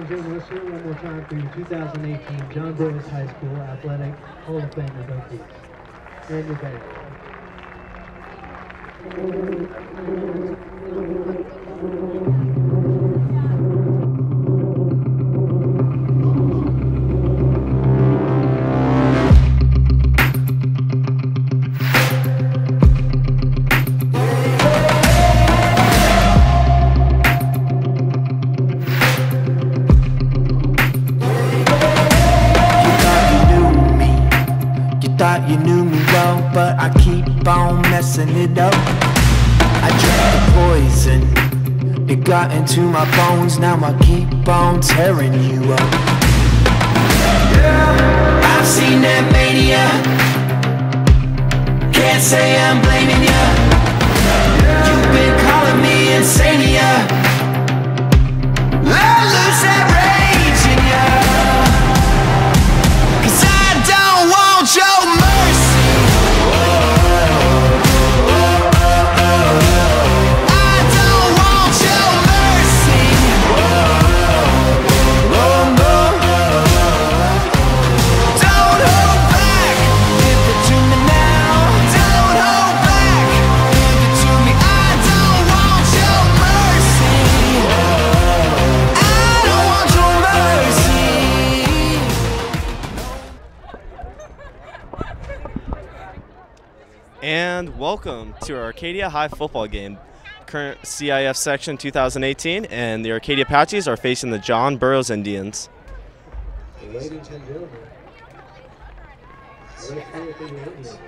and gentlemen, let's hear it one more time for your 2018 John Burroughs High School Athletic Hall of Fame inductees. And your band. You knew me well, but I keep on messing it up. I drank the poison, it got into my bones. Now I keep on tearing you up. I've seen that mania, can't say I'm blaming ya. You've been calling me insania. Let loose that rage in ya, 'cause I don't want your mercy. And welcome to our Arcadia High football game. Current CIF section 2018, and the Arcadia Apaches are facing the John Burroughs Indians. Ladies and gentlemen, let's hear it for the Indians.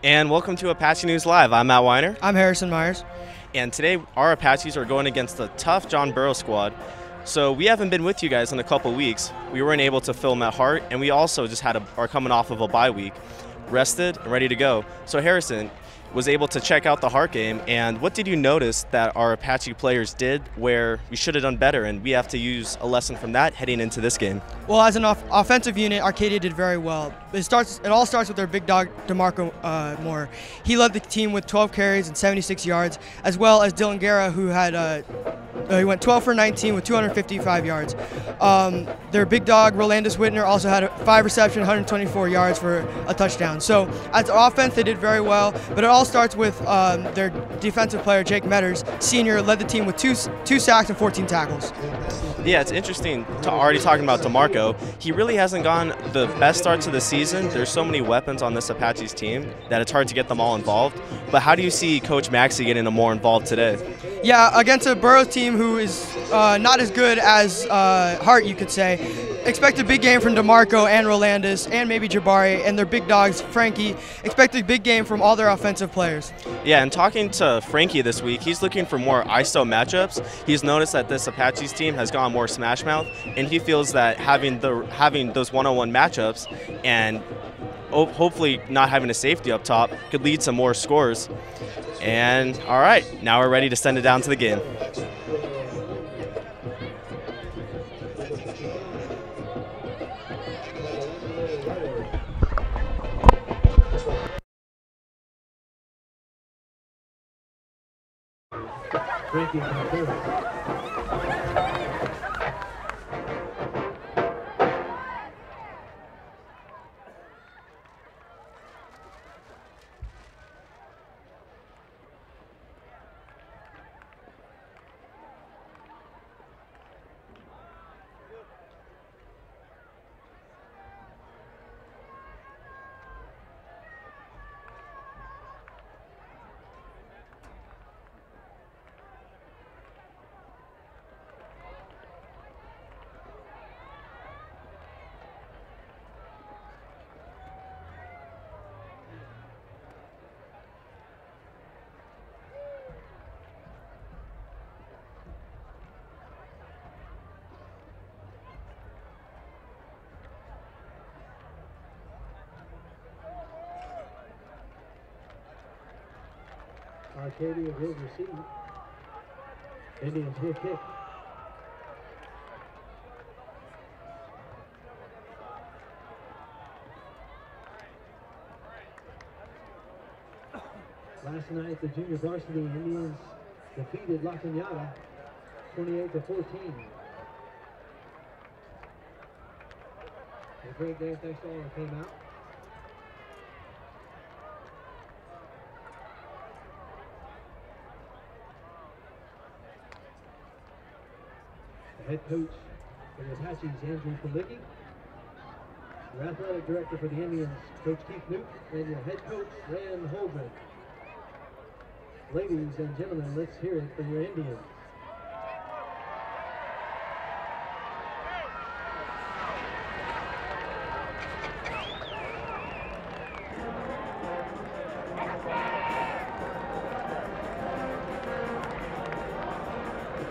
And welcome to Apache News Live. I'm Matt Weiner. I'm Harrison Myers. And today our Apaches are going against the tough John Burroughs squad. So we haven't been with you guys in a couple weeks. We weren't able to film at Hart, and we also just are coming off of a bye week, rested and ready to go. So Harrison was able to check out the Hart game, and what did you notice that our Apache players did where we should have done better, and we have to use a lesson from that heading into this game? Well, as an offensive unit, Arcadia did very well. It all starts with their big dog, DeMarco Moore. He led the team with 12 carries and 76 yards, as well as Dylan Guerra, who had he went 12 for 19 with 255 yards. Their big dog, Rolandus Whitner, also had 5 receptions, 124 yards for a touchdown. So as offense, they did very well, but it all starts with their defensive player, Jake Metters, senior, led the team with two sacks and 14 tackles. Yeah, it's interesting already talking about DeMarco. He really hasn't gone the best start to the season. There's so many weapons on this Apaches team that it's hard to get them all involved. But how do you see Coach Maxey getting them more involved today? Yeah, against a Burroughs team who is not as good as Hart, you could say. Expect a big game from DeMarco and Rolandus and maybe Jabari and their big dogs, Frankie. Expect a big game from all their offensive players. Yeah, and talking to Frankie this week, he's looking for more ISO matchups. He's noticed that this Apaches team has gone more smash mouth, and he feels that having those one-on-one matchups and hopefully not having a safety up top could lead to more scores. And all right, now we're ready to send it down to the game. Frankie Montero. Arcadia will receive. Indians will kick. Last night, the junior varsity Indians defeated La Cañada 28-14. A great day thanks to all that came out. The head coach for the Apaches, Andrew Palicki. Your athletic director for the Indians, Coach Keith Newt, and your head coach, Rand Holgren. Ladies and gentlemen, let's hear it for your Indians.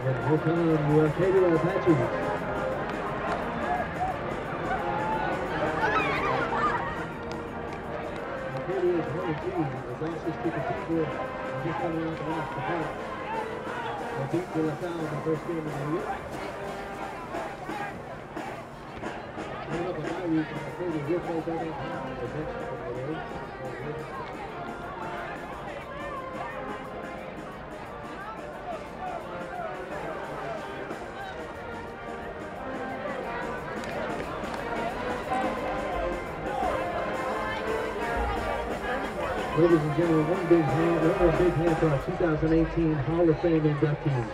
And here come the Arcadia Apaches. Arcadia's 1-2 is also speaking people just coming out the last part. They beat De La Salle in the first game of the year. Coming up on my week, Arcadia will play Douglas High the next Friday. Ladies and gentlemen, one big hand for our 2018 Hall of Fame inductees.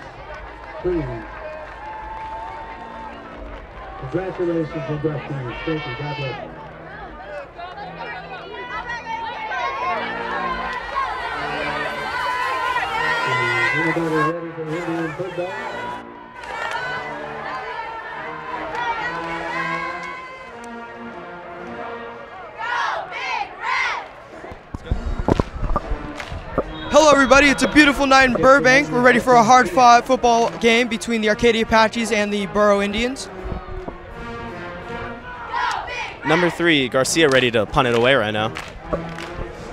Please. Congratulations, inductees. Thank you. God bless you. Is anybody ready for the Indian football? Hello everybody, it's a beautiful night in Burbank. We're ready for a hard-fought football game between the Arcadia Apaches and the Burroughs Indians. Number 3, Garcia ready to punt it away right now.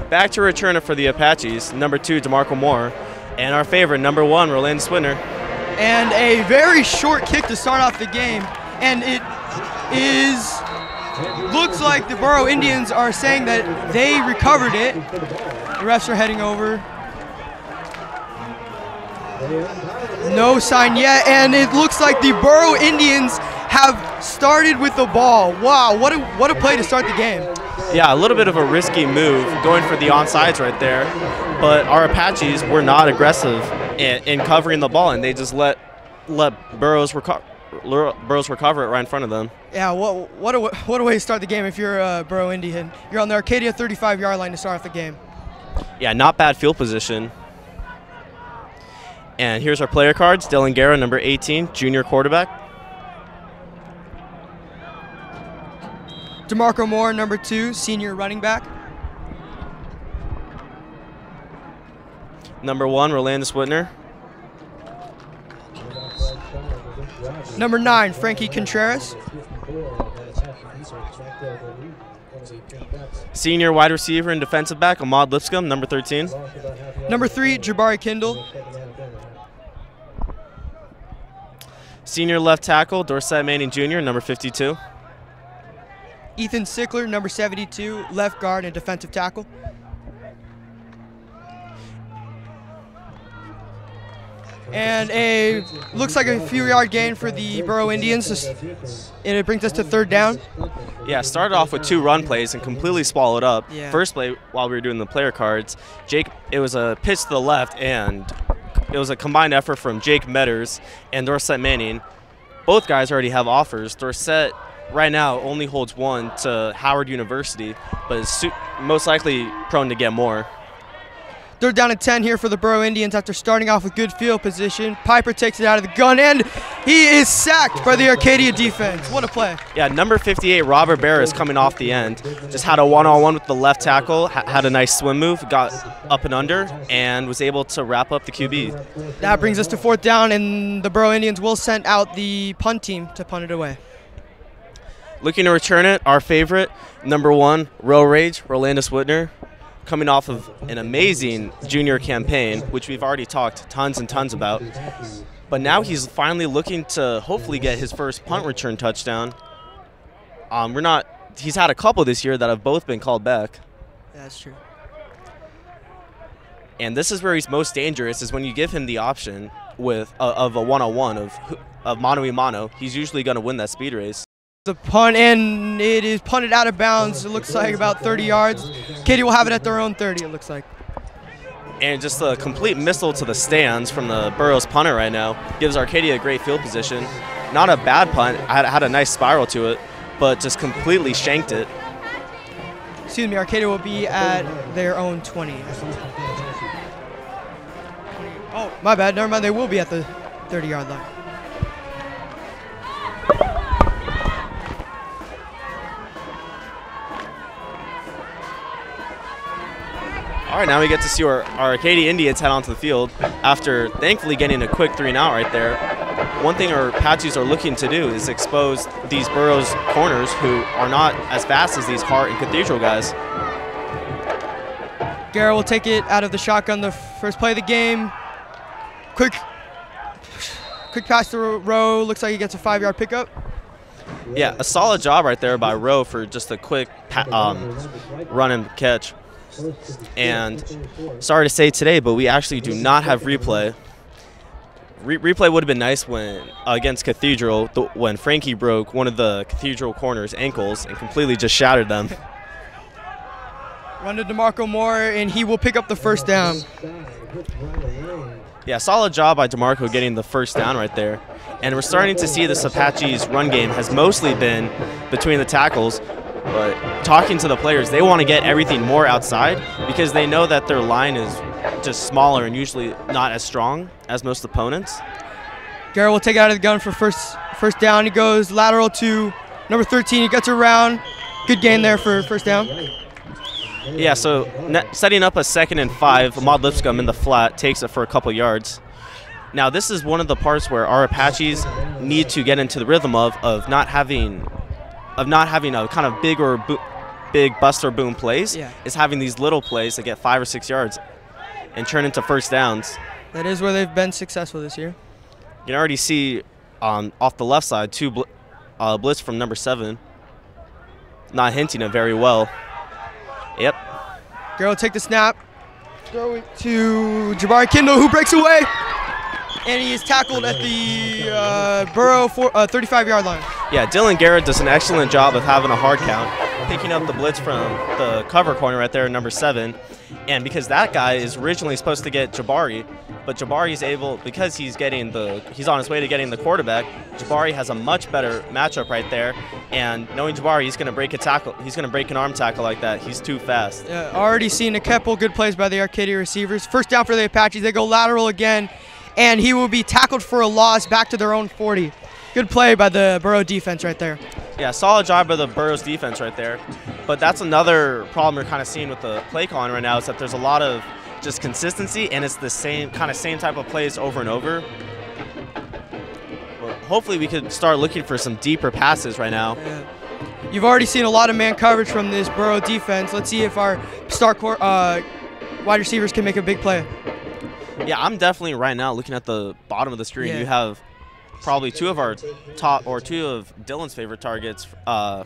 Back to return it for the Apaches, number 2, DeMarco Moore, and our favorite, number 1, Roland Swinner. And a very short kick to start off the game, and it looks like the Burroughs Indians are saying that they recovered it. The refs are heading over. No sign yet, and it looks like the Burroughs Indians have started with the ball. Wow, what a play to start the game. Yeah, a little bit of a risky move going for the onside right there, but our Apaches were not aggressive in covering the ball, and they just let Burroughs recover it right in front of them. Yeah, what a way to start the game if you're a Burroughs Indian. You're on the Arcadia 35-yard line to start off the game. Yeah, not bad field position. And here's our player cards. Dylan Guerra, number 18, junior quarterback. DeMarco Moore, number 2, senior running back. Number 1, Rolandis Whitner. Number 9, Frankie Contreras. Senior wide receiver and defensive back, Ahmad Lipscomb, number 13. Number 3, Jabari Kindle. Senior left tackle, Dorsett Manning Jr., number 52. Ethan Sickler, number 72, left guard and defensive tackle. And looks like a few-yard gain for the Burroughs Indians, and it brings us to 3rd down. Yeah, started off with 2 run plays and completely swallowed up. Yeah. First play, while we were doing the player cards, it was a pitch to the left, and it was a combined effort from Jake Metters and Dorsett Manning. Both guys already have offers. Dorsett right now only holds one to Howard University, but is most likely prone to get more. 3rd down and 10 here for the Burroughs Indians after starting off with good field position. Piper takes it out of the gun, and he is sacked by the Arcadia defense. What a play. Yeah, number 58, Robert Barris, coming off the end. Just had a one-on-one with the left tackle, had a nice swim move, got up and under, and was able to wrap up the QB. That brings us to 4th down, and the Burroughs Indians will send out the punt team to punt it away. Looking to return it, our favorite, number 1, Row Rage, Rolandis Whitner, coming off of an amazing junior campaign, which we've already talked tons and tons about. But now he's finally looking to hopefully get his first punt return touchdown. He's had a couple this year that have both been called back. That's true. And this is where he's most dangerous, is when you give him the option with of a one-on-one, of mano-a-mano. He's usually going to win that speed race. The punt, and it is punted out of bounds. It looks like about 30 yards. Arcadia will have it at their own 30, it looks like. And just a complete missile to the stands from the Burroughs punter right now gives Arcadia a great field position. Not a bad punt, had a nice spiral to it, but just completely shanked it. Excuse me, Arcadia will be at their own 20. Oh, my bad, never mind, they will be at the 30-yard line. All right, now we get to see our Arcadia Indians head onto the field after thankfully getting a quick 3-and-out right there. One thing our Apaches are looking to do is expose these Burroughs corners who are not as fast as these Hart and Cathedral guys. Garrett will take it out of the shotgun, the first play of the game. Quick pass to Rowe. Looks like he gets a 5-yard pickup. Yeah, a solid job right there by Rowe for just a quick run and catch. And sorry to say today, but we actually do not have replay. Replay would have been nice when against Cathedral, when Frankie broke one of the Cathedral corners' ankles and completely just shattered them. Run to DeMarco Moore, and he will pick up the first down. Yeah, solid job by DeMarco getting the first down right there. And we're starting to see this Apache's run game has mostly been between the tackles. But talking to the players, they want to get everything more outside because they know that their line is just smaller and usually not as strong as most opponents. Garrett will take it out of the gun for first down. He goes lateral to number 13. He gets around. Good gain there for first down. Yeah, so setting up a 2nd and 5, Ahmad Lipscomb in the flat takes it for a couple yards. Now, this is one of the parts where our Apaches need to get into the rhythm of not having a kind of big bust or boom plays, is having these little plays that get 5 or 6 yards and turn into first downs. That is where they've been successful this year. You can already see off the left side 2 blitz from number 7, not hinting it very well. Yep. Garrett will take the snap, throw it to Jabari Kindle, who breaks away, and he is tackled at the Burrow 35-yard line. Yeah, Dylan Garrett does an excellent job of having a hard count, picking up the blitz from the cover corner right there, number 7. And because that guy is originally supposed to get Jabari, but Jabari is able, because he's on his way to getting the quarterback, Jabari has a much better matchup right there. And knowing Jabari, he's going to break a tackle. He's going to break an arm tackle like that. He's too fast. Yeah, already seen a couple good plays by the Arcadia receivers. First down for the Apaches. They go lateral again, and he will be tackled for a loss back to their own 40. Good play by the Burrow defense right there. Yeah, solid job by the Burroughs defense right there. But that's another problem we're kind of seeing with the play calling right now, is that there's a lot of just consistency, and it's the same type of plays over and over. Well, hopefully we could start looking for some deeper passes right now. Yeah. You've already seen a lot of man coverage from this Burrow defense. Let's see if our wide receivers can make a big play. Yeah, I'm definitely right now looking at the bottom of the screen. Yeah. You have probably two of Dylan's favorite targets,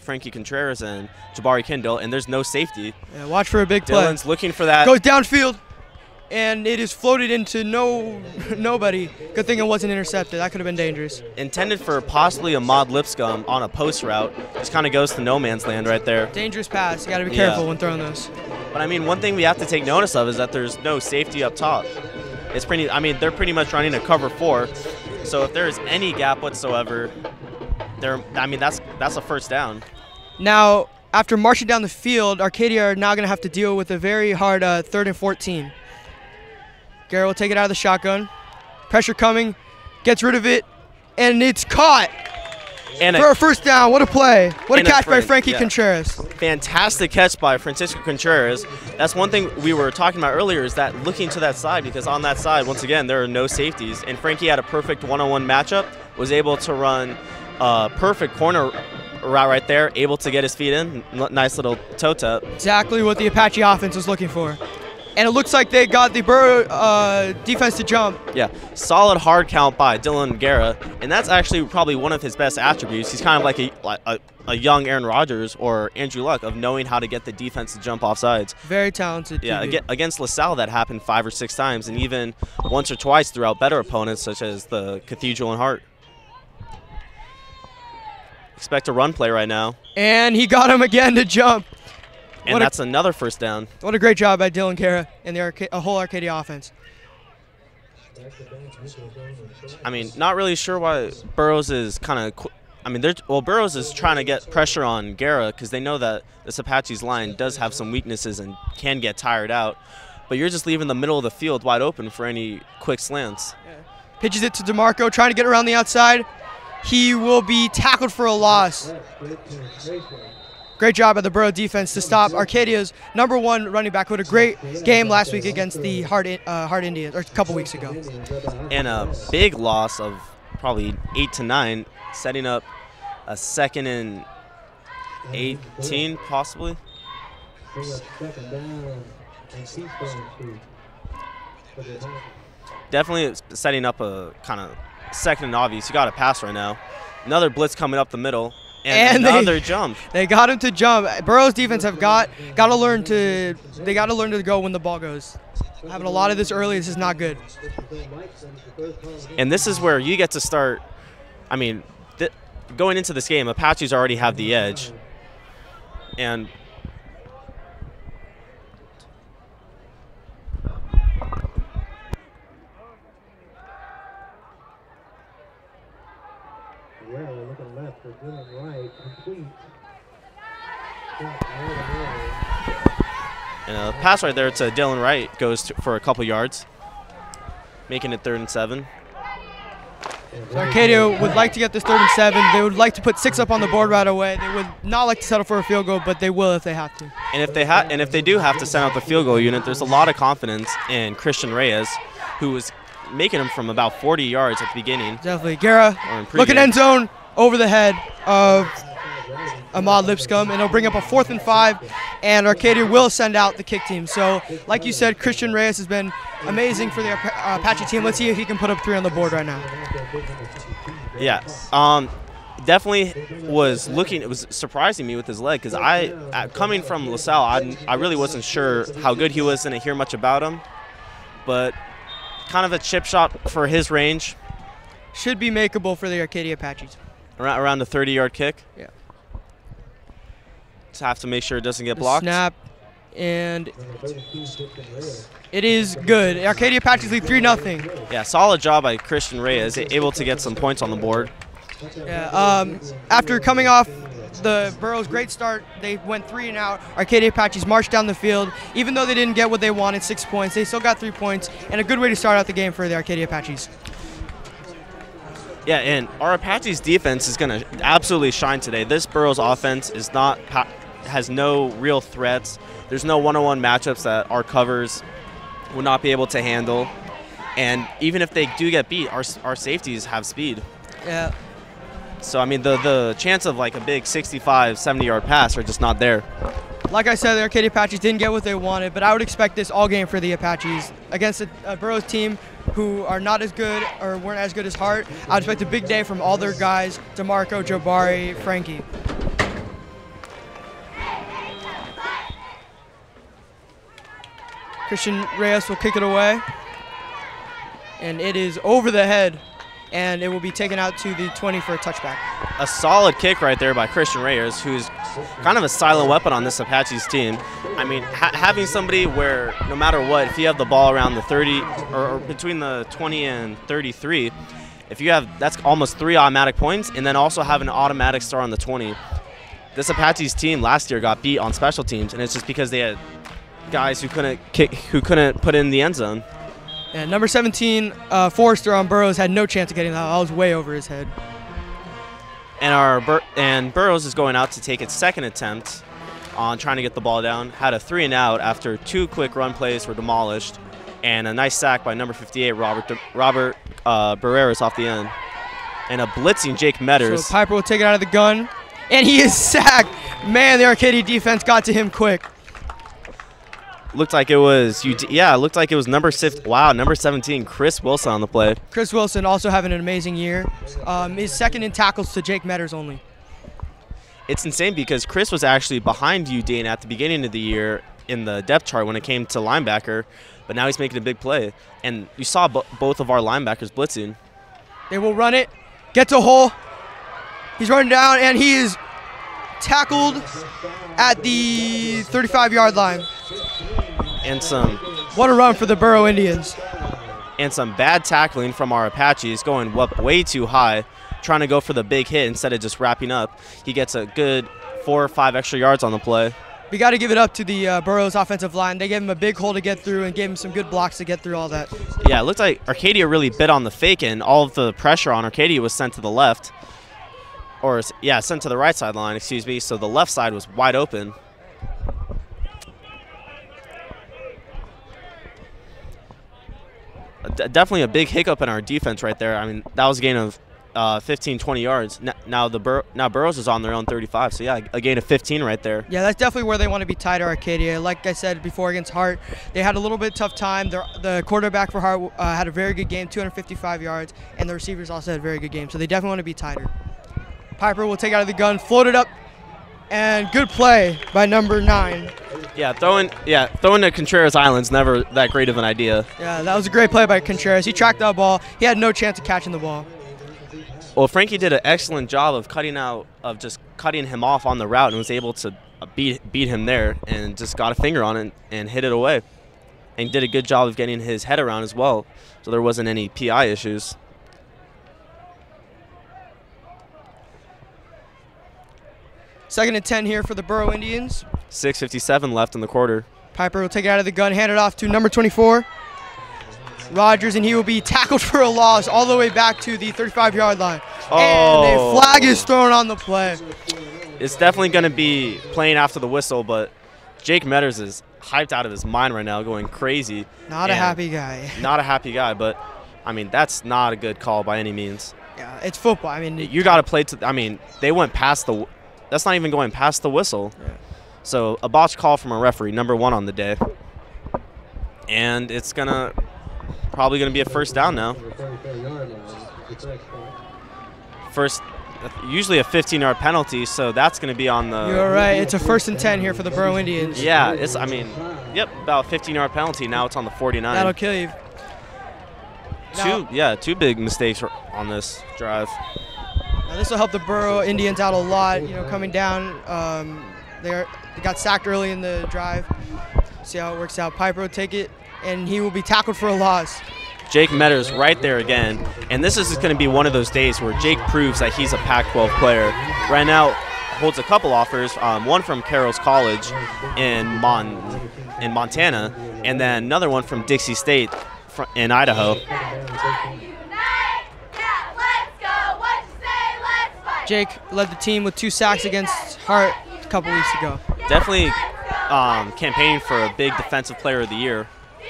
Frankie Contreras and Jabari Kindle, and there's no safety. Yeah, watch for a big play. Dylan's looking for that. Goes downfield, and it is floated into nobody. Good thing it wasn't intercepted. That could have been dangerous. Intended for possibly Ahmad Lipscomb on a post route. Just kind of goes to no man's land right there. Dangerous pass. You got to be careful when throwing those. But I mean, one thing we have to take notice of is that there's no safety up top. It's they're pretty much running a cover 4. So if there is any gap whatsoever, that's a first down. Now, after marching down the field, Arcadia are now going to have to deal with a very hard 3rd and 14. Garrett will take it out of the shotgun. Pressure coming, gets rid of it, and it's caught for a first down. What a play. What a catch by Frankie Contreras. Fantastic catch by Francisco Contreras. That's one thing we were talking about earlier, is that looking to that side, because on that side, once again, there are no safeties. And Frankie had a perfect one-on-one matchup, was able to run a perfect corner route right there, able to get his feet in. Nice little toe tap. Exactly what the Apache offense was looking for. And it looks like they got the Burroughs defense to jump. Yeah, solid hard count by Dylan Guerra, and that's actually probably one of his best attributes. He's kind of like a young Aaron Rodgers or Andrew Luck of knowing how to get the defense to jump off sides. Very talented. Yeah, against LaSalle that happened 5 or 6 times, and even once or twice throughout better opponents such as the Cathedral and Hart. Expect a run play right now. And he got him again to jump. And that's another first down. What a great job by Dylan Guerra and the whole Arcadia offense. I mean, not really sure why Burroughs is kind of. I mean, Burroughs is trying to get pressure on Guerra because they know that this Apache's line does have some weaknesses and can get tired out. But you're just leaving the middle of the field wide open for any quick slants. Yeah. Pitches it to DeMarco, trying to get around the outside. He will be tackled for a loss. Great job by the Burroughs defense to stop Arcadia's #1 running back, who had a great game last week against the Hart Indians, or a couple weeks ago. And a big loss of probably 8 to 9, setting up a 2nd and 18 possibly. Definitely setting up a kind of 2nd and obvious. You got to pass right now. Another blitz coming up the middle. And another jump. They got him to jump. Burroughs defense have got to learn to go when the ball goes. Having a lot of this early, this is not good. And this is where you get to start. I mean, going into this game, Apaches already have the edge. And looking left for Dylan Wright, complete. And a pass right there to Dylan Wright goes for a couple yards, making it 3rd and 7. So Arcadia would like to get this 3rd and 7. They would like to put 6 up on the board right away. They would not like to settle for a field goal, but they will if they have to. And if they do have to send out the field goal unit, there's a lot of confidence in Christian Reyes, who was making them from about 40 yards at the beginning. Definitely. Guerra, look at end zone over the head of Ahmad Lipscomb, and it'll bring up a 4th and 5, and Arcadia will send out the kick team. So, like you said, Christian Reyes has been amazing for the Apache team. Let's see if he can put up 3 on the board right now. Yeah, definitely was looking. It was surprising me with his leg because coming from LaSalle, I really wasn't sure how good he was. Didn't hear much about him, but kind of a chip shot for his range. Should be makeable for the Arcadia Apaches. Around the 30-yard kick. Yeah. Just have to make sure it doesn't get blocked. Snap, and it is good. Arcadia Apaches lead 3-0. Yeah, solid job by Christian Reyes, able to get some points on the board. Yeah. After coming off the Burroughs' great start, they went 3 and out. Arcadia Apaches marched down the field. Even though they didn't get what they wanted, 6 points, they still got 3 points, and a good way to start out the game for the Arcadia Apaches. Yeah, and our Apaches defense is going to absolutely shine today. This Burroughs offense has no real threats. There's no one-on-one matchups that our covers will not be able to handle. And even if they do get beat, our safeties have speed. Yeah. So, I mean, the chance of like a big 65, 70-yard pass are just not there. Like I said, the Arcadia Apaches didn't get what they wanted, but I would expect this all game for the Apaches. Against a Burroughs team who are not as good or weren't as good as Hart, I would expect a big day from all their guys, DeMarco, Jabari, Frankie. Christian Reyes will kick it away. And it is over the head, and it will be taken out to the 20 for a touchback. A solid kick right there by Christian Reyes, who's kind of a silent weapon on this Apaches team. I mean, having somebody where no matter what, if you have the ball around the 30 or between the 20 and 33, if you have, that's almost 3 automatic points, and then also have an automatic start on the 20. This Apaches team last year got beat on special teams, and it's just because they had guys who couldn't put in the end zone. And number 17, Forrester on Burroughs had no chance of getting that. I was way over his head. And Burroughs is going out to take its 2nd attempt on trying to get the ball down. Had a 3 and out after 2 quick run plays were demolished, and a nice sack by number 58, Robert Barreras off the end, and a blitzing Jake Metters. So Piper will take it out of the gun, and he is sacked. Man, the Arcadia defense got to him quick. Looked like it was yeah, it looked like it was number 17, Chris Wilson on the play. Chris Wilson also having an amazing year. He's second in tackles to Jake Metters only. It's insane because Chris was actually behind Dane at the beginning of the year in the depth chart when it came to linebacker, but now he's making a big play. And you saw both of our linebackers blitzing. They will run it, get to a hole. He's running down, and he is tackled at the 35-yard line. And some what a run for the Burroughs Indians. And some bad tackling from our Apaches, going up way too high, trying to go for the big hit instead of just wrapping up. He gets a good 4 or 5 extra yards on the play. We got to give it up to the Burroughs offensive line. They gave him a big hole to get through and gave him some good blocks to get through all that. Yeah, it looked like Arcadia really bit on the fake, and all of the pressure on Arcadia was sent to the left. Or, yeah, sent to the right sideline, excuse me, so the left side was wide open. Definitely a big hiccup in our defense right there. I mean, that was a gain of 15, 20 yards. Now Burroughs is on their own 35, so yeah, a gain of 15 right there. Yeah, that's definitely where they want to be tied to Arcadia. Like I said before against Hart, they had a little bit tough time. The quarterback for Hart had a very good game, 255 yards, and the receivers also had a very good game, so they definitely want to be tighter. Piper will take out of the gun, float it up, and good play by number 9. Yeah, throwing to Contreras Island's never that great of an idea. Yeah, that was a great play by Contreras. He tracked that ball. He had no chance of catching the ball. Well, Frankie did an excellent job of just cutting him off on the route and was able to beat him there and just got a finger on it and hit it away. And did a good job of getting his head around as well, so there wasn't any PI issues. Second and 10 here for the Burroughs Indians. 6:57 left in the quarter. Piper will take it out of the gun, hand it off to number 24, Rogers, and he will be tackled for a loss all the way back to the 35-yard line. Oh. And a flag is thrown on the play. It's definitely going to be playing after the whistle, but Jake Metters is hyped out of his mind right now, going crazy. Not a happy guy. Not a happy guy, but, I mean, that's not a good call by any means. Yeah, it's football. I mean, you got to play to – I mean, they went past the – that's not even going past the whistle. Yeah. So a botched call from a referee, number 1 on the day. And it's probably going to be a first down now. Usually a 15-yard penalty, so that's going to be on the – You're right. It's a 1st and 10 here for the Burroughs Indians. Yeah, about a 15-yard penalty. Now it's on the 49. That'll kill you. Two big mistakes on this drive. Now this will help the Burroughs Indians out a lot, coming down. They got sacked early in the drive. See how it works out. Piper will take it, and he will be tackled for a loss. Jake Metters right there again. And this is going to be one of those days where Jake proves that he's a Pac-12 player. Right now, holds a couple offers, one from Carroll's College in Montana, and then another one from Dixie State in Idaho. Jake led the team with 2 sacks against Hart a couple weeks ago. Definitely campaigning for a big defensive player of the year.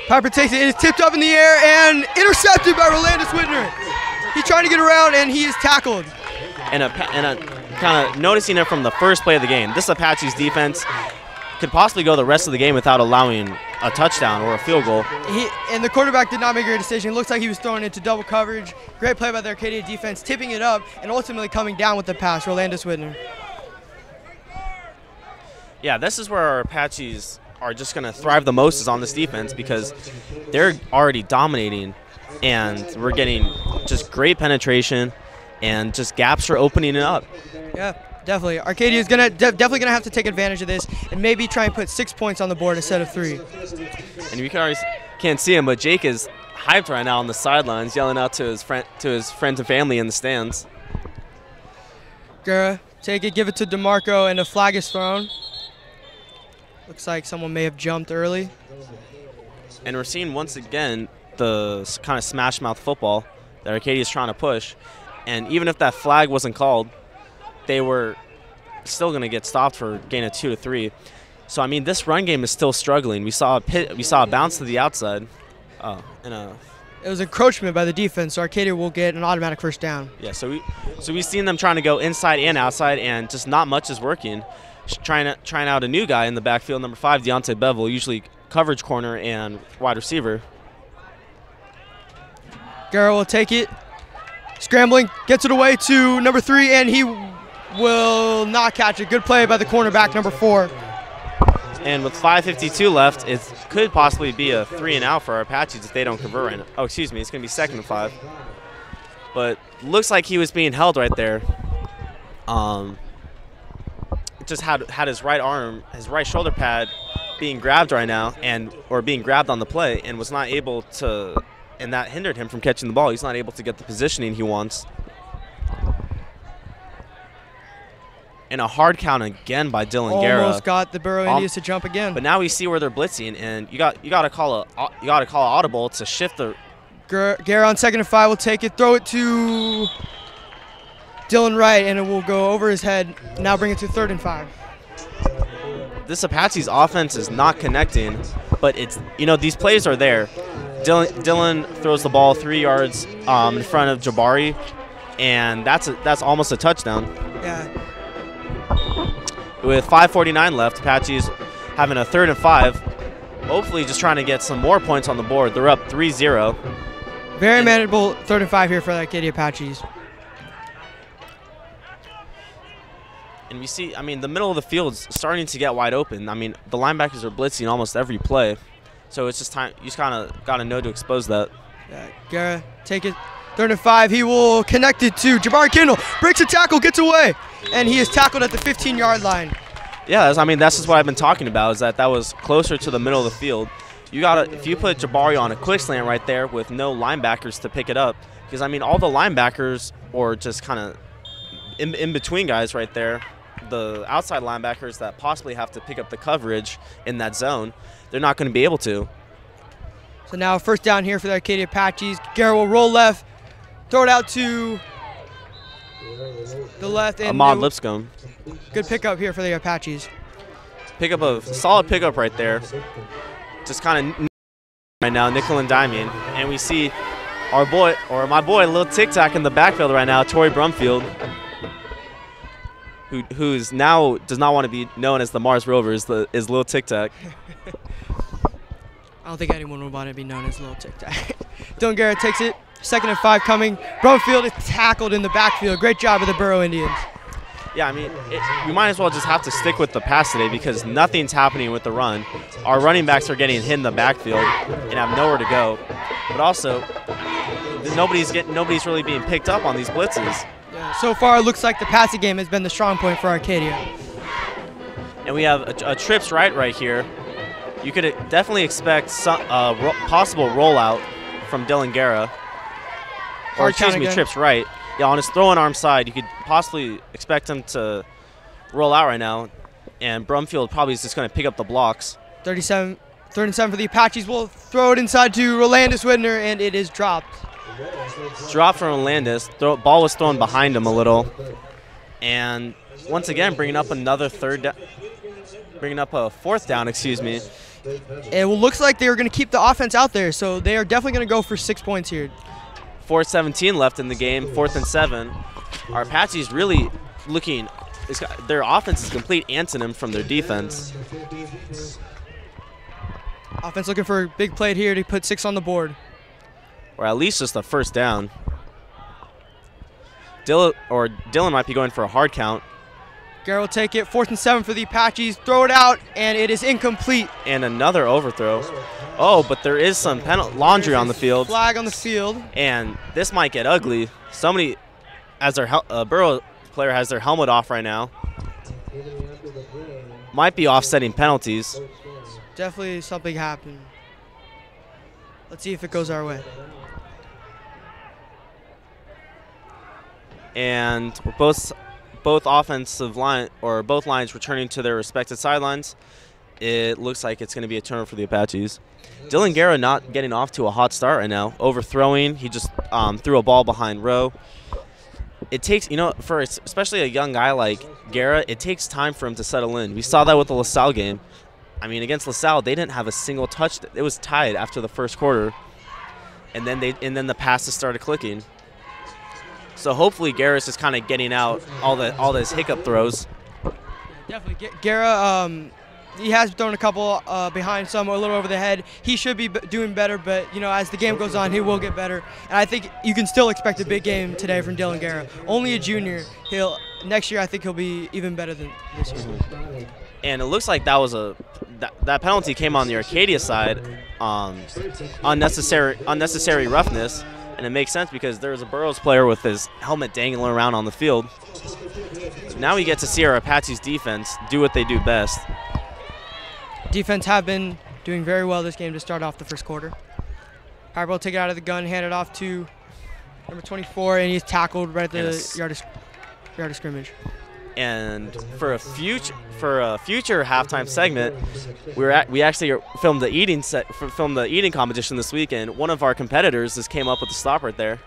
Piper takes it. It is tipped up in the air and intercepted by Rolandis Whitner. He's trying to get around, and he is tackled. And kind of noticing it from the first play of the game. This Apache's defense could possibly go the rest of the game without allowing a touchdown or a field goal. And the quarterback did not make a decision. It looks like he was thrown into double coverage. Great play by the Arcadia defense, tipping it up and ultimately coming down with the pass, Rolandis Whitner. Yeah, this is where our Apaches are just going to thrive the most is on this defense because they're already dominating and we're getting just great penetration and just gaps are opening it up. Yeah, definitely. Arcadia is definitely gonna have to take advantage of this and maybe try and put 6 points on the board instead of 3. And you can't see him, but Jake is hyped right now on the sidelines, yelling out to his friends and family in the stands. Gura, take it, give it to DeMarco, and a flag is thrown. Looks like someone may have jumped early. And we're seeing once again the kind of smash mouth football that Arcadia is trying to push. And even if that flag wasn't called, they were still going to get stopped for a gain of 2 to 3. So I mean, this run game is still struggling. We saw a bounce to the outside. It was encroachment by the defense, so Arcadia will get an automatic first down. Yeah, so we've seen them trying to go inside and outside, and just not much is working. Trying out a new guy in the backfield, number 5, Deontay Bevel, usually coverage corner and wide receiver. Guerra will take it. Scrambling, gets it away to number 3, and he will not catch it. Good play by the cornerback, number 4. And with 5:52 left, it could possibly be a 3-and-out for our Apaches if they don't convert right now. Oh, excuse me, it's going to be 2nd and 5. But looks like he was being held right there. Just had his right arm, his right shoulder pad being grabbed right now, or being grabbed on the play, and was not able to, and that hindered him from catching the ball. He's not able to get the positioning he wants. And a hard count again by Dylan Guerra. Almost got the Burrow Indians to jump again. But now we see where they're blitzing, and you got to call a audible to shift the. Guerra on 2nd and 5 will take it, throw it to Dylan Wright, and it will go over his head. Now bring it to 3rd and 5. This Apache's offense is not connecting, but it's, these plays are there. Dylan throws the ball 3 yards in front of Jabari, and that's almost a touchdown. Yeah. With 5:49 left, Apaches having a 3rd and 5. Hopefully just trying to get some more points on the board. They're up 3-0. Very manageable 3rd and 5 here for the Arcadia Apaches. And we see, the middle of the field's starting to get wide open. The linebackers are blitzing almost every play. So it's just time, you just kind of got to know to expose that. Yeah, Guerra, take it, 3rd and 5. He will connect it to Jabari Kindle. Breaks a tackle, gets away. And he is tackled at the 15-yard line. Yeah, that's just what I've been talking about, is that was closer to the middle of the field. If you put Jabari on a quick slant right there with no linebackers to pick it up, because, all the linebackers, or just kind of in between guys right there, the outside linebackers that possibly have to pick up the coverage in that zone, they're not going to be able to. So now 1st down here for the Arcadia Apaches. Guerra will roll left, throw it out to the left. And Ahmad Lipscomb. Good pickup here for the Apaches. Solid pickup right there. Just kind of right now, nickel and diming. And we see my boy, Lil Tic Tac in the backfield right now, Torrey Brumfield, who's now does not want to be known as the Mars Rovers, is Lil Tic Tac. I don't think anyone would want to be known as Lil Tic Tac. Dylan Guerra takes it. 2nd and 5 coming. Brumfield is tackled in the backfield. Great job of the Burrow Indians. Yeah, we might as well just have to stick with the pass today because nothing's happening with the run. Our running backs are getting hit in the backfield and have nowhere to go. But also, nobody's really being picked up on these blitzes. Yeah, so far, it looks like the passing game has been the strong point for Arcadia. And we have a trips right here. You could definitely expect some possible rollout from Dylan Guerra. Or excuse me, trips right. Yeah, on his throwing arm side, you could possibly expect him to roll out right now. And Brumfield probably is just going to pick up the blocks. 3rd and 7 for the Apaches. Will throw it inside to Rolandis Widner, and it is dropped. Drop from Rolandis. Ball was thrown behind him a little. And once again, bringing up another bringing up a 4th down, excuse me. It looks like they are going to keep the offense out there, so they are definitely going to go for 6 points here. 4:17 left in the game, 4th and 7. Our Apaches really looking, their offense is a complete antonym from their defense. Offense looking for a big play here to put 6 on the board. Or at least just a 1st down. Dylan might be going for a hard count. Guerra will take it, 4th and 7 for the Apaches. Throw it out, and it is incomplete. And another overthrow. Oh, but there is some laundry on the field. Flag on the field. And this might get ugly. Somebody, as their Burrow player has their helmet off right now. Might be offsetting penalties. Definitely something happened. Let's see if it goes our way. And both offensive line, or both lines returning to their respective sidelines. It looks like it's going to be a turnover for the Apaches. Dylan Guerra not getting off to a hot start right now. Overthrowing. He just threw a ball behind row. It takes, for especially a young guy like Guerra, it takes time for him to settle in. We saw that with the LaSalle game. Against LaSalle, they didn't have a single touch. It was tied after the 1st quarter. And then the passes started clicking. So hopefully Guerra's just kind of getting out all those hiccup throws. Definitely. Guerra he has thrown a couple behind some, a little over the head. He should be doing better, but as the game goes on, he will get better. And I think you can still expect a big game today from Dylan Guerra. Only a junior. Next year I think he'll be even better than this year. And it looks like that was that penalty came on the Arcadia side, unnecessary roughness, and it makes sense because there's a Burroughs player with his helmet dangling around on the field. So now we get to see our Apache's defense do what they do best. Defense have been doing very well this game to start off the first quarter. Piper will take it out of the gun, hand it off to number 24, and he's tackled right at the yard of scrimmage. And for a future halftime segment, we actually filmed the eating competition this weekend. One of our competitors just came up with the stop right there.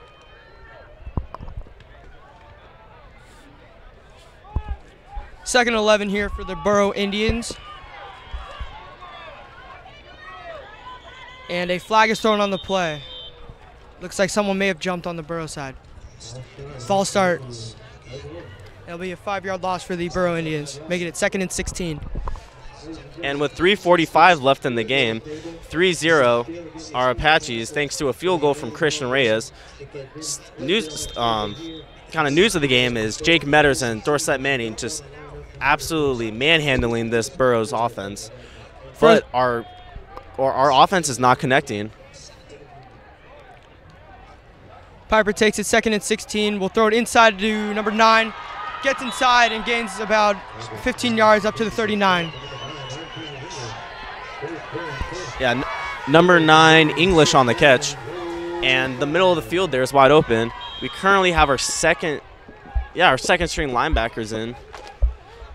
Second 11 here for the Burrough Indians. And a flag is thrown on the play. Looks like someone may have jumped on the Burrough side. False start. It'll be a 5-yard loss for the Burrough Indians, making it 2nd and 16. And with 3:45 left in the game, 3-0 our Apaches, thanks to a field goal from Christian Reyes. News of the game is Jake Metters and Dorset Manning just absolutely manhandling this Burroughs offense. But our offense is not connecting. Piper takes it 2nd and 16. We'll throw it inside to number 9. Gets inside and gains about 15 yards up to the 39. Yeah, number 9 English on the catch, and the middle of the field there is wide open. We currently have our second string linebackers in,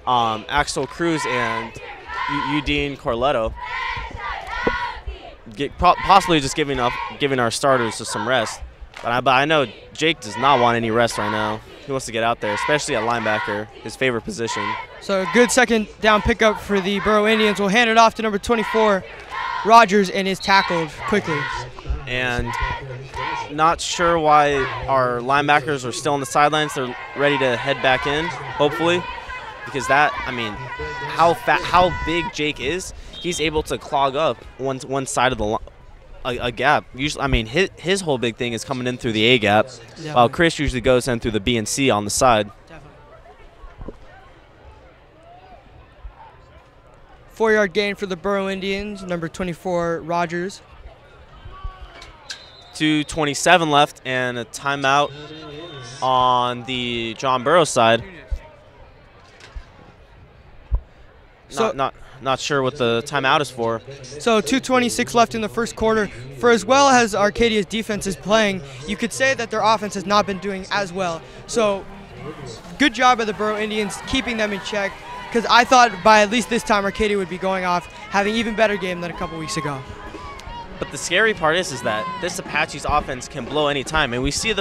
Axel Cruz and Udine Corletto, possibly just giving our starters just some rest. But I know Jake does not want any rest right now. He wants to get out there, especially at linebacker, his favorite position. So a good second down pickup for the Burrough Indians. We'll hand it off to number 24, Rogers, and is tackled quickly. And not sure why our linebackers are still on the sidelines. They're ready to head back in, hopefully, because how big Jake is, he's able to clog up one side of the line. A gap. Usually, his whole big thing is coming in through the A gap, while Chris usually goes in through the B and C on the side. Definitely. 4-yard gain for the Burrough Indians, number 24, Rogers. 2:27 left and a timeout on the John Burroughs side. Not sure what the timeout is for. So 2:26 left in the first quarter. For as well as Arcadia's defense is playing, you could say that their offense has not been doing as well. So good job by the Burrough Indians keeping them in check, because I thought by at least this time Arcadia would be going off having even better game than a couple weeks ago. But the scary part is that this Apache's offense can blow any time, and we see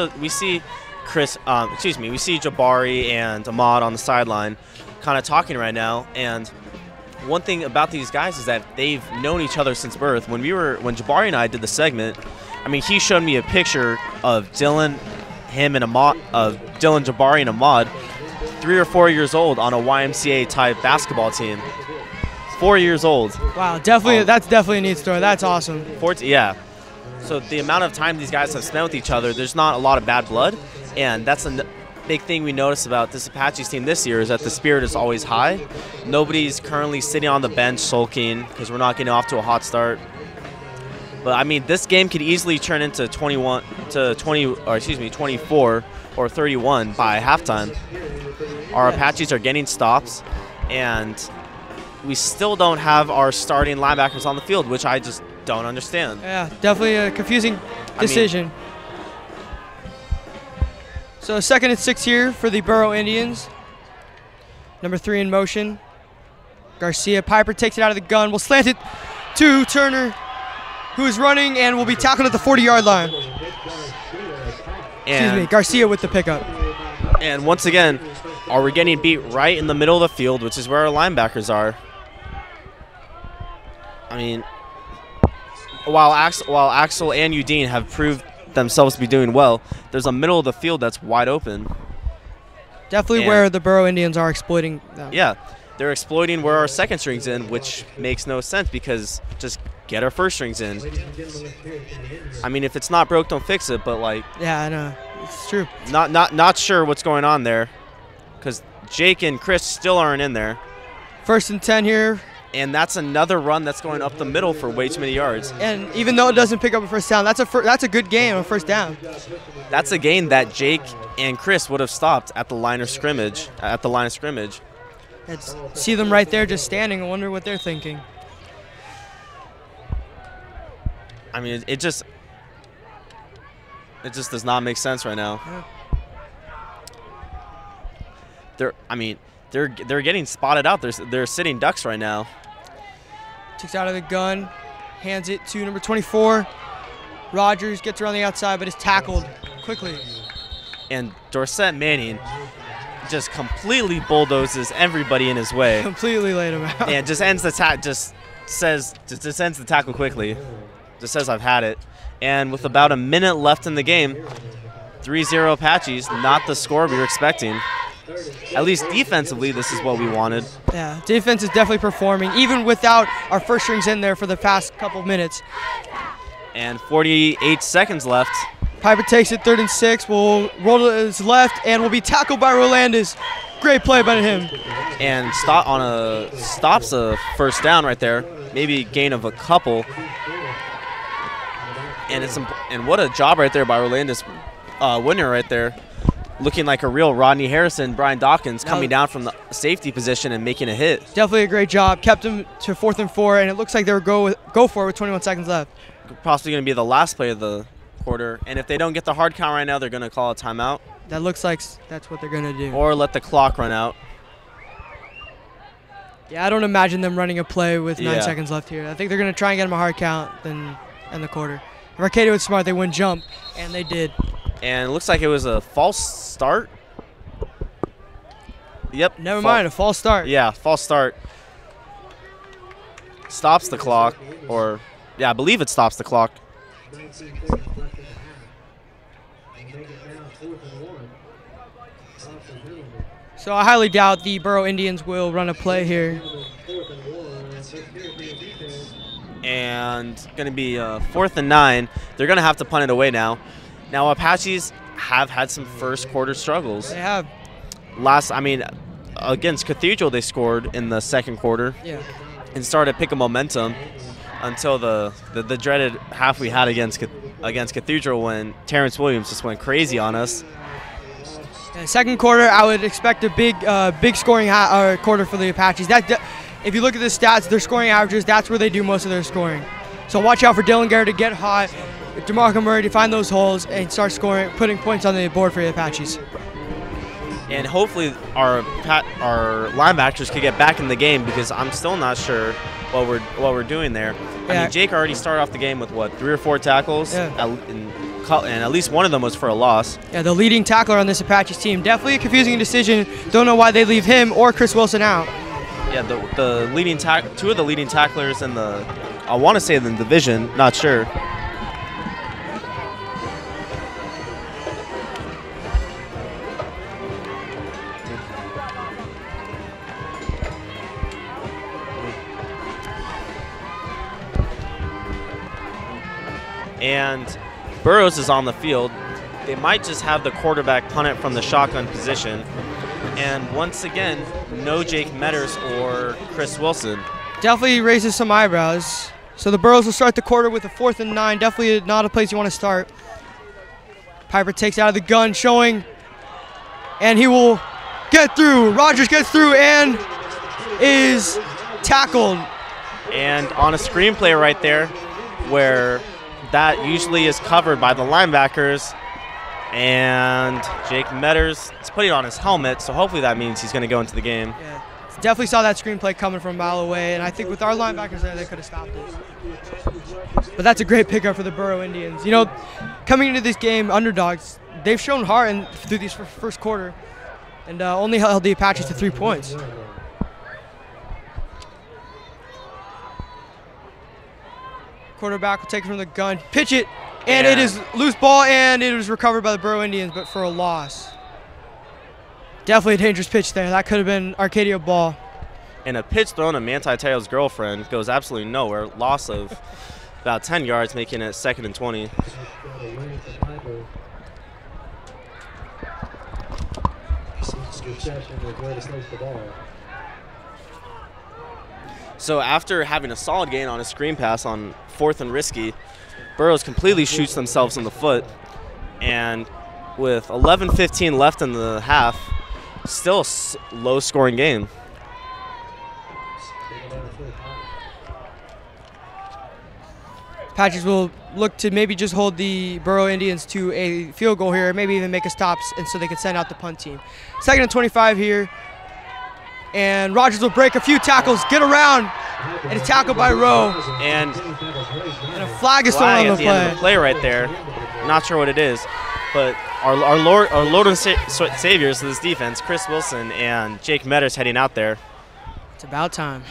Jabari and Ahmad on the sideline kind of talking right now. And one thing about these guys is that they've known each other since birth. When Jabari and I did the segment, he showed me a picture of Dylan, Jabari, and Ahmad, 3 or 4 years old on a YMCA type basketball team. 4 years old. Wow, definitely, that's definitely a neat story. That's awesome. 14, yeah. So the amount of time these guys have spent with each other, there's not a lot of bad blood, and that's a big thing we noticed about this Apaches team this year is that the spirit is always high. Nobody's currently sitting on the bench sulking because we're not getting off to a hot start. But this game could easily turn into 24 or 31 by halftime. Our Apaches are getting stops, and we still don't have our starting linebackers on the field, which I just don't understand. Yeah, definitely a confusing decision. So 2nd and 6 here for the Burrough Indians. Number 3 in motion. Garcia. Piper takes it out of the gun. Will slant it to Turner, who is running and will be tackled at the 40-yard line. Garcia with the pickup. And once again, are we getting beat right in the middle of the field, which is where our linebackers are? While Axel and Udine have proved themselves to be doing well, there's a middle of the field that's wide open. Definitely where the Burrough Indians are exploiting them. Yeah, they're exploiting where our second string's in, which makes no sense because just get our first strings in. I mean, if it's not broke, don't fix it. But like, yeah, I know, it's true. Not sure what's going on there, because Jake and Chris still aren't in there. 1st and 10 here. And that's another run that's going up the middle for way too many yards. And even though it doesn't pick up a first down, that's a good gain on first down. That's a gain that Jake and Chris would have stopped at the line of scrimmage. See them right there just standing. I wonder what they're thinking. I mean, it just does not make sense right now. Yeah. They're getting spotted out. They're sitting ducks right now. Takes out of the gun, hands it to number 24. Rogers gets around the outside, but is tackled quickly. And Dorset Manning just completely bulldozes everybody in his way. Completely laid him out. And just ends the ends the tackle quickly. Just says, I've had it. And with about a minute left in the game, 3-0 Apaches, not the score we were expecting. At least defensively, this is what we wanted. Yeah, defense is definitely performing, even without our first strings in there for the past couple of minutes. And 48 seconds left. Piper takes it 3rd and 6, will roll to his left, and will be tackled by Rolandis. Great play by him. And stops a first down right there, maybe gain of a couple. And what a job right there by Rolandis, winner right there. Looking like a real Rodney Harrison, Brian Dawkins coming down from the safety position and making a hit. Definitely a great job. Kept him to 4th and 4, and it looks like they were go for it with 21 seconds left. Possibly going to be the last play of the quarter. And if they don't get the hard count right now, they're going to call a timeout. That looks like that's what they're going to do. Or let the clock run out. Yeah, I don't imagine them running a play with 9 seconds left here. I think they're going to try and get them a hard count, then end the quarter. If Arcadia was smart, they wouldn't jump, and they did. And it looks like it was a false start. Yep. Never mind, a false start. Yeah, false start. Stops the clock, or yeah, I believe it stops the clock. So I highly doubt the Burrough Indians will run a play here. And going to be 4th and 9. They're going to have to punt it away now. Now Apaches have had some first quarter struggles. They have. Against Cathedral they scored in the second quarter. Yeah. And started picking momentum until the dreaded half we had against Cathedral when Terrence Williams just went crazy on us. Yeah, second quarter, I would expect a big scoring quarter for the Apaches. If you look at the stats, their scoring averages, that's where they do most of their scoring. So watch out for Dylan Garrett to get hot, DeMarco Murray to find those holes and start scoring, putting points on the board for the Apaches. And hopefully our linebackers could get back in the game, because I'm still not sure what we're doing there. Yeah. I mean, Jake already started off the game with what, 3 or 4 tackles, and at least one of them was for a loss. Yeah, the leading tackler on this Apaches team. Definitely a confusing decision. Don't know why they leave him or Chris Wilson out. Yeah, the leading two of the leading tacklers in the, I want to say the division, not sure. And Burroughs is on the field. They might just have the quarterback punt it from the shotgun position. And once again, no Jake Metters or Chris Wilson. Definitely raises some eyebrows. So the Burroughs will start the quarter with a 4th and 9. Definitely not a place you want to start. Piper takes out of the gun, showing, and he will get through. Rogers gets through and is tackled. And on a screenplay right there, where that usually is covered by the linebackers, and Jake Metters is putting on his helmet, so hopefully that means he's going to go into the game. Yeah, definitely saw that screenplay coming from a mile away, and I think with our linebackers there, they could have stopped it. But that's a great pickup for the Burrough Indians. You know, coming into this game, underdogs, they've shown heart through this first quarter, and only held the Apaches to 3 points. Quarterback will take it from the gun, pitch it, and it is loose ball, and it was recovered by the Burrough Indians, but for a loss. Definitely a dangerous pitch there. That could have been Arcadia ball. And a pitch thrown to Manti Te'o's girlfriend goes absolutely nowhere. Loss of about 10 yards, making it 2nd and 20. So after having a solid gain on a screen pass on 4th and risky, Burroughs completely shoots themselves in the foot. And with 11:15 left in the half, still a low-scoring game. Apaches will look to maybe just hold the Burrough Indians to a field goal here, maybe even make a stop, and so they can send out the punt team. 2nd and 25 here. And Rogers will break a few tackles, get around, and a tackle by Rowe. And a flag is thrown on the end of the play right there. Not sure what it is, but our Lord and Saviors of this defense, Chris Wilson and Jake Metters, heading out there. It's about time.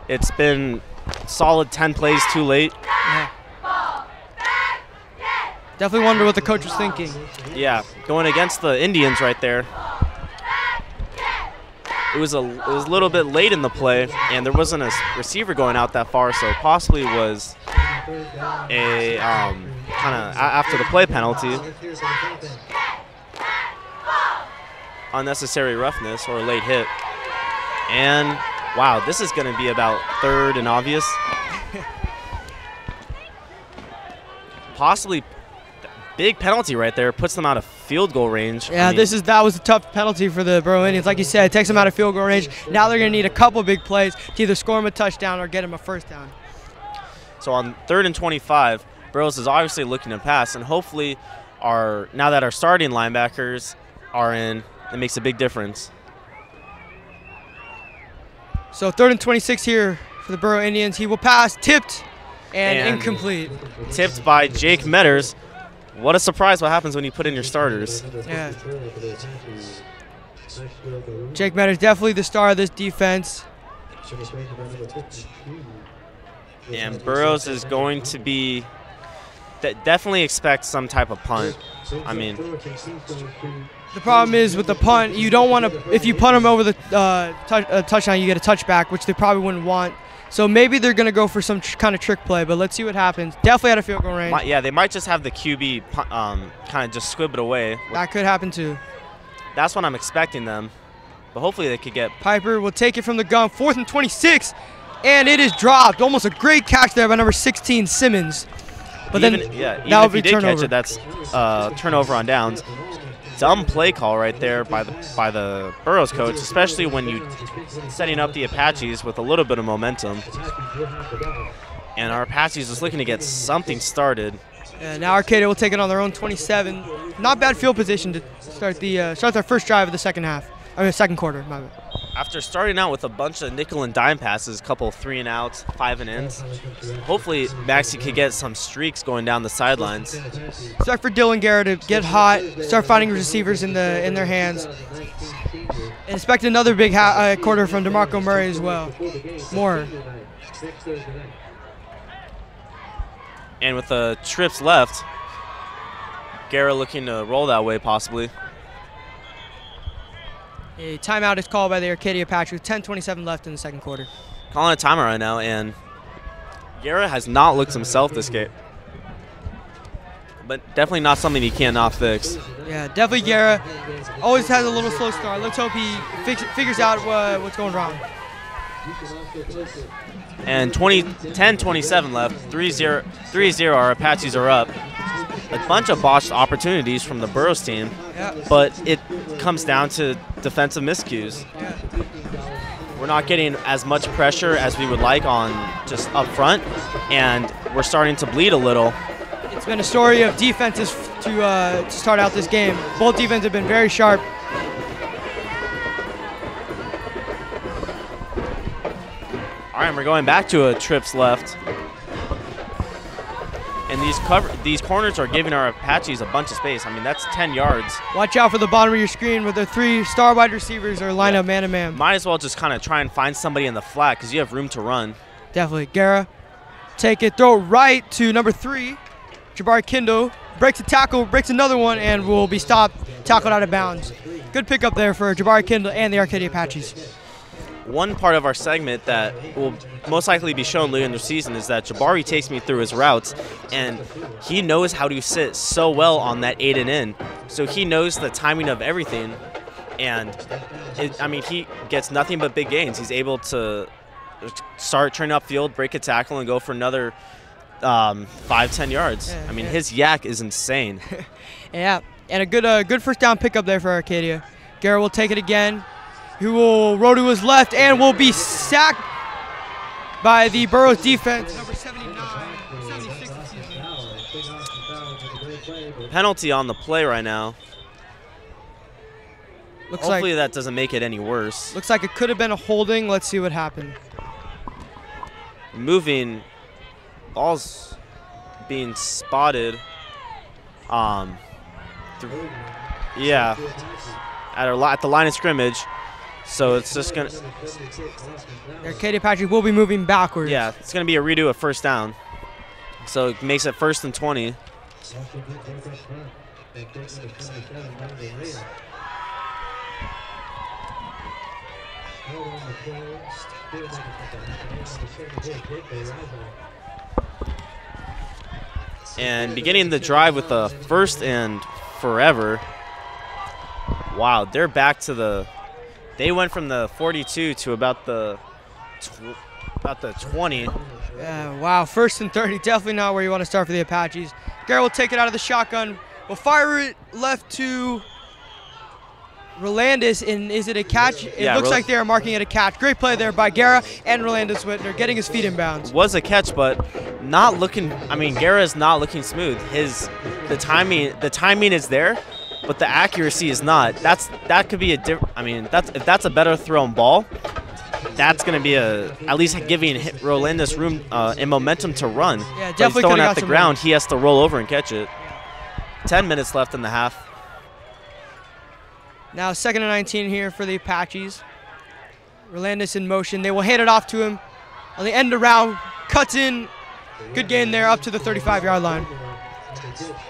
It's been solid 10 plays too late. Yeah. Definitely wonder what the coach was thinking. Yeah, going against the Indians right there. It was a little bit late in the play, and there wasn't a receiver going out that far, so possibly was a kind of after the play penalty, unnecessary roughness or a late hit. And wow, this is going to be about 3rd and obvious. Possibly big penalty right there, puts them out of field goal range. Yeah, I mean, that was a tough penalty for the Burrough Indians. Like you said, it takes them out of field goal range. Now they're going to need a couple big plays to either score them a touchdown or get them a 1st down. So on 3rd and 25, Burroughs is obviously looking to pass, and hopefully now that our starting linebackers are in, it makes a big difference. So 3rd and 26 here for the Burrough Indians. He will pass, tipped, and incomplete. Tipped by Jake Metters. What a surprise what happens when you put in your starters. Yeah. Jake Metters definitely the star of this defense. And Burroughs is going to be definitely expect some type of punt. I mean, the problem is with the punt, you don't want to, if you punt them over the touchdown, you get a touchback, which they probably wouldn't want. So maybe they're going to go for some kind of trick play, but let's see what happens. Definitely out of field goal range. Yeah, they might just have the QB kind of just squib it away. That could happen too. That's what I'm expecting them. But hopefully they could get. Piper will take it from the gun. 4th and 26, and it is dropped. Almost a great catch there by number 16, Simmons. But even, then yeah, that would if be you did turnover. catch it, that's turnover on downs. Dumb play call right there by the Burroughs coach, especially when you setting up the Apaches with a little bit of momentum. And our Apaches is looking to get something started. Yeah, now Arcadia will take it on their own 27. Not bad field position to start their first drive of the second quarter. My bad. After starting out with a bunch of nickel and dime passes, a couple 3-and-outs, 5-and-ins, hopefully Maxie could get some streaks going down the sidelines. Start for Dylan Guerra to get hot, start finding receivers in their hands. And expect another big quarter from DeMarco Murray as well. More. And with the trips left, Guerra looking to roll that way possibly. A timeout is called by the Arcadia Apache with 10:27 left in the second quarter. Calling a timeout right now, and Guerra has not looked himself this game. But definitely not something he cannot fix. Yeah, definitely Guerra. Always has a little slow start. Let's hope he figures out what's going wrong. And 10:27 left, 3-0, our Apaches are up. A bunch of botched opportunities from the Burroughs team, but it comes down to defensive miscues. Yeah. We're not getting as much pressure as we would like on just up front, and we're starting to bleed a little. It's been a story of defenses to start out this game. Both defenses have been very sharp. All right, we're going back to a trips left. And these corners are giving our Apaches a bunch of space. I mean, that's 10 yards. Watch out for the bottom of your screen where the 3 star wide receivers are lined up man-to-man. Might as well just kind of try and find somebody in the flat because you have room to run. Definitely. Guerra, take it, throw it right to number 3. Jabari Kindle breaks a tackle, breaks another one, and will be stopped, tackled out of bounds. Good pickup there for Jabari Kindle and the Arcadia Apaches. one part of our segment that will most likely be shown later in the season is that Jabari takes me through his routes, and he knows how to sit so well on that 8 and in. So he knows the timing of everything, and I mean, he gets nothing but big gains. He's able to start turning upfield, break a tackle, and go for another 5-10 yards. Yeah, I mean, his yak is insane. Yeah, and a good first down pickup there for Arcadia. Garrett will take it again. He will roll to his left and will be sacked by the Burroughs defense. Number 76, excuse me. Penalty on the play right now. Hopefully that doesn't make it any worse. Looks like it could have been a holding. Let's see what happened. Moving, ball's being spotted. Yeah, at the line of scrimmage. So it's just gonna. Arcadia Patrick will be moving backwards. Yeah, it's gonna be a redo of first down. So it makes it 1st and 20. And beginning the drive with the 1st and forever. Wow, they're back to the. They went from the 42 to about the 20. Yeah, wow, 1st and 30, definitely not where you want to start for the Apaches. Garrett will take it out of the shotgun. We'll fire it left to Rolandis, and is it a catch? It looks like they are marking it a catch. Great play there by Guerra and Rolandis Whitner, getting his feet in bounds. Was a catch, but not looking. I mean, Guerra is not looking smooth. The timing is there, but the accuracy is not. That could be a different. I mean, if that's a better thrown ball, that's going to be at least giving Rolandis room and momentum to run. Yeah, definitely. But he's throwing at the ground. He has to roll over and catch it. 10 minutes left in the half. Now 2nd and 19 here for the Apaches. Rolandis in motion. They will hand it off to him on the end around. Cuts in. Good gain there up to the 35-yard line.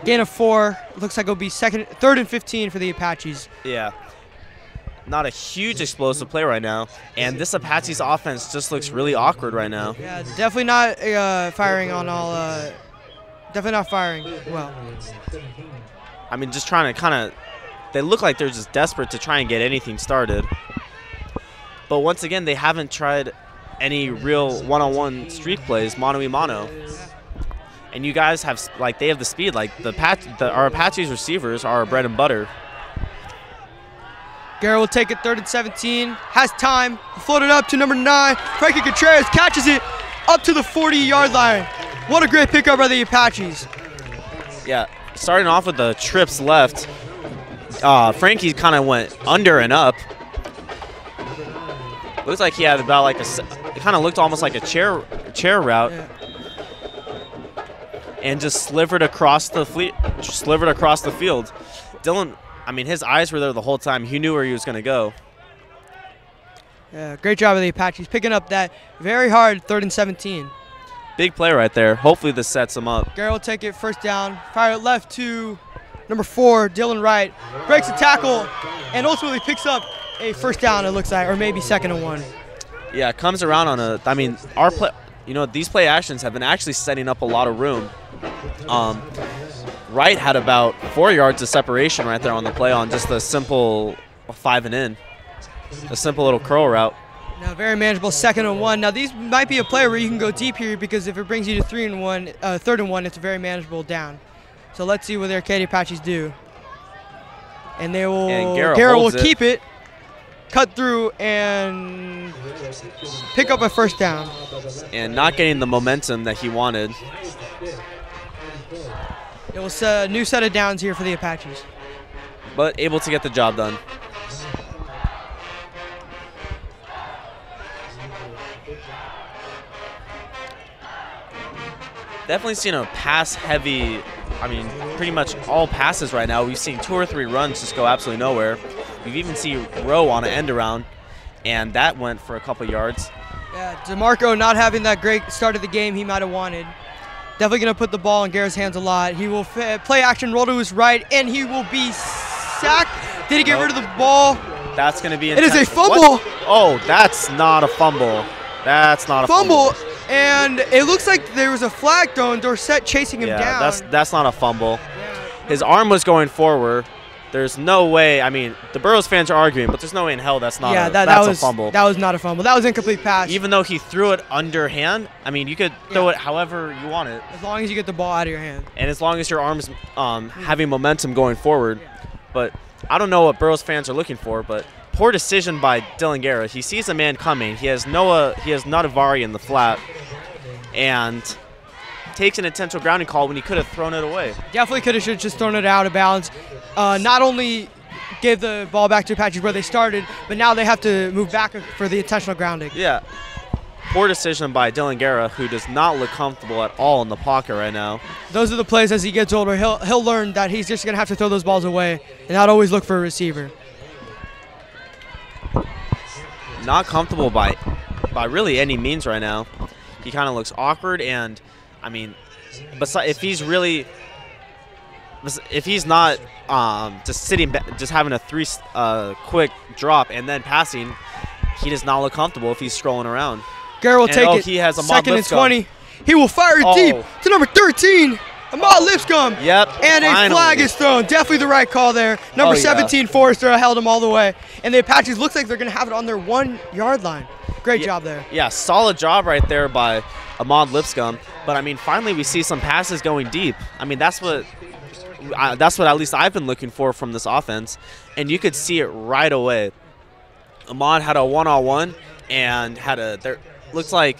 Gain of 4. Looks like it'll be 3rd and 15 for the Apaches. Yeah. Not a huge explosive play right now. And this Apaches offense just looks really awkward right now. Yeah, definitely not firing on all. Definitely not firing well. I mean, just trying to kind of. They look like they're just desperate to try and get anything started. But once again, they haven't tried any real one-on-one streak plays, mano-a-mano. And you guys have, they have the speed. Like, our Apaches receivers are our bread and butter. Garrett will take it 3rd and 17. Has time. Floated up to number 9. Frankie Contreras catches it up to the 40-yard line. What a great pickup by the Apaches. Yeah, starting off with the trips left. Frankie kind of went under and up. Looks like he had about it kind of looked almost like a chair route. Yeah. And just slivered across the field. Dylan, I mean, his eyes were there the whole time. He knew where he was going to go. Yeah, great job of the Apaches picking up that very hard 3rd and 17. Big play right there. Hopefully this sets him up. Garrett will take it 1st down. Fire it left to number 4, Dylan Wright. Breaks a tackle and ultimately picks up a 1st down, it looks like, or maybe 2nd and 1. Yeah, it comes around on a. I mean, our play. These play actions have been actually setting up a lot of room. Wright had about 4 yards of separation right there on the play on just a simple 5 and in, a simple little curl route. Now very manageable 2nd and 1. Now these might be a play where you can go deep here because if it brings you to 3rd and 1, it's a very manageable down. So let's see what the Arcadia Apaches do. And they will. And Garrett will keep it, cut through, and pick up a 1st down. And not getting the momentum that he wanted. It was a new set of downs here for the Apaches. But able to get the job done. Definitely seen a pass-heavy, I mean, pretty much all passes right now. We've seen 2 or 3 runs just go absolutely nowhere. We've even seen Rowe on an end around, and that went for a couple yards. Yeah, DeMarco not having that great start of the game he might have wanted. Definitely going to put the ball in Garrett's hands a lot. He will play action, roll to his right, and he will be sacked. Did he get rid of the ball? That's going to be It is a intentional. fumble. What? Oh, that's not a fumble. That's not a fumble. And it looks like there was a flag thrown. Dorsett chasing him down. Yeah, that's not a fumble. His arm was going forward. There's no way. I mean, the Burroughs fans are arguing, but there's no way in hell that's not. That's a fumble. That was not a fumble. That was incomplete pass. Even though he threw it underhand, I mean, you could throw it however you want it. As long as you get the ball out of your hand. And as long as your arm's having momentum going forward. But I don't know what Burroughs fans are looking for, but poor decision by Dylan Guerra. He sees a man coming. He has Nadavari in the flat, and takes an intentional grounding call when he could have thrown it away. Definitely could have just thrown it out of bounds. Not only gave the ball back to Apaches where they started, but now they have to move back for the intentional grounding. Yeah. Poor decision by Dylan Guerra, who does not look comfortable at all in the pocket right now. Those are the plays as he gets older. He'll learn that he's just going to have to throw those balls away and not always look for a receiver. Not comfortable by really any means right now. He kind of looks awkward, and I mean, if he's not just sitting back, just having a quick drop and then passing, he does not look comfortable if he's scrolling around. Guerra will take it. He has a second and 20. He will fire it deep to number 13. Ahmad Lipscomb. Yep. And a flag is thrown. Definitely the right call there. Number 17, Forrester, held him all the way. And the Apaches looks like they're going to have it on their 1 yard line. Great job there. Yeah, solid job right there by Ahmad Lipscomb. But I mean, finally we see some passes going deep. I mean, that's what at least I've been looking for from this offense, and you could see it right away. Ahmad had a one-on-one and looks like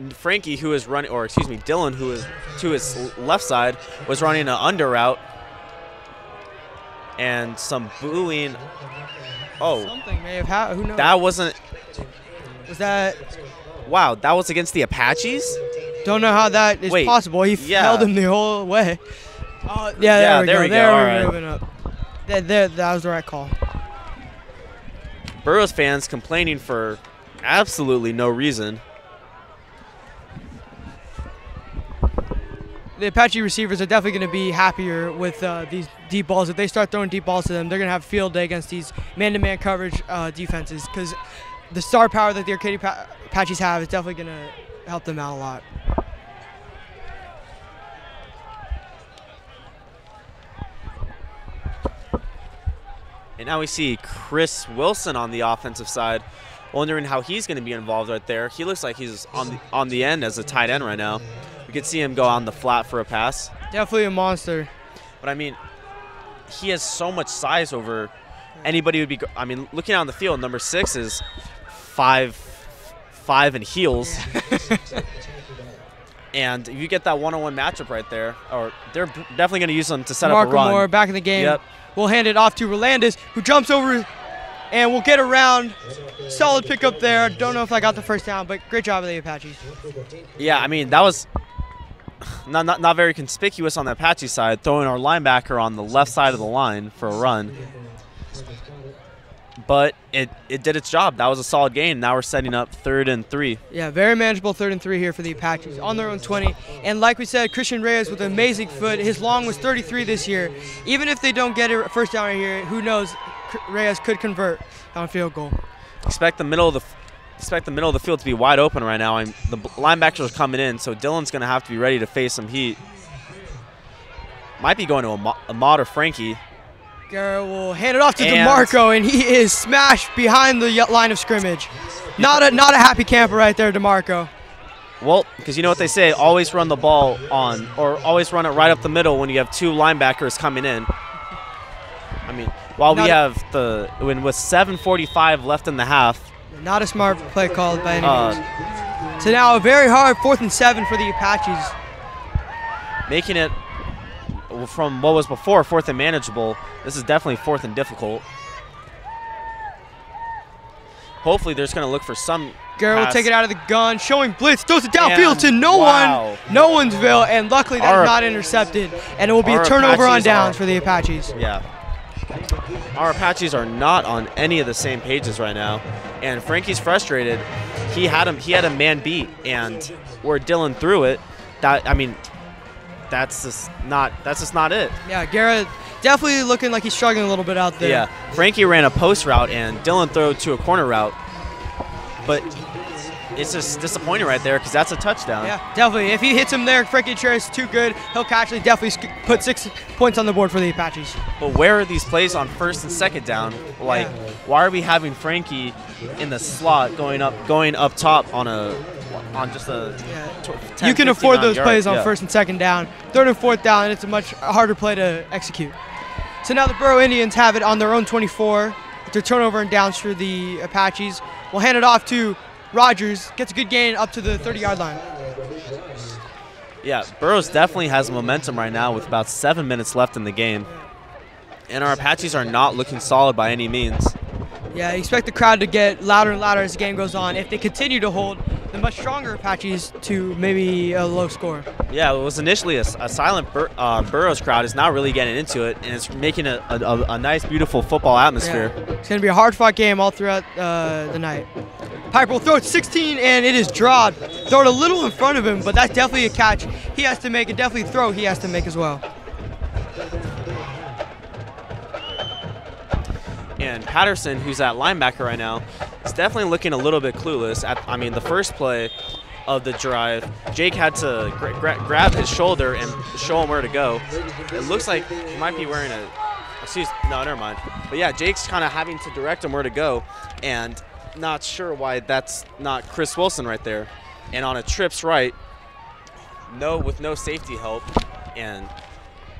Frankie, who is running, or excuse me, Dylan, who is to his left side, was running an under route, and some booing. Oh, something may have happened. Who knows? That wasn't. Was that? Wow, that was against the Apaches? Don't know how that is possible. He held him the whole way. There we go. There we're moving up. That was the right call. Burroughs fans complaining for absolutely no reason. The Apache receivers are definitely going to be happier with these deep balls. If they start throwing deep balls to them, they're going to have a field day against these man-to-man coverage defenses, because the star power that the Arcadia Apaches have is definitely going to help them out a lot. And now we see Chris Wilson on the offensive side, wondering how he's going to be involved right there. He looks like he's on the end as a tight end right now. We could see him go on the flat for a pass. Definitely a monster. But I mean, he has so much size over anybody would be. I mean, looking out on the field, number 6 is 5'5" and heels. Yeah. And if you get that one-on-one matchup right there, or they're definitely going to use them to set up a run. Moore back in the game. Yep. We'll hand it off to Rolandis, who jumps over and we'll get around. Solid pickup there. Don't know if I got the first down, but great job of the Apaches. Yeah, I mean, that was not very conspicuous on the Apache side, throwing our linebacker on the left side of the line for a run. But it did its job. That was a solid gain. Now we're setting up 3rd and 3. Yeah, very manageable 3rd and 3 here for the Apaches on their own 20. And like we said, Christian Reyes with an amazing foot. His long was 33 this year. Even if they don't get it first down right here, who knows? Reyes could convert on a field goal. Expect the middle of the field to be wide open right now. The linebackers are coming in, so Dylan's going to have to be ready to face some heat. Might be going to Ahmad or Frankie. Guerra will hand it off to DeMarco, and he is smashed behind the line of scrimmage. Not a happy camper right there, DeMarco. Well, because you know what they say, always run the ball on, or always run it right up the middle when you have 2 linebackers coming in. I mean, while we have with 7:45 left in the half. Not a smart play called by any means. So now a very hard 4th and 7 for the Apaches. Making it from what was before 4th and manageable, this is definitely 4th and difficult. Hopefully they're just going to look for some Guerra will take it out of the gun, showing blitz, throws it downfield to no one'sville, and luckily that is not intercepted, and it will be a turnover on downs for the Apaches. Yeah. Our Apaches are not on any of the same pages right now, and Frankie's frustrated. He had a man beat, and where Dylan threw it, that's just not it. Yeah, Guerra definitely looking like he's struggling a little bit out there. Yeah, Frankie ran a post route and Dylan threw to a corner route, but it's just disappointing right there because that's a touchdown. Yeah, definitely. If he hits him there, Frankie Contreras is too good. He'll actually definitely put 6 points on the board for the Apaches. But where are these plays on first and second down? Like, why are we having Frankie in the slot going up top on just a 10, you can afford those yard. plays on first and second down. Third and fourth down, it's a much harder play to execute. So now the Burrough Indians have it on their own 24. It's a turnover and downs for the Apaches. We'll hand it off to Rogers. Gets a good gain up to the 30-yard line. Yeah, Burroughs definitely has momentum right now with about 7 minutes left in the game. And our Apaches are not looking solid by any means. Yeah, I expect the crowd to get louder and louder as the game goes on. If they continue to hold the much stronger Apaches to maybe a low score. Yeah, it was initially a silent Burroughs crowd. Is now really getting into it, and it's making a nice, beautiful football atmosphere. Yeah. It's going to be a hard-fought game all throughout the night. Piper will throw it 16, and it is dropped. Throw it a little in front of him, but that's definitely a catch he has to make, and definitely throw he has to make as well. And Patterson, who's at linebacker right now, is definitely looking a little bit clueless. I mean, the first play of the drive, Jake had to grab his shoulder and show him where to go. It looks like he might be wearing no, never mind. But yeah, Jake's kind of having to direct him where to go, and not sure why that's not Chris Wilson right there. And on a trips right, with no safety help, and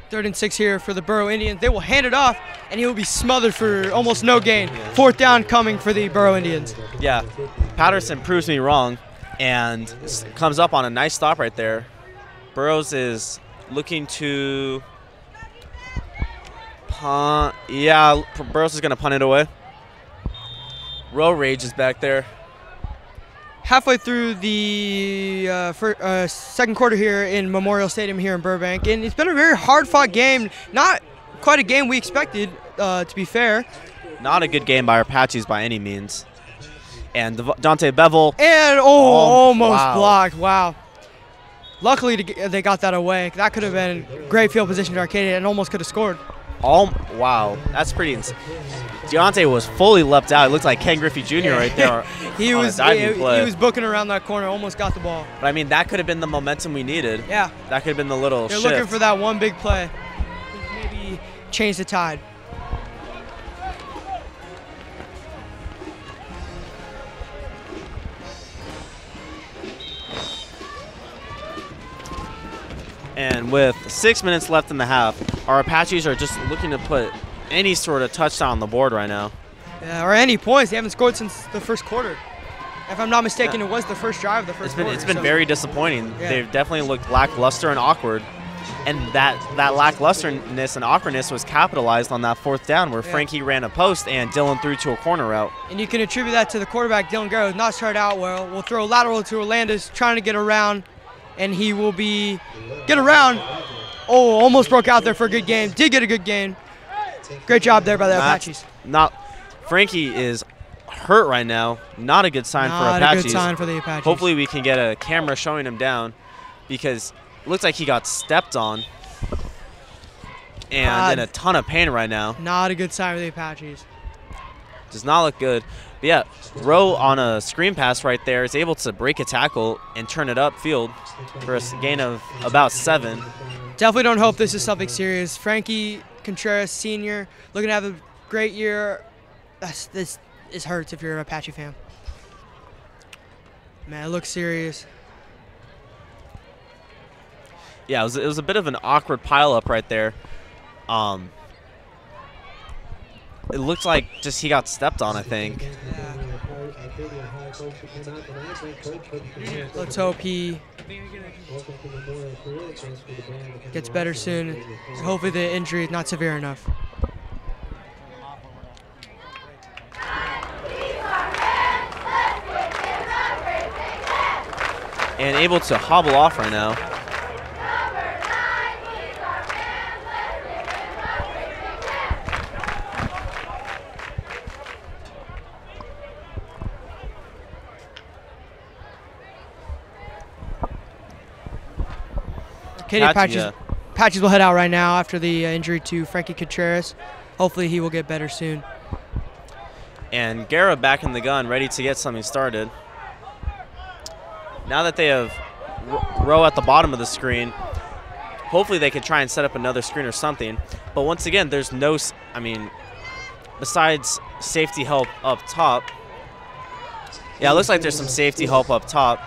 3rd and 6 here for the Burrough Indians. They will hand it off, and he will be smothered for almost no gain. 4th down coming for the Burrough Indians. Yeah, Patterson proves me wrong and comes up on a nice stop right there. Burroughs is looking to punt. Yeah, Burroughs is going to punt it away. Row Rage is back there. Halfway through the second quarter here in Memorial Stadium here in Burbank, and it's been a very hard-fought game. Not quite a game we expected, to be fair. Not a good game by our Apaches by any means. And Dante Bevel. And almost blocked. Wow. Luckily they got that away. That could have been great field position to Arcadia and almost could have scored. Wow, that's pretty insane. Deontay was fully leapt out. It looked like Ken Griffey Jr. right there. He was booking around that corner, almost got the ball. But I mean, that could have been the momentum we needed. Yeah. That could have been the little They're shift. looking for that one big play. Maybe change the tide. And with 6 minutes left in the half, our Apaches are just looking to put any sort of touchdown on the board right now. Yeah, or any points. They haven't scored since the first quarter. If I'm not mistaken, it was the first drive of the first quarter. It's been very disappointing. Yeah. They've definitely looked lackluster and awkward. And that lacklusterness and awkwardness was capitalized on that 4th down where Frankie ran a post and Dylan threw to a corner route. And you can attribute that to the quarterback, Dylan Guerra, who's not started out well. We'll throw a lateral to Orlandis, trying to get around. And he will get around. Oh, almost broke out there for a good game. Did get a good gain. Great job there by the Apaches. Frankie is hurt right now. Not a good sign for Apaches. Not a good sign for the Apaches. Hopefully we can get a camera showing him down because it looks like he got stepped on and in a ton of pain right now. Not a good sign for the Apaches. Does not look good. But yeah, Rowe on a screen pass right there is able to break a tackle and turn it upfield for a gain of about 7. Definitely don't hope this is something serious. Frankie Contreras, senior, looking to have a great year. This hurts if you're an Apache fan. Man, it looks serious. Yeah, it was a bit of an awkward pileup right there. It looks like just he got stepped on, I think. Yeah. Let's hope he gets better soon. Hopefully the injury is not severe enough. And able to hobble off right now. Arcadia Apaches will head out right now after the injury to Frankie Contreras. Hopefully he will get better soon. And Guerra back in the gun, ready to get something started. Now that they have row at the bottom of the screen, hopefully they can try and set up another screen or something. But once again, there's no, I mean, besides safety help up top. Yeah, it looks like there's some safety help up top.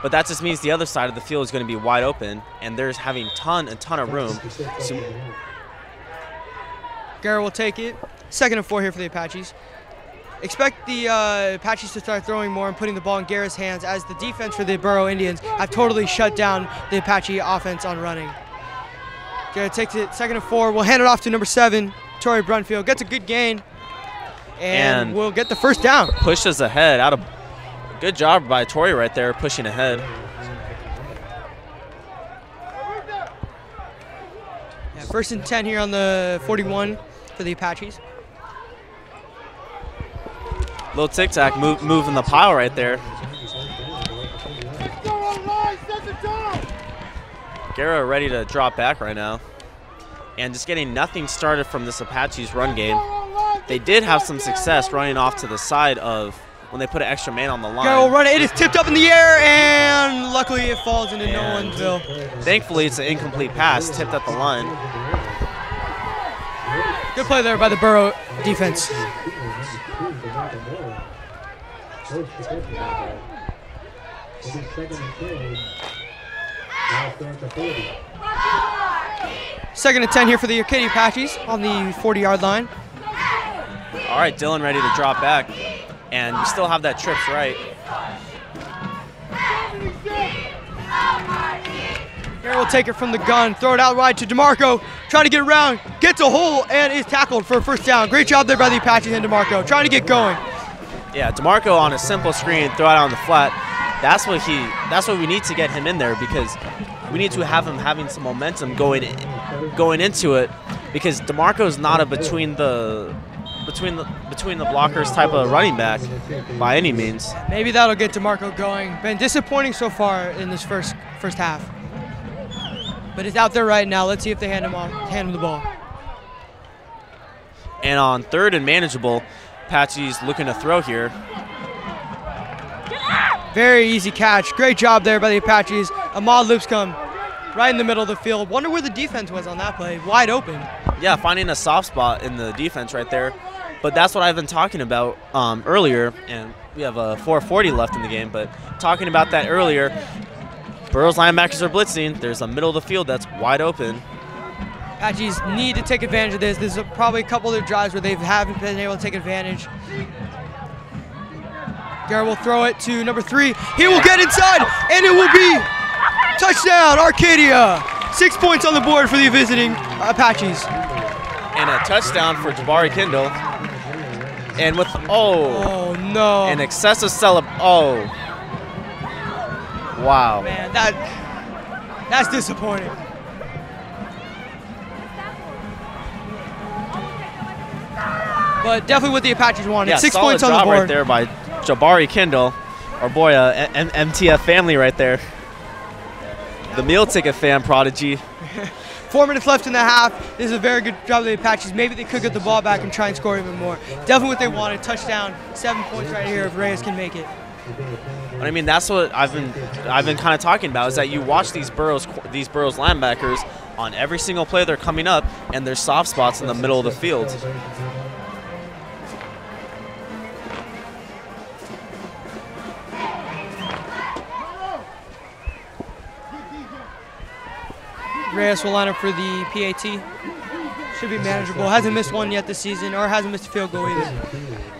But that just means the other side of the field is going to be wide open, and there's having a ton of room. So Guerra will take it. 2nd and 4 here for the Apaches. Expect the Apaches to start throwing more and putting the ball in Guerra's hands, as the defense for the Burroughs Indians have totally shut down the Apache offense on running. Guerra takes it, 2nd and 4. We'll hand it off to number 7, Torrey Brunfield. Gets a good gain, and we'll get the first down. Pushes ahead. Good job by Torrey right there, pushing ahead. Yeah, 1st and 10 here on the 41 for the Apaches. Little tic-tac moving the pile right there. Guerra ready to drop back right now. And just getting nothing started from this Apache's run game. They did have some success running off to the side of when they put an extra man on the line. Guerra will run it. It is tipped up in the air, and luckily it falls into no one'sville. Thankfully, it's an incomplete pass tipped at the line. Good play there by the Burroughs defense. Second and 10 here for the Arcadia Apaches on the 40-yard line. All right, Dylan ready to drop back, and we still have that trips right. Here will take it from the gun, throw it out wide to DeMarco, trying to get around, gets a hole, and is tackled for a first down. Great job there by the Apaches and DeMarco, trying to get going. Yeah, DeMarco on a simple screen, throw it out on the flat. That's what we need to get him in there, because we need to have him having some momentum going into it, because DeMarco is not a between the blockers type of running back by any means. Maybe that'll get DeMarco going. Been disappointing so far in this first half, but it's out there right now. Let's see if they hand him the ball. And on 3rd and manageable, Apache's looking to throw here. Very easy catch. Great job there by the Apaches. Ahmad Lipscomb right in the middle of the field. Wonder where the defense was on that play. Wide open. Yeah, finding a soft spot in the defense right there. But that's what I've been talking about earlier, and we have 4:40 left in the game, but talking about that earlier, Burroughs linebackers are blitzing. There's a middle of the field that's wide open. Apaches need to take advantage of this. There's probably a couple of their drives where they haven't been able to take advantage. Guerra will throw it to number 3. He will get inside, and it will be touchdown, Arcadia. 6 points on the board for the visiting Apaches. And a touchdown for Jabari Kendall. And with, oh no. An excessive oh. Wow. Man, that's disappointing. But definitely what the Apaches wanted. Yeah, 6 points on the board. Solid job right there by Jabari Kendall, our boy, MTF family right there. The meal ticket fan prodigy. 4 minutes left in the half. This is a very good job of the Apaches. Maybe they could get the ball back and try and score even more. Definitely what they wanted. Touchdown, 7 points right here if Reyes can make it. I mean, that's what I've been kind of talking about, is that you watch these Burroughs linebackers on every single play they're coming up, and there's soft spots in the middle of the field. Reyes will line up for the PAT. Should be manageable. Hasn't missed one yet this season, or hasn't missed a field goal either.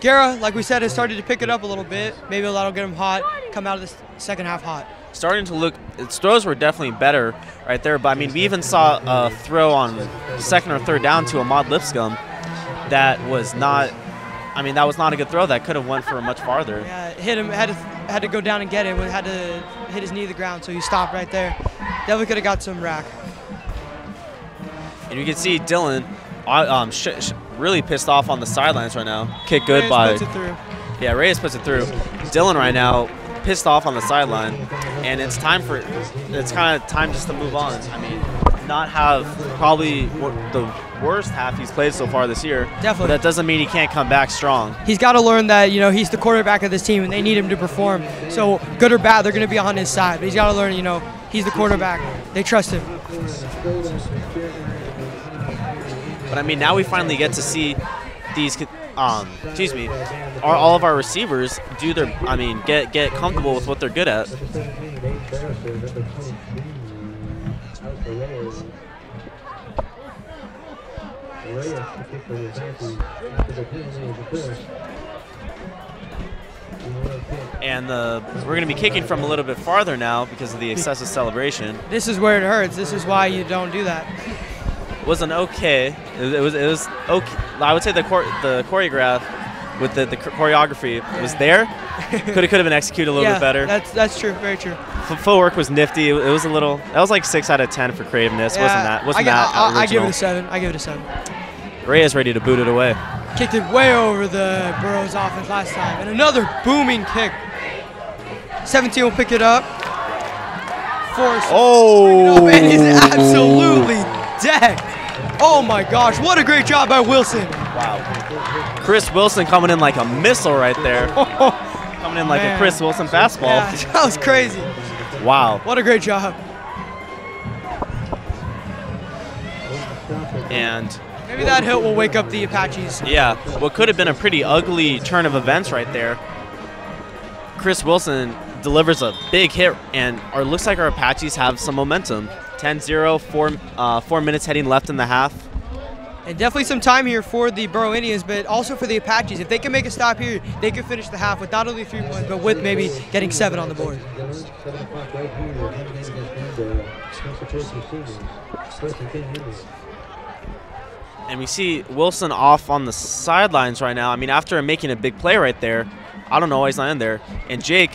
Guerra, like we said, has started to pick it up a little bit. Maybe that'll get him hot, come out of the second half hot. Starting to look, its throws were definitely better right there, but I mean, we even saw a throw on 2nd or 3rd down to Ahmad Lipscomb that was not, I mean, that was not a good throw. That could have went for much farther. Yeah, hit him, had to go down and get it, had to hit his knee to the ground, so he stopped right there. Definitely could have got some rack. And you can see Dylan really pissed off on the sidelines right now. Kick good by. Reyes puts it through. Yeah, Reyes puts it through. Dylan right now pissed off on the sideline, and it's kind of time just to move on. I mean, not have probably the worst half he's played so far this year. Definitely. But that doesn't mean he can't come back strong. He's got to learn that, you know, he's the quarterback of this team and they need him to perform. So good or bad, they're going to be on his side. But he's got to learn, you know, he's the quarterback. They trust him. But I mean, now we finally get to see these, all of our receivers do their, I mean, get comfortable with what they're good at. And we're going to be kicking from a little bit farther now because of the excessive celebration. This is where it hurts. This is why you don't do that. It was okay. It was okay. I would say the choreograph with the choreography was there. Could have been executed a little bit better. That's true. Very true. Footwork was nifty. It was a little. That was like 6 out of 10 for creativeness. Yeah, Wasn't that? I give it a 7. I give it a 7. Ray is ready to boot it away. Kicked it way over the Burroughs offense last time, and another booming kick. 17 will pick it up. Force. Oh! And he's absolutely dead. Oh my gosh! What a great job by Wilson. Wow. Chris Wilson coming in like a missile right there. Coming in like a Chris Wilson fastball. Yeah, that was crazy. Wow. What a great job. And maybe that hit will wake up the Apaches. yeah, what could have been a pretty ugly turn of events right there. Chris Wilson delivers a big hit, and it looks like our Apaches have some momentum. 10-0, 4 minutes heading left in the half. And definitely some time here for the Burrow Indians, but also for the Apaches. If they can make a stop here, they can finish the half with not only 3 points, but with maybe getting 7 on the board. And we see Wilson off on the sidelines right now. I mean, after making a big play right there, I don't know why he's not in there. And Jake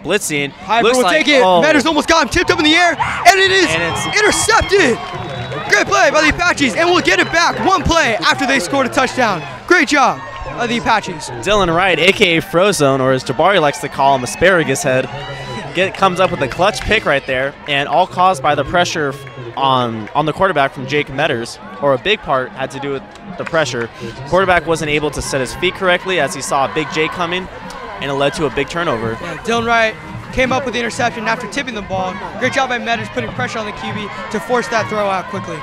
blitzing. Piper will take it. Metters almost got him tipped up in the air, and it is intercepted. Great play by the Apaches, and we'll get it back 1 play after they scored a touchdown. Great job by the Apaches. Dylan Wright, a.k.a. Frozone, or as Jabari likes to call him, Asparagus Head, comes up with a clutch pick right there, and all caused by the pressure on the quarterback from Jake Metters, or a big part had to do with the pressure. Quarterback wasn't able to set his feet correctly as he saw a big J coming, and it led to a big turnover. Yeah, Dylan Wright came up with the interception after tipping the ball. Great job by Metters putting pressure on the QB to force that throw out quickly.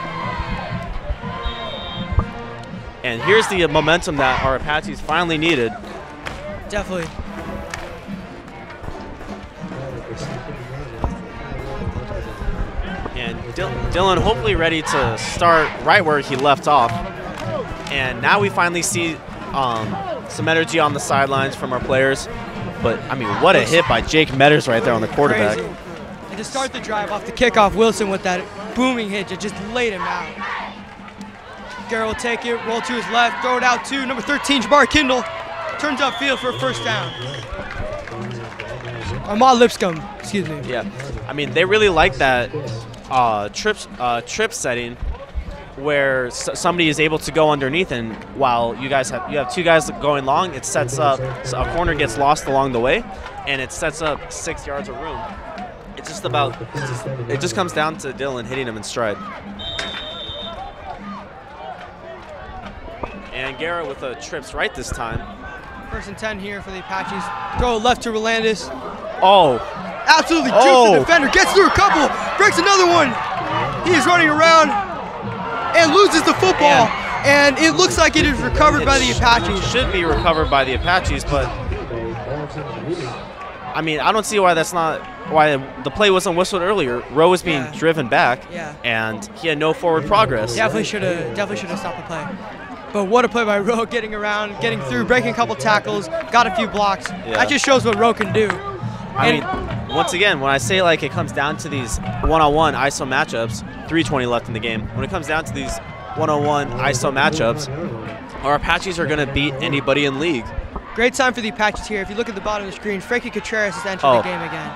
And here's the momentum that our Apaches finally needed. Definitely. And Dylan hopefully ready to start right where he left off. And now we finally see some energy on the sidelines from our players. But, I mean, what a hit by Jake Metters right there on the quarterback. Crazy. And to start the drive off the kickoff, Wilson with that booming hit just laid him out. Garrett will take it, roll to his left, throw it out to number 13, Jabari Kindle. Turns upfield for a first down. Ahmad Lipscomb, excuse me. Yeah, I mean, they really like that trip setting where somebody is able to go underneath, and while you have 2 guys going long, it sets up so a corner gets lost along the way, and it sets up 6 yards of room. It's just it just comes down to Dylan hitting him in stride. And Garrett with a trips right this time. 1st and 10 here for the Apaches. Throw left to Rolandis. Oh. Absolutely jukes the defender, gets through a couple, breaks another one. He is running around and loses the football, and it looks like it is recovered by the Apaches. It should be recovered by the Apaches, but I mean, I don't see why the play wasn't whistled earlier. Rowe was being driven back, and he had no forward progress. Definitely should have stopped the play. But what a play by Rowe, getting around, getting through, breaking a couple tackles, got a few blocks. That just shows what Rowe can do. I mean, once again, when I say like it comes down to these one-on-one ISO matchups, 3:20 left in the game. When it comes down to these one-on-one ISO matchups, our Apaches are going to beat anybody in league. Great time for the Apaches here. If you look at the bottom of the screen, Frankie Contreras has entered the game again.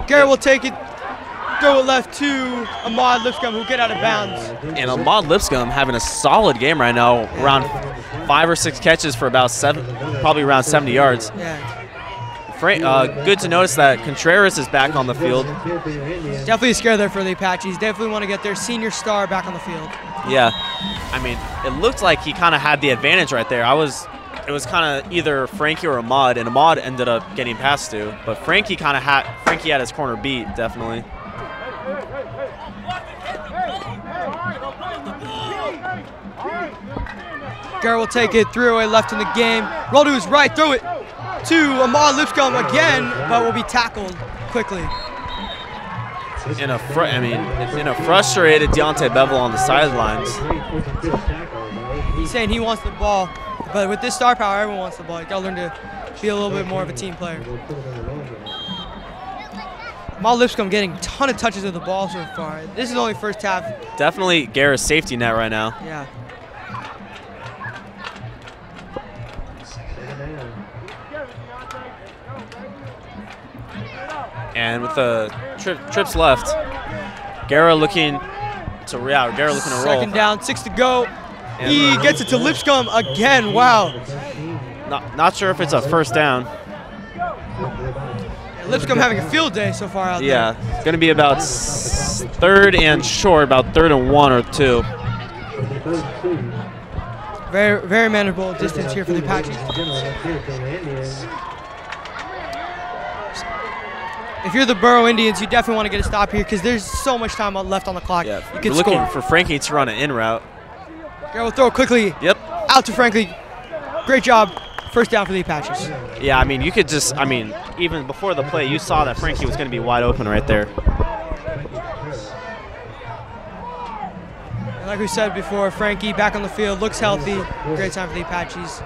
Garrett will take it, throw it left to Ahmad Lipscomb, who'll get out of bounds. And Ahmad Lipscomb having a solid game right now, around 5 or 6 catches for about probably around 70 yards. Yeah. Good to notice that Contreras is back on the field. Definitely a scare there for the Apaches. Definitely want to get their senior star back on the field. Yeah, I mean, it looked like he kind of had the advantage right there. It was kind of either Frankie or Ahmad, and Ahmad ended up getting past to. But Frankie had his corner beat, definitely. Garrett will take it, 3-away left in the game. Roll to his right, throw it to Ahmad Lipscomb again, but will be tackled quickly. In a frustrated Deontay Bevel on the sidelines. He's saying he wants the ball, but with this star power, everyone wants the ball. You gotta learn to be a little bit more of a team player. Ahmad Lipscomb getting a ton of touches of the ball so far. This is only first half. Definitely Garrett's safety net right now. Yeah. And with the trips left, Garrett looking to roll. Second down, 6 to go. And he gets it to Lipscomb again. Wow. Not sure if it's a first down. Lipscomb having a field day so far out there. Yeah, it's going to be about 3rd and short, about 3rd and 1 or 2. Very, very manageable distance here for the Apaches. If you're the Burrough Indians, you definitely want to get a stop here because there's so much time left on the clock. Yeah, you can looking for Frankie to run an in route. Garrett will throw it quickly. Yep. Out to Frankie. Great job. First down for the Apaches. Yeah, I mean, even before the play, you saw that Frankie was going to be wide open right there. And like we said before, Frankie back on the field, looks healthy. Great time for the Apaches.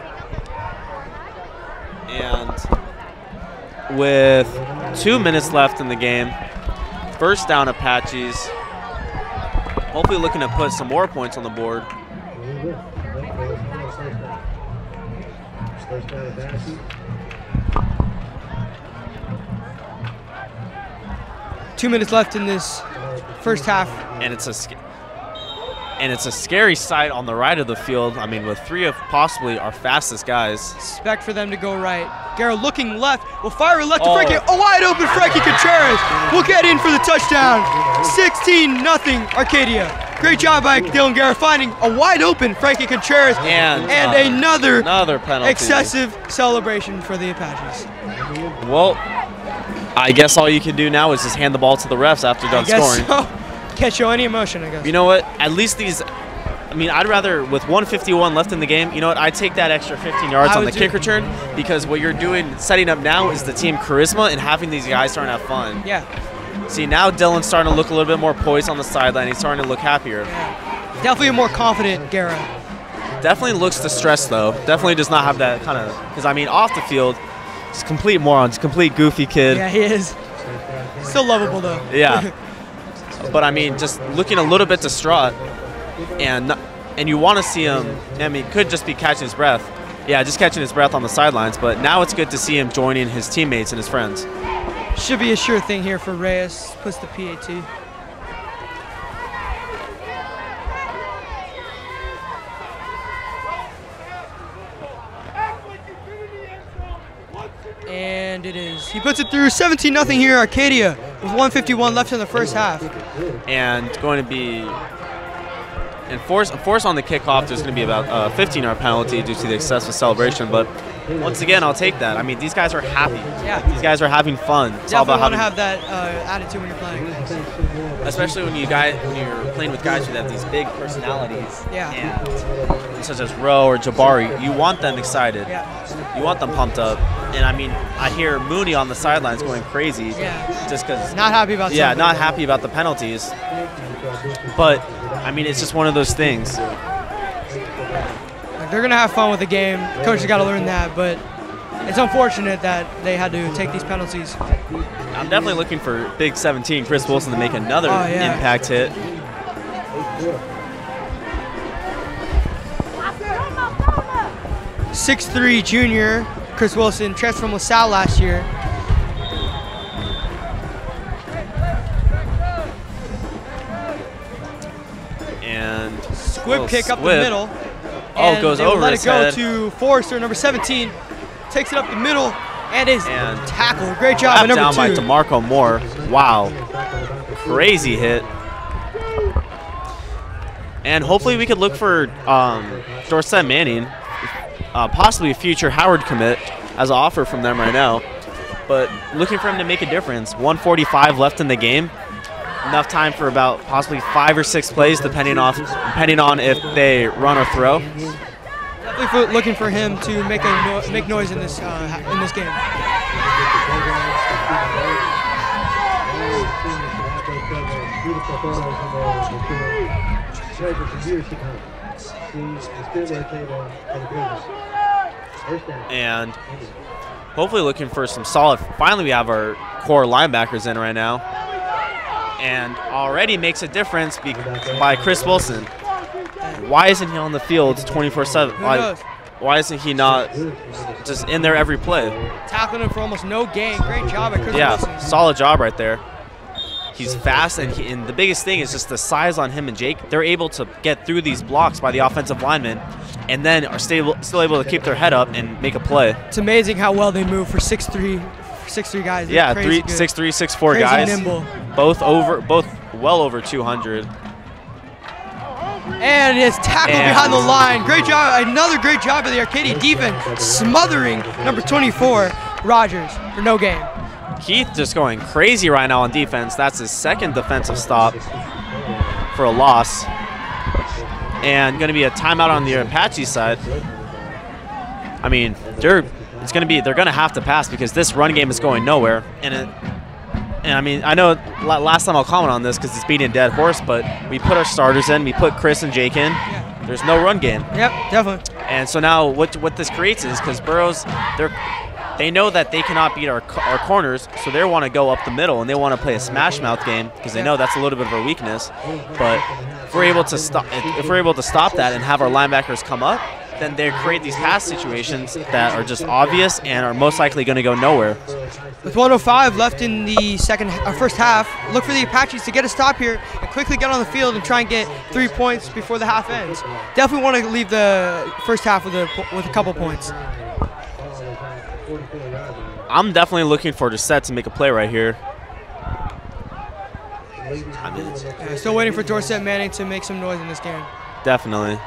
And with 2 minutes left in the game, first down Apaches. Hopefully looking to put some more points on the board. 2 minutes left in this first half. And it's a scary sight on the right of the field. I mean, with 3 of possibly our fastest guys. Expect for them to go right. Garrett looking left. Will fire a left to Frankie. A wide open Frankie Contreras will get in for the touchdown. 16-0 Arcadia. Great job by Dylan Garrett finding a wide open Frankie Contreras and another penalty. Excessive celebration for the Apaches. Well, I guess all you can do now is just hand the ball to the refs after done scoring. So. Can't show any emotion, I guess. You know what? At least I'd rather, with 1:51 left in the game, you know what? I'd take that extra 15 yards on the kick return because what you're doing, setting up now, is the team charisma and having these guys starting to have fun. Yeah. See, now Dylan's starting to look a little bit more poised on the sideline. He's starting to look happier. Yeah. Definitely a more confident Garrett. Definitely looks distressed, though. Definitely does not have that kind of, because, I mean, off the field, he's a complete moron. He's a complete goofy kid. Yeah, he is. Still lovable, though. Yeah. But, I mean, just looking a little bit distraught, and you want to see him, I mean, could just be catching his breath. Yeah, just catching his breath on the sidelines, but now it's good to see him joining his teammates and his friends. Should be a sure thing here for Reyes. Puts the PAT. And it is. He puts it through. 17-0 here, Arcadia, with 1:51 left in the first half. And going to be force on the kickoff. There's going to be about a 15-yard penalty due to the excessive celebration. But once again, I'll take that. I mean, these guys are happy. Yeah. These guys are having fun. It's definitely all about want to have that attitude when you're playing. Especially when you're playing with guys who have these big personalities. Yeah. And such as Rowe or Jabari, you want them excited. Yeah. You want them pumped up. And I mean, I hear Mooney on the sidelines going crazy. Yeah. Just because. Not happy about. Yeah, not happy about the penalties. But I mean, it's just one of those things. They're gonna have fun with the game. Coaches got to learn that, but it's unfortunate that they had to take these penalties. I'm definitely looking for Big 17 Chris Wilson to make another impact hit. .63 junior Chris Wilson, transferred from LaSalle last year. And squib kick up the middle. Oh, goes over his head. Let it go to Forrester, number 17. Takes it up the middle And his tackle. Great job by number down 2. by DeMarco Moore. Wow. Crazy hit. And hopefully we could look for Dorset Manning, possibly a future Howard commit, as an offer from them right now. But looking for him to make a difference. 1:45 left in the game. Enough time for about possibly 5 or 6 plays, depending on if they run or throw. Definitely looking for him to make noise in this game. And hopefully looking for some solid. Finally, we have our core linebackers in right now. And already makes a difference by Chris Wilson. Why isn't he on the field 24/7? Why isn't he not just in there every play? Tackling him for almost no gain. Great job at Chris Wilson. Yeah, solid job right there. He's fast, and the biggest thing is just the size on him and Jake. They're able to get through these blocks by the offensive linemen, and then are still able to keep their head up and make a play. It's amazing how well they move for 6'3" guys. They're Yeah, crazy 6'3", 6'4" crazy guys. Nimble. Both well over 200. And his tackle behind the line. Great job. Another great job of the Arcadia defense, smothering number 24, Rogers, for no gain. Keith just going crazy right now on defense. That's his second defensive stop for a loss. And going to be a timeout on the Apache side. I mean, they're going to have to pass because this run game is going nowhere. And I mean, I know last time I'll comment on this because it's beating a dead horse, but we put our starters in, we put Chris and Jake in. There's no run game. Yep, definitely. And so now what this creates is, because Burroughs, they know that they cannot beat our corners, so they want to go up the middle and they want to play a smash mouth game because they know that's a little bit of a weakness. But if we're able to stop that and have our linebackers come up, then they create these pass situations that are just obvious and are most likely going to go nowhere. With 1:05 left in the first half, look for the Apaches to get a stop here and quickly get on the field and try and get 3 points before the half ends. Definitely want to leave the first half with a couple points. I'm definitely looking for Dorset to make a play right here. Still waiting for Dorset Manning to make some noise in this game. Definitely.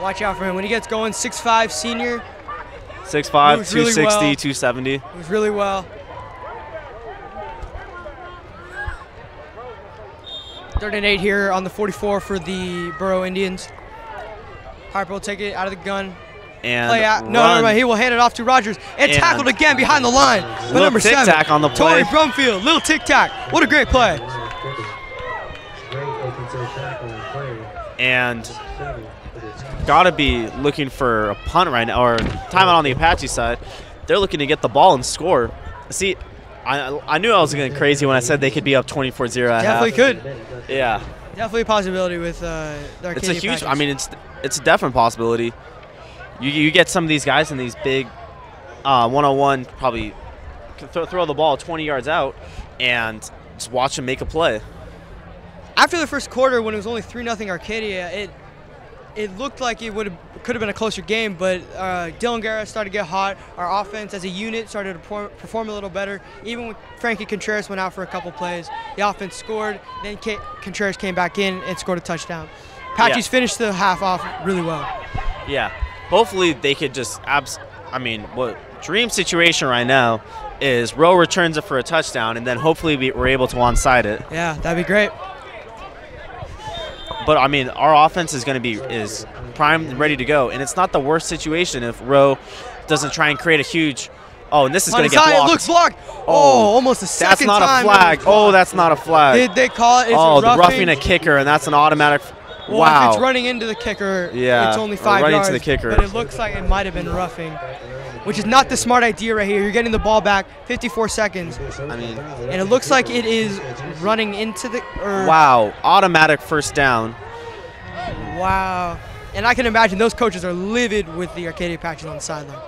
Watch out for him. When he gets going, 6'5", senior. 6'5", 260, really well. 270. Moves really well. Third and 8 here on the 44 for the Burrough Indians. Harper will take it out of the gun. And play out. No, he will hand it off to Rogers. And tackled again behind the line. But number 7, tic-tac on the play. Torrey Brumfield, little tic-tac. What a great play. And gotta be looking for a punt right now, or timeout on the Apache side. They're looking to get the ball and score. See, I knew I was getting crazy when I said they could be up 24-0 at half. Definitely could. Yeah. Definitely a possibility with the Arcadia It's a huge. Apaches. I mean, it's a definite possibility. You get some of these guys in these big one-on-one, probably throw the ball 20 yards out, and just watch them make a play. After the first quarter, when it was only 3-0 Arcadia, it looked like it could have been a closer game, but Dylan Guerra started to get hot. Our offense as a unit started to perform a little better. Even when Frankie Contreras went out for a couple plays, the offense scored. Then Contreras came back in and scored a touchdown. Apaches finished the half off really well. Yeah. Hopefully they could just what dream situation right now is Rowe returns it for a touchdown, and then hopefully we're able to onside it. Yeah, that'd be great. But I mean, our offense is going to be primed and ready to go, and it's not the worst situation if Rowe doesn't try and create a huge. Oh, and this is going to get blocked. It looks blocked. Oh, almost a second time. That's not a flag. Oh, that's not a flag. Did they call it? The roughing a kicker, and that's an automatic. Well, wow. If it's running into the kicker, yeah, it's only 5 running yards. Into the kicker. But it looks like it might have been roughing, which is not the smart idea right here. You're getting the ball back, 54 seconds. I mean, and it looks like it is running into the. Wow, automatic first down. Wow. And I can imagine those coaches are livid with the Arcadia Apaches on the sideline.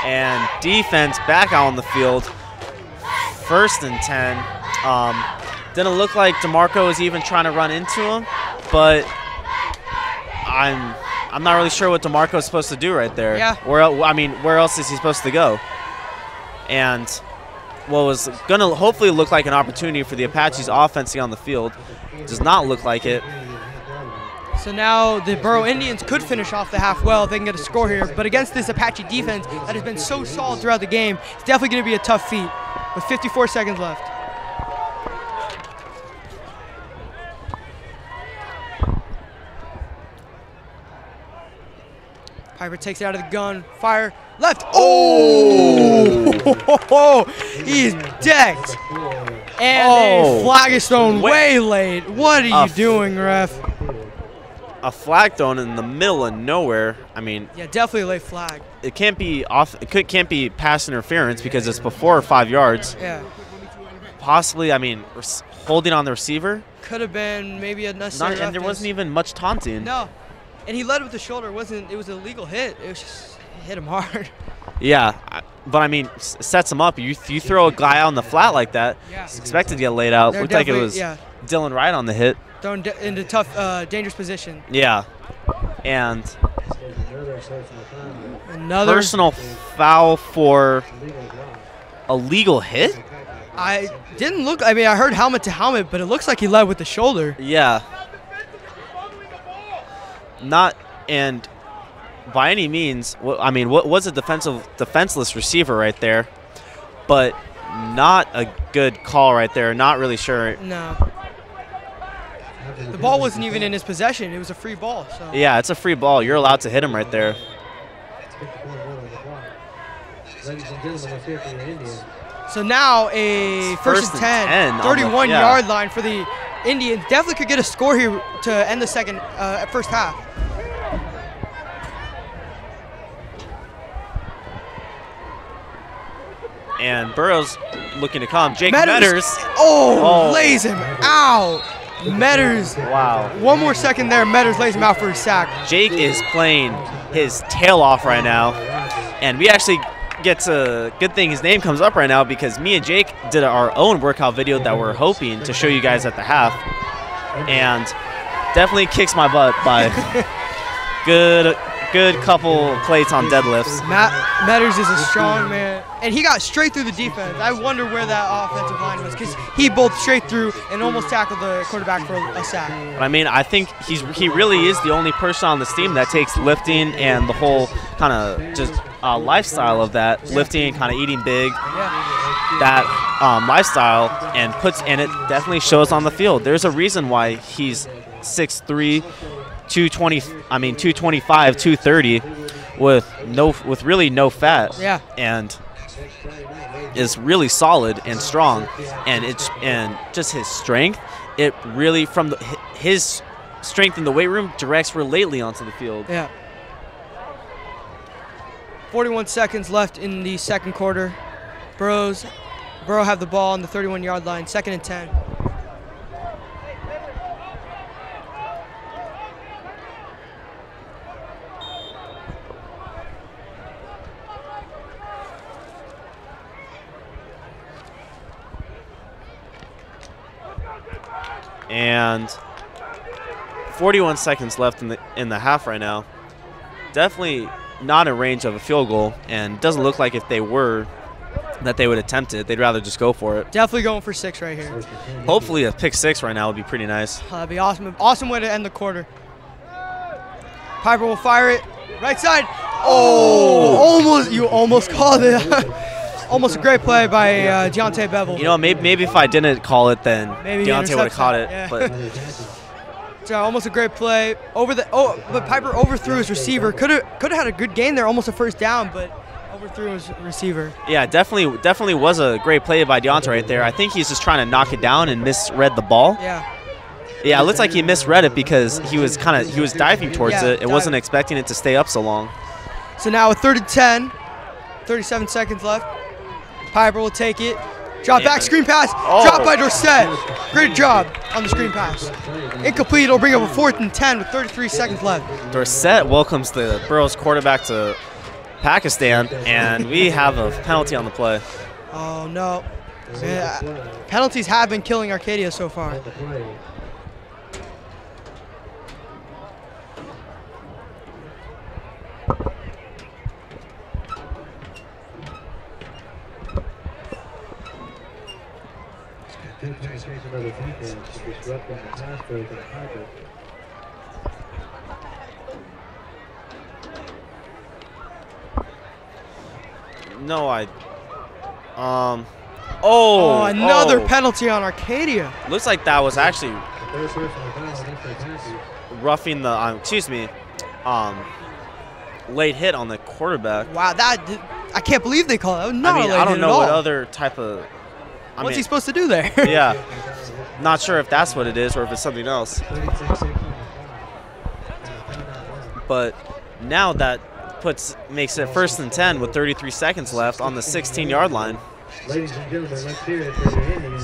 And defense back out on the field. 1st and 10. Didn't look like DeMarco was even trying to run into him, but I'm not really sure what DeMarco's supposed to do right there. Yeah. Where else is he supposed to go? And what was going to hopefully look like an opportunity for the Apaches offense on the field does not look like it. So now the Burrough Indians could finish off the half well if they can get a score here. But against this Apache defense that has been so solid throughout the game, it's definitely going to be a tough feat with 54 seconds left. Piper takes it out of the gun. Fire. Left. Oh! He's decked. And a flag is thrown way late. What are you doing, ref? A flag thrown in the middle of nowhere. I mean, yeah, definitely a late flag. It can't be off. It can't be pass interference because it's before 5 yards. Yeah. Possibly, I mean, holding on the receiver. Could have been maybe a necessary. And there wasn't even much taunting. No. And he led with the shoulder. It was a legal hit. It was just hit him hard. Yeah, but I mean, sets him up. You throw a guy out on the flat like that, it's expected to get laid out. Looked like it was Dylan Wright on the hit. Thrown into tough, dangerous position. Yeah, and another personal foul for a legal hit. I didn't look. I mean, I heard helmet to helmet, but it looks like he led with the shoulder. Yeah. Not and by any means. I mean, what was a defenseless receiver right there, but not a good call right there. Not really sure. No. The ball wasn't even in his possession. It was a free ball. So. Yeah, it's a free ball. You're allowed to hit him right there. So now a first and 10 31-yard line for the Indians. Definitely could get a score here to end the first half. And Burroughs looking to come. Jake Metters. Lays him out. Metters. Wow. One more second there. Metters lays him out for a sack. Jake is playing his tail off right now. And we actually get to, good thing his name comes up right now because me and Jake did our own workout video that we're hoping to show you guys at the half. And definitely kicks my butt by good couple plates on deadlifts. Metters is a strong man. And he got straight through the defense. I wonder where that offensive line was because he bolted straight through and almost tackled the quarterback for a sack. But I mean, I think he really is the only person on this team that takes lifting and the whole kind of just lifestyle of that, lifting, kind of eating big, that lifestyle, and it definitely shows on the field. There's a reason why he's 6'3", 225, 230 with really no fat. Yeah. And is really solid and strong, and just his strength. It really from his strength in the weight room directs relatedly onto the field. Yeah. 41 seconds left in the second quarter. Burrough have the ball on the 31-yard line. 2nd and 10. And 41 seconds left in the half right now. Definitely not in range of a field goal, and doesn't look like if they were that they would attempt it. They'd rather just go for it. Definitely going for 6 right here. Hopefully a pick 6 right now would be pretty nice. That'd be awesome. Awesome way to end the quarter. Piper will fire it. Right side. You almost called it. Almost a great play by Deontay Bevel. You know, maybe if I didn't call it, then Deontay would have caught it. Yeah. But so almost a great play but Piper overthrew his receiver. Could have had a good gain there, almost a first down, but overthrew his receiver. Yeah, definitely was a great play by Deontay right there. I think he's just trying to knock it down and misread the ball. Yeah. Yeah, it looks like he misread it because he was diving towards it. It wasn't expecting it to stay up so long. So now a 3rd and 10, 37 seconds left. Piper will take it. Drop back, screen pass. Drop by Dorsett. Great job on the screen pass. Incomplete. It'll bring up a 4th and 10 with 33 seconds left. Dorsett welcomes the Burroughs quarterback to Pakistan, and we have a penalty on the play. Oh, no. Yeah, penalties have been killing Arcadia so far. Good penetration of the defense, disrupting the pass break and hybrid. No, Oh, another penalty on Arcadia. Looks like that was actually The first personal foul against the Apaches. roughing the, late hit on the quarterback. Wow, I can't believe they call it. That was not I mean, a late I don't hit know at all. what other type of. What's he supposed to do there? Yeah, not sure if that's what it is or if it's something else. 36-6 on the foul. But now that makes it 1st and 10 with 33 seconds left on the 16-yard line. Ladies and gentlemen, let's hear it for the Indians.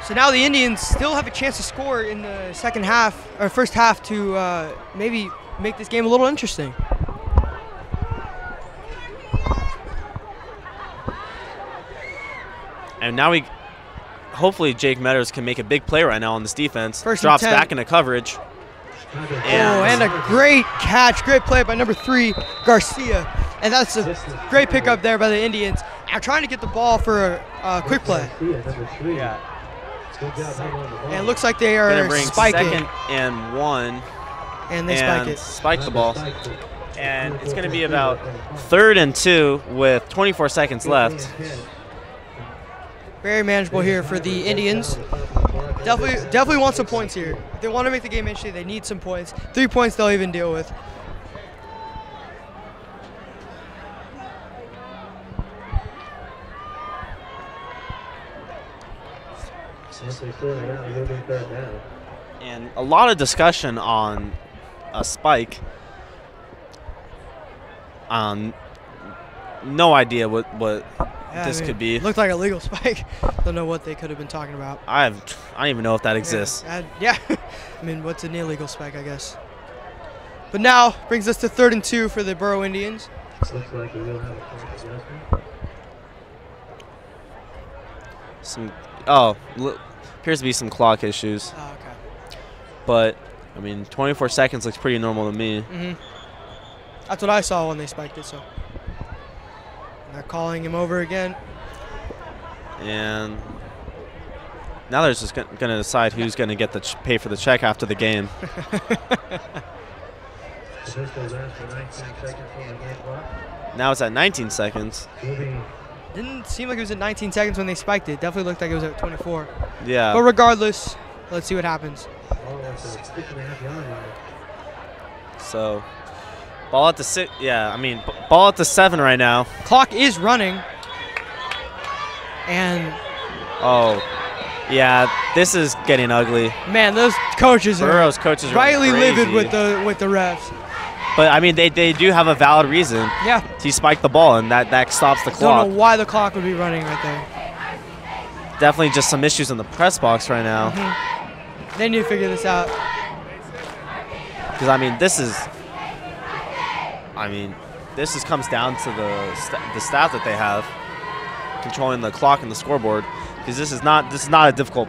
So now the Indians still have a chance to score in the second half, or first half, to maybe make this game a little interesting. And now hopefully Jake Meadows can make a big play right now on this defense. First and Drops 10. back into coverage. And a great catch, great play by number 3, Garcia. And that's a great pickup there by the Indians. And trying to get the ball for a quick play. Yeah. Good job holding on the ball. And it looks like they Gonna are bring spiking. 2nd and 1. And they spike it. Spike the ball. And it's going to be about 3rd and 2 with 24 seconds left. Very manageable here for the Indians. Definitely want some points here. If they want to make the game interesting, they need some points. 3 points they'll even deal with. And a lot of discussion on a spike. No idea what this could be. Looked like a legal spike. Don't know what they could have been talking about. I don't even know if that exists. Yeah. I mean, what's an illegal spike, I guess. But now brings us to 3rd and 2 for the Burroughs Indians. Looks like we will have a point adjustment. Appears to be some clock issues. Oh, okay. But I mean, 24 seconds looks pretty normal to me. That's what I saw when they spiked it. So they're calling him over again. And now they're just going to decide who's going to get the pay for the check after the game. Now it's at 19 seconds. Didn't seem like it was at 19 seconds when they spiked it. Definitely looked like it was at 24. Yeah. But regardless, let's see what happens. So, ball at the 6. Yeah, I mean, ball at the 7 right now. Clock is running. And yeah, this is getting ugly. man, those coaches Burroughs coaches are rightly crazy. livid with the refs. But I mean, they do have a valid reason. Yeah. He spiked the ball, and that stops the clock. Don't know why the clock would be running right there. Definitely just some issues in the press box right now. They need to figure this out. Because I mean, this comes down to the staff that they have controlling the clock and the scoreboard. Because this is not a difficult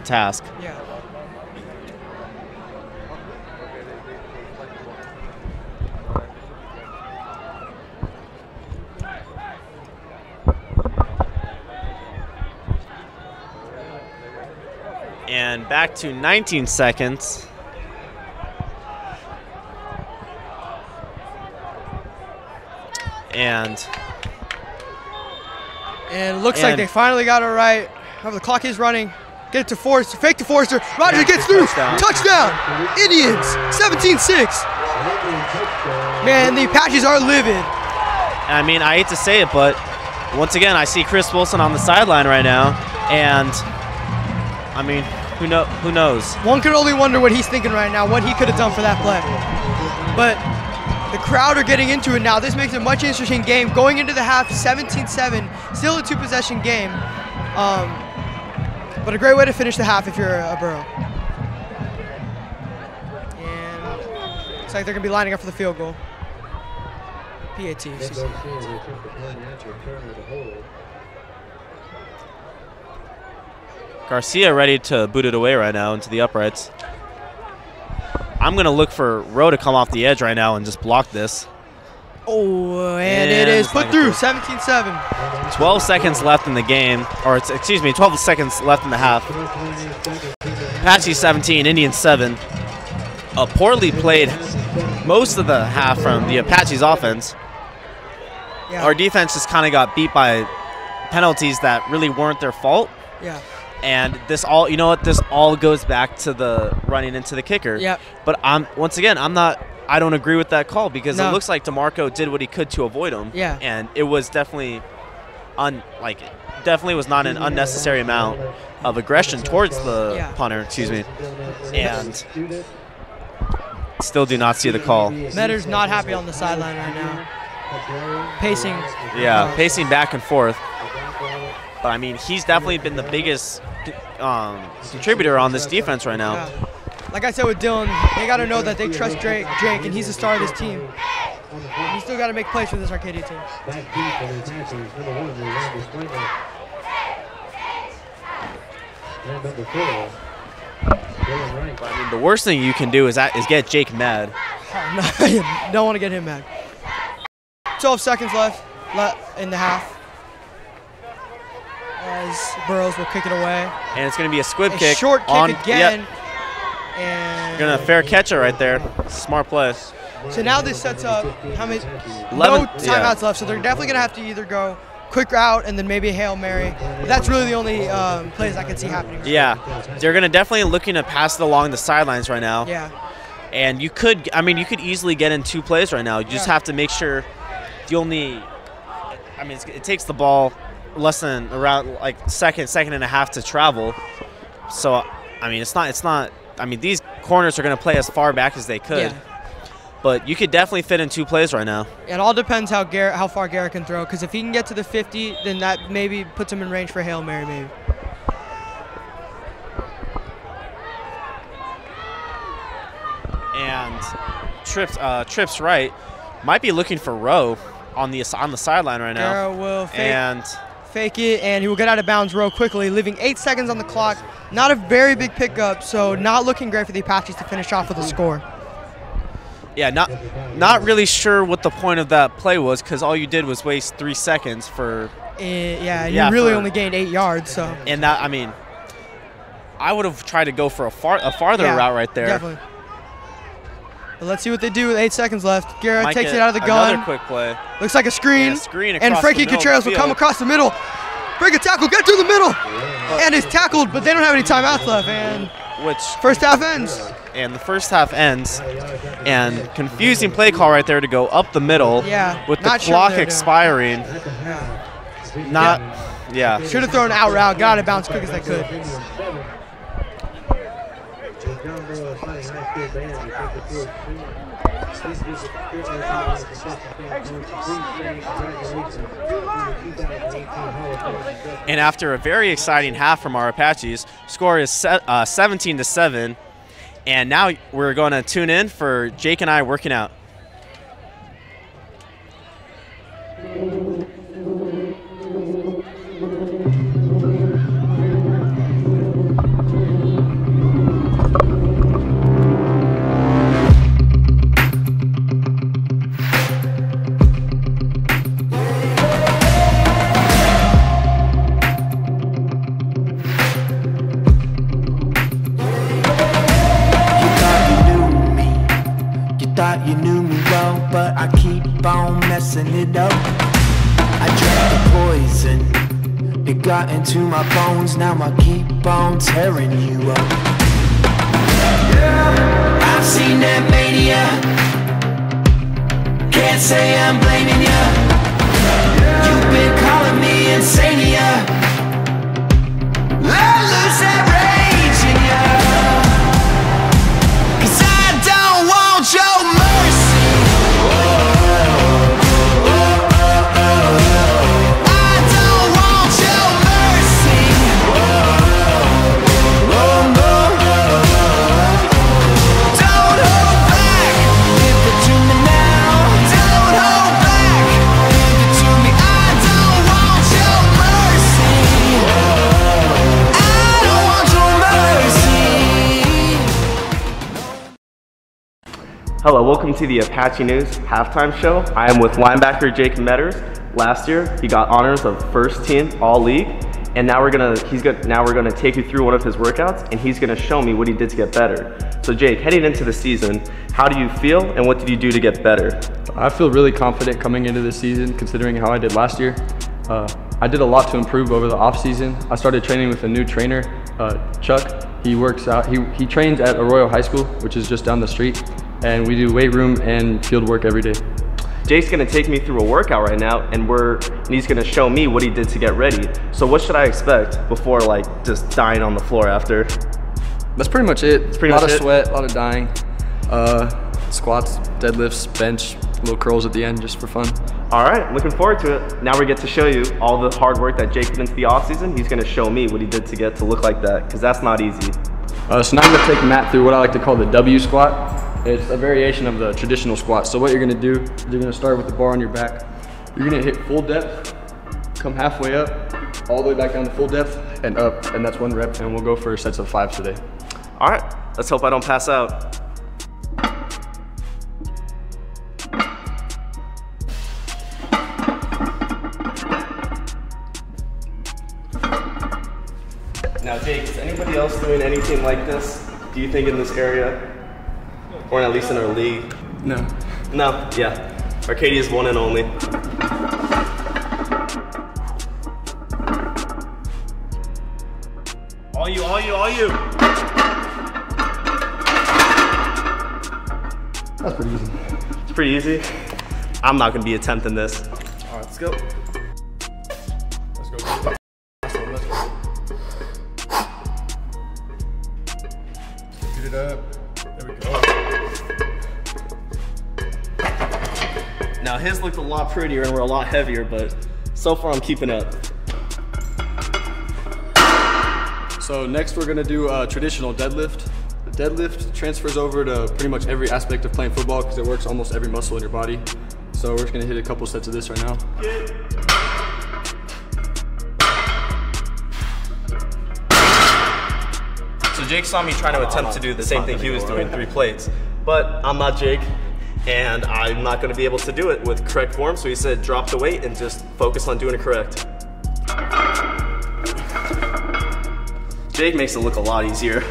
task. Yeah. And back to 19 seconds. And it looks like they finally got it right. However, the clock is running. Get it to Forrester. Fake to Forrester. Rogers gets through. Touchdown. Indians. 17-6. Man, the Apaches are livid. I mean, I hate to say it, but once again, I see Chris Wilson on the sideline right now. And, I mean, who knows? One could only wonder what he's thinking right now, what he could have done for that play. But the crowd are getting into it now. This makes it a much interesting game. Going into the half, 17-7, still a 2-possession game. But a great way to finish the half if you're a Burrow. And looks like they're going to be lining up for the field goal. PAT. Garcia ready to boot it away right now into the uprights. I'm going to look for Rowe to come off the edge right now and just block this. Oh, and it is put through, 17-7. 12 seconds left in the game, or excuse me, 12 seconds left in the half. Apache 17, Indians 7. A poorly played most of the half from the Apache's offense. Yeah. Our defense just kind of got beat by penalties that really weren't their fault. Yeah. And this all, you know what, this all goes back to the running into the kicker. Yep. But once again, I don't agree with that call because No. it looks like DeMarco did what he could to avoid him. Yeah. And it was definitely definitely was not an unnecessary amount of aggression towards the punter, excuse me. And still do not see the call. Metter's not happy on the sideline right now. Pacing. Yeah, pacing back and forth. But I mean, he's definitely been the biggest contributor on this defense right now. Yeah. Like I said with Dylan, they got to know that they trust Jake, and he's the star of this team. You still got to make plays for this Arcadia team. But, I mean, the worst thing you can do is get Jake mad. Don't want to get him mad. 12 seconds left in the half. As Burroughs will kick it away. And it's going to be a squib kick. Short kick again. Yep. And Going to fair catch it right there. Smart play. so now this sets up how many? 11, no timeouts left, so they're definitely going to have to either go quick route and then maybe a Hail Mary. But that's really the only plays I can see happening. Yeah, they're going to definitely looking to pass it along the sidelines right now. Yeah. And you could easily get in 2 plays right now. You just have to make sure it takes the ball less than around like second and a half to travel. So, I mean, it's not. I mean, these corners are going to play as far back as they could. Yeah. But you could definitely fit in 2 plays right now. It all depends how far Garrett can throw. Because if he can get to the 50, then that maybe puts him in range for Hail Mary, maybe. And Trips right might be looking for Rowe on the sideline right now. Garrett will fake it, and he will get out of bounds Rowe quickly, leaving 8 seconds on the clock. Not a very big pickup, so not looking great for the Apaches to finish off with a score. Yeah, not really sure what the point of that play was because all you did was waste 3 seconds for. You really only gained 8 yards. So. And that, I mean, I would have tried to go for a farther route right there. Definitely. But let's see what they do with 8 seconds left. Garrett Might takes get it out of the gun. Another quick play. Looks like a screen. Yeah, screen and across Frankie the middle Contreras of the will come field. across the middle. Break a tackle, get through the middle. And is tackled, but they don't have any timeouts left. And first half ends. And the first half ends. And confusing play call right there to go up the middle. Yeah. With the clock expiring. Should have thrown out route, got it bounce quick as they could. And after a very exciting half from our Apaches, score is 17-7. And now we're going to tune in for Jake and I working out. Thought you knew me well, but I keep on messing it up. I drank the poison, it got into my bones. Now I keep on tearing you up. I've seen that mania, can't say I'm blaming ya. You've been calling me insania. Let loose that rage in ya. Your mercy. I don't want your mercy. Don't hold back. Give it to me now. Don't hold back. Give it to me. I don't want your mercy. Hello, welcome to the Apache News halftime show. I am with linebacker Jake Metters. Last year, he got honors of first team all league, and now we're gonna take you through one of his workouts, and he's gonna show me what he did to get better. So Jake, heading into the season, how do you feel, and what did you do to get better? I feel really confident coming into this season, considering how I did last year. I did a lot to improve over the off season. I started training with a new trainer, Chuck. He trains at Arroyo High School, which is just down the street, and we do weight room and field work every day. Jake's gonna take me through a workout right now, and he's gonna show me what he did to get ready. So what should I expect before just dying on the floor after? That's pretty much it. It's pretty much much it. A lot of sweat, a lot of dying. Squats, deadlifts, bench, little curls at the end just for fun. All right, looking forward to it. Now we get to show you all the hard work that Jake put into the off season. He's gonna show me what he did to get to look like that, because that's not easy. So now I'm gonna take Matt through what I like to call the W squat. It's a variation of the traditional squat. So what you're gonna do, you're gonna start with the bar on your back. You're gonna hit full depth, come halfway up, all the way back down to full depth, and up, and that's 1 rep, and we'll go for sets of 5 today. All right, let's hope I don't pass out. Now Jake, is anybody else doing anything like this, do you think, in this area? Or at least in our league? No. No, yeah. Arcadia's one and only. All you, all you, all you! That's pretty easy. It's pretty easy. I'm not gonna be attempting this. All right, let's go. Let's go. Let's go. Get it up. There we go. Now his looked a lot prettier and we're a lot heavier, but so far I'm keeping up. So next we're gonna do a traditional deadlift. The deadlift transfers over to pretty much every aspect of playing football because it works almost every muscle in your body. So we're just gonna hit a couple sets of this right now. So Jake saw me trying to attempt to do the same thing he was doing, 3 plates. But I'm not Jake, and I'm not gonna be able to do it with correct form, so he said drop the weight and just focus on doing it correct. Jake makes it look a lot easier.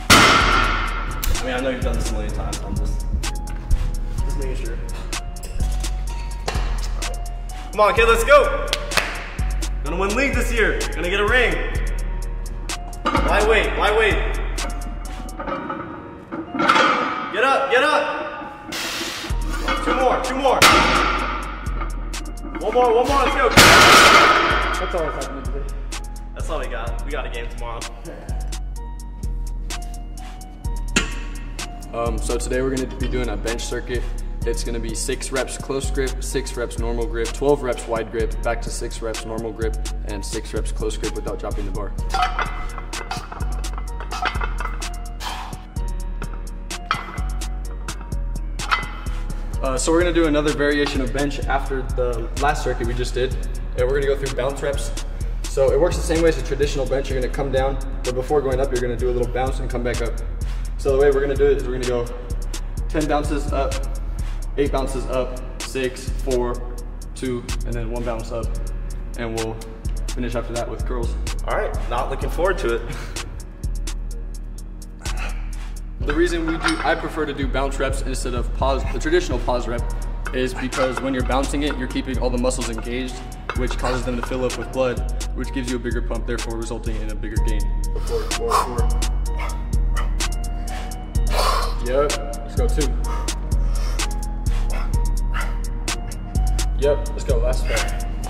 I mean, I know you've done this a million times, I'm just making sure. Come on, kid, let's go. Gonna win league this year, gonna get a ring. Why wait? Why wait? Get up, get up. 2 more, 2 more. 1 more, 1 more, let's go. That's all that's happening today. That's all we got. We got a game tomorrow. So today we're gonna be doing a bench circuit. It's gonna be 6 reps close grip, 6 reps normal grip, 12 reps wide grip, back to 6 reps normal grip, and 6 reps close grip without dropping the bar. So we're gonna do another variation of bench after the last circuit we just did. And we're gonna go through bounce reps. So it works the same way as a traditional bench. You're gonna come down, but before going up, you're gonna do a little bounce and come back up. So the way we're gonna do it is we're gonna go 10 bounces up, 8 bounces up, 6, 4, 2, and then 1 bounce up. And we'll finish after that with curls. All right, not looking forward to it. The reason I prefer to do bounce reps instead of pause, the traditional pause rep, is because when you're bouncing it, you're keeping all the muscles engaged, which causes them to fill up with blood, which gives you a bigger pump, therefore resulting in a bigger gain. 4, 4, 4. Yep, let's go 2. Yep, let's go, last step.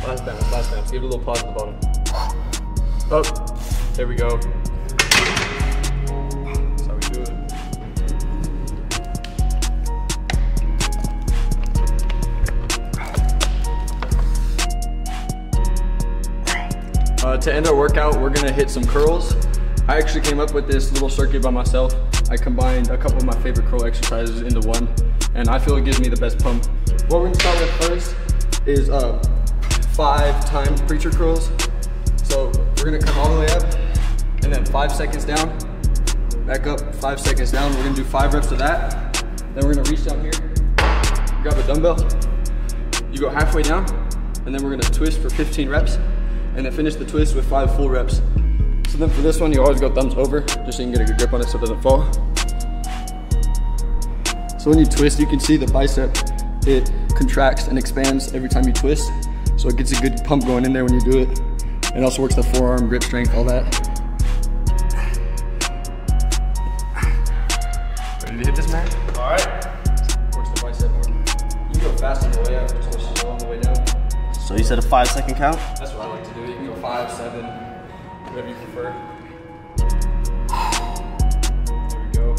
Last bounce, last bounce. Give it a little pause at the bottom. Up, there we go. That's how we do it. To end our workout, we're gonna hit some curls. I actually came up with this little circuit by myself. I combined a couple of my favorite curl exercises into one, and I feel it gives me the best pump. What we're gonna start with first is 5 times preacher curls. So we're gonna come all the way up, and then 5 seconds down, back up, 5 seconds down. We're gonna do 5 reps of that. Then we're gonna reach down here, grab a dumbbell, you go halfway down, and then we're gonna twist for 15 reps, and then finish the twist with 5 full reps. So then for this one, you always go thumbs over, just so you can get a good grip on it so it doesn't fall. So when you twist, you can see the bicep, it contracts and expands every time you twist. So it gets a good pump going in there when you do it. It also works the forearm, grip strength, all that. Ready to hit this, man? All right. Works the bicep more. You can go fast on the way up, just go slow on the way down. So you said a 5-second count? That's what I like to do. You can go 5, 7, whatever you prefer. There we go.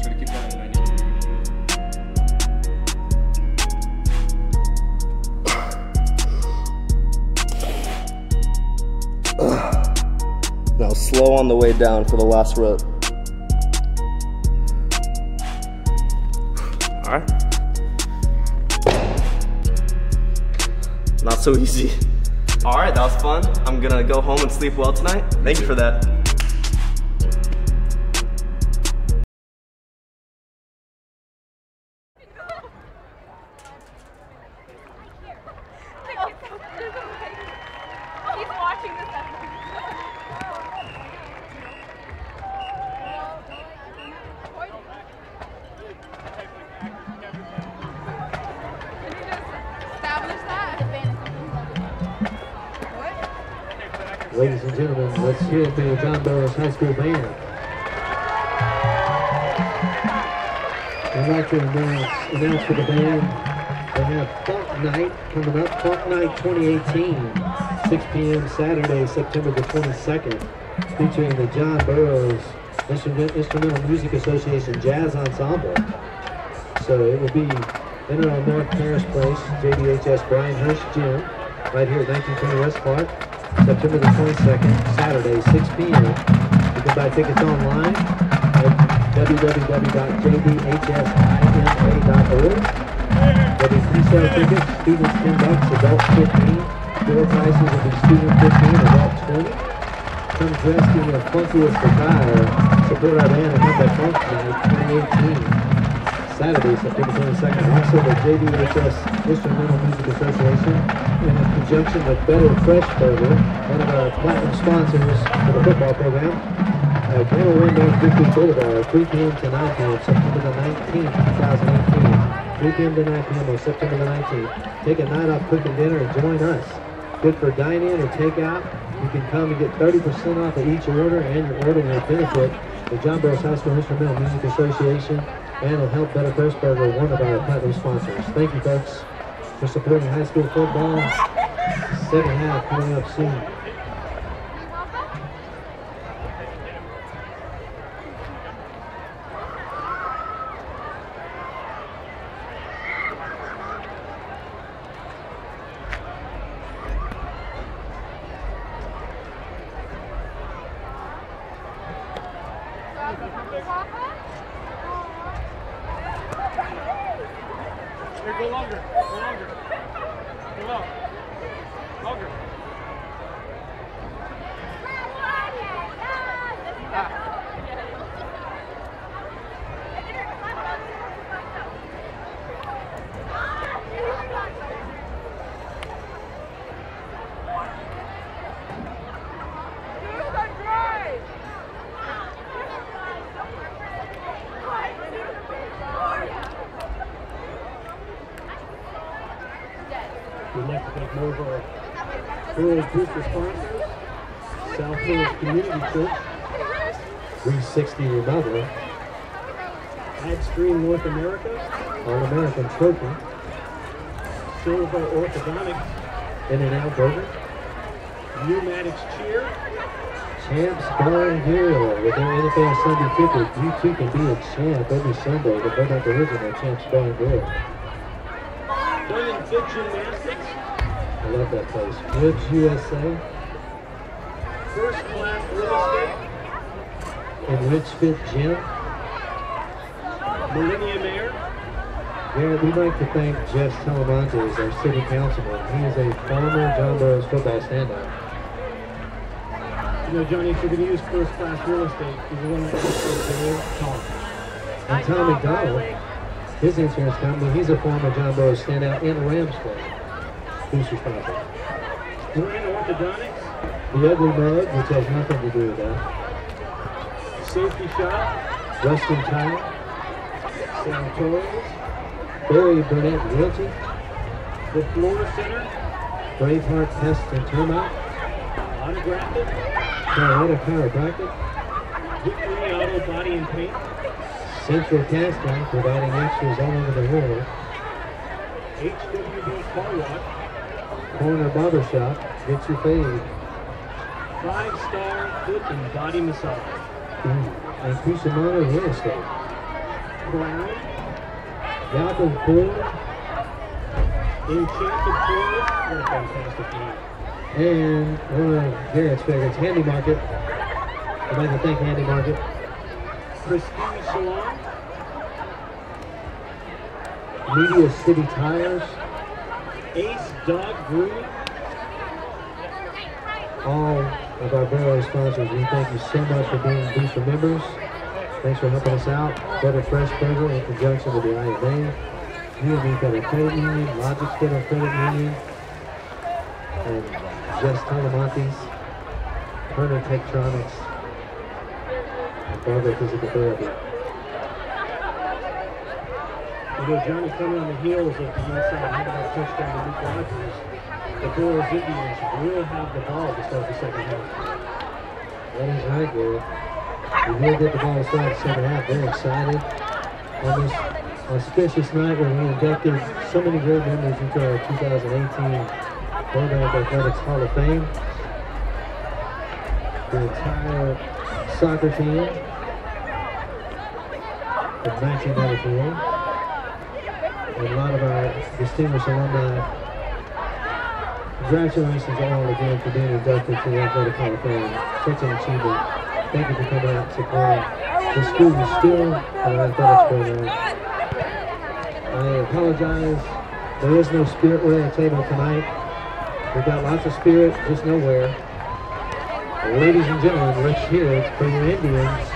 Try to keep that at 90 degrees. Now slow on the way down for the last rep. All right. Not so easy. All right, that was fun. I'm gonna go home and sleep well tonight. Thank you for that. He's watching this episode. Ladies and gentlemen, let's hear it for the John Burroughs High School Band. I'd like to announce for the band, they have Funk Night coming up, Funk Night 2018, 6 p.m. Saturday, September the 22nd, featuring the John Burroughs Instrumental Music Association Jazz Ensemble. So it will be in and on North Paris Place, JBHS Brian Hirsch Gym, right here at 1920 West Clark. September the 22nd, Saturday, 6 p.m. You can buy tickets online at www.jdhsima.org. There'll be pre-sale tickets, students $10, adults $15. Door prices will be student $15, adult $20. Come dressed in your funkiest attire. Support our band and come to Funk Night 2018. Saturday, September 22nd. Also the JBHS Instrumental Music Association, in conjunction with Better Fresh Burger, one of our platinum sponsors for the football program. Camel Window, Victory Boulevard, 3 p.m. to 9 p.m. September the 19th, 2018. 3 p.m. to 9 p.m. on September the 19th. Take a night off cooking dinner and join us. Good for dine-in or takeout. You can come and get 30% off of each order, and your order will benefit the John Burroughs High School Instrumental Music Association, and it'll help Better Fresh Burger, one of our platinum sponsors. Thank you, folks, for supporting high school football. Second half coming up soon. Here, go longer. Go longer. Go out. Longer. We'd like to thank more of our Burroughs booster sponsors, South Village Community Church, 360 Remodeler, AdStream North America, All-American Trophy, Silver Orthodontics, In-N-Out Burger, Pneumatics Cheer, Champs Bar and Grill with their NFL Sunday ticket. You too can be a champ every Sunday. The Burbank Original Champs Bar and Grill. Fun and Fit Gymnastics. I love that place. Ribs USA. First Class Real Estate. And Rich Fit Gym. Millennium Air. Yeah, we'd like to thank Jeff Talamonte as our city councilman. He is a former John Burroughs football standout. know, Johnny, if you're going to use first-class real estate, you're going to very tall. And Tom McDonald, his insurance company, he's a former John Burroughs standout in Rams play. Who's responsible? Marine Orthodontics, The Ugly Mug, which has nothing to do with that. Safety Shop, Western Tire, Sanatoriums, Barry Burnett Realty, the Flora Center, Braveheart Pest and Termite, Autographic, Carolina Chiropractic, Victory Auto Body and Paint, Central Casting, providing extras all over the world, HWB Car Wash, Corner Barbershop, get your fade, 5-Star Foot and Body Massage, and Cusimano Real Estate, Brown, Gotham Ford, Enchanted Forest, what a fantastic name, and one of Garrett's favorites, Handy Market. I'd like to thank Handy Market. Prestige Salon, Media City Tires, Ace Dog Grooming, all of our Burroughs sponsors. We thank you so much for being booster members. Thanks for helping us out. Butter Fresh Burger in conjunction with the IMA, UME Federal Credit Union, Logix Federal Credit Union, and Just Telemontes, Turner Tektronics, and Barber Physical Therapy. You know, Johnny, coming on the heels of the inside handoff touchdown to Luke Rogers, the Burroughs Indians will have the ball to start the second half. That is right, Garrett. We will get the ball to start the second half. Very excited on this auspicious night where we inducted so many great members into our 2018 Burbank Athletics Hall of Fame. The entire soccer team of 1994. And a lot of our distinguished alumni. Congratulations all again for being inducted to the Athletic Hall of Fame. Such an achievement. Thank you for coming out and supporting the students still in our athletics program. I apologize. There is no spirit way at the table tonight. We've got lots of spirit, just nowhere. Ladies and gentlemen, let's hear it for your Indians.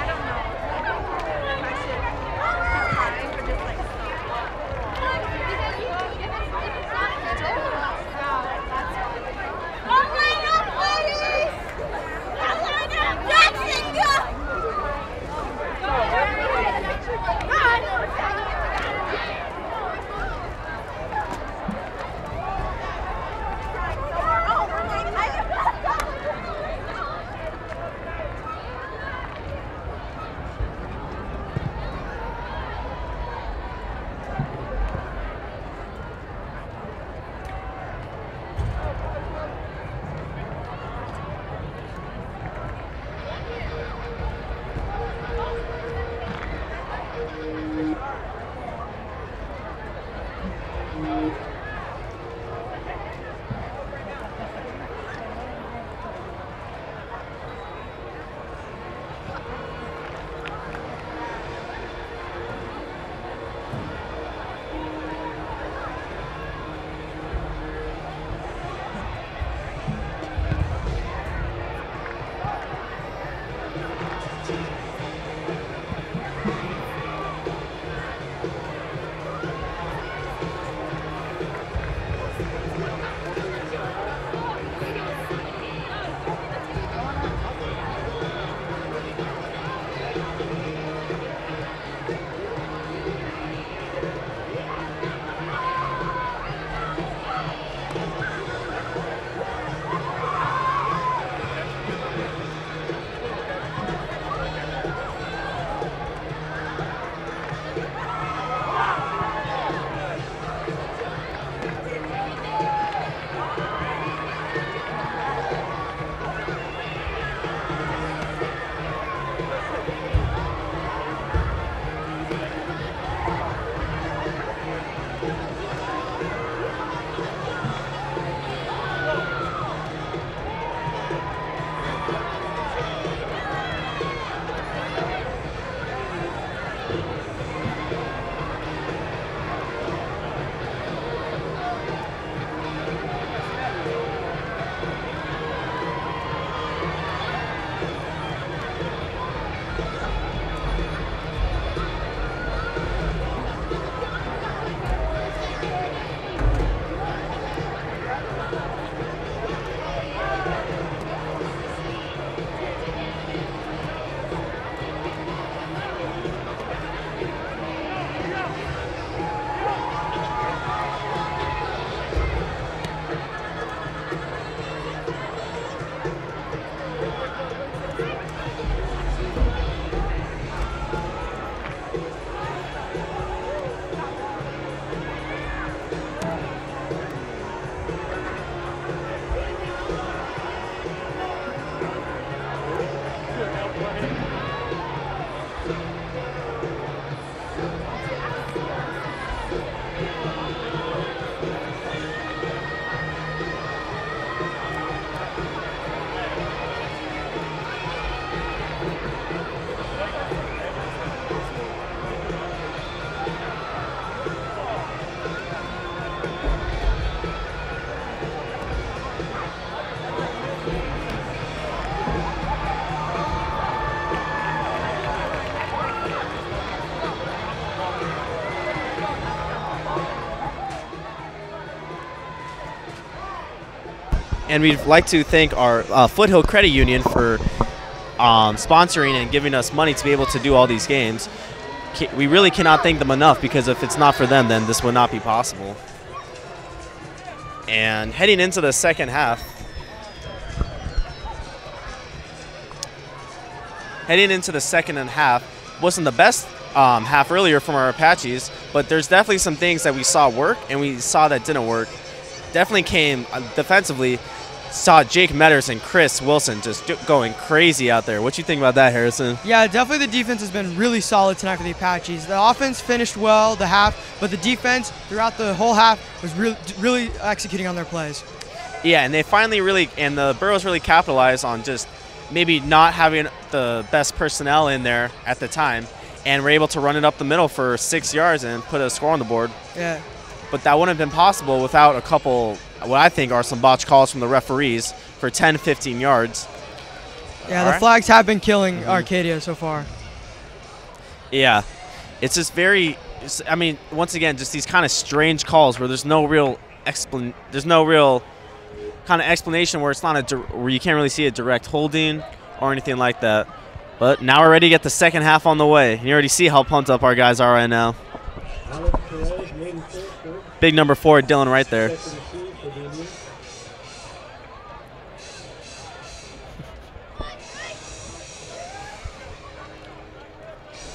And we'd like to thank our Foothill Credit Union for sponsoring and giving us money to be able to do all these games. We really cannot thank them enough, because if it's not for them, then this would not be possible. And heading into the second half, wasn't the best half earlier from our Apaches, but there's definitely some things that we saw work and we saw that didn't work. Definitely came defensively. Saw Jake Metters and Chris Wilson just going crazy out there. What you think about that, Harrison? Yeah, definitely the defense has been really solid tonight for the Apaches. The offense finished well the half, but the defense throughout the whole half was really executing on their plays. Yeah, and they finally the Burroughs really capitalized on just maybe not having the best personnel in there at the time, and were able to run it up the middle for 6 yards and put a score on the board. Yeah. But that wouldn't have been possible without a couple, what I think are some botched calls from the referees for 10, 15 yards. Yeah, the flags have been killing Arcadia so far. Yeah. It's just I mean, once again, just these kind of strange calls where there's no real kind of explanation, where it's not where you can't really see a direct holding or anything like that. But now we're ready to get the second half on the way. You already see how pumped up our guys are right now. Big number 4, Dylan, right there.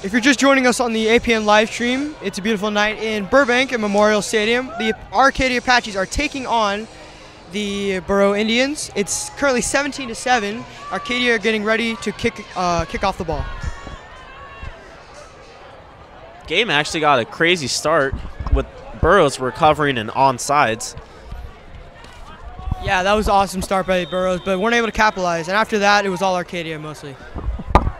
If you're just joining us on the APN live stream, it's a beautiful night in Burbank at Memorial Stadium. The Arcadia Apaches are taking on the Burroughs Indians. It's currently 17-7. Arcadia are getting ready to kick off the ball. Game actually got a crazy start with Burroughs recovering and onside. Yeah, that was an awesome start by Burroughs, but weren't able to capitalize. And after that, it was all Arcadia mostly.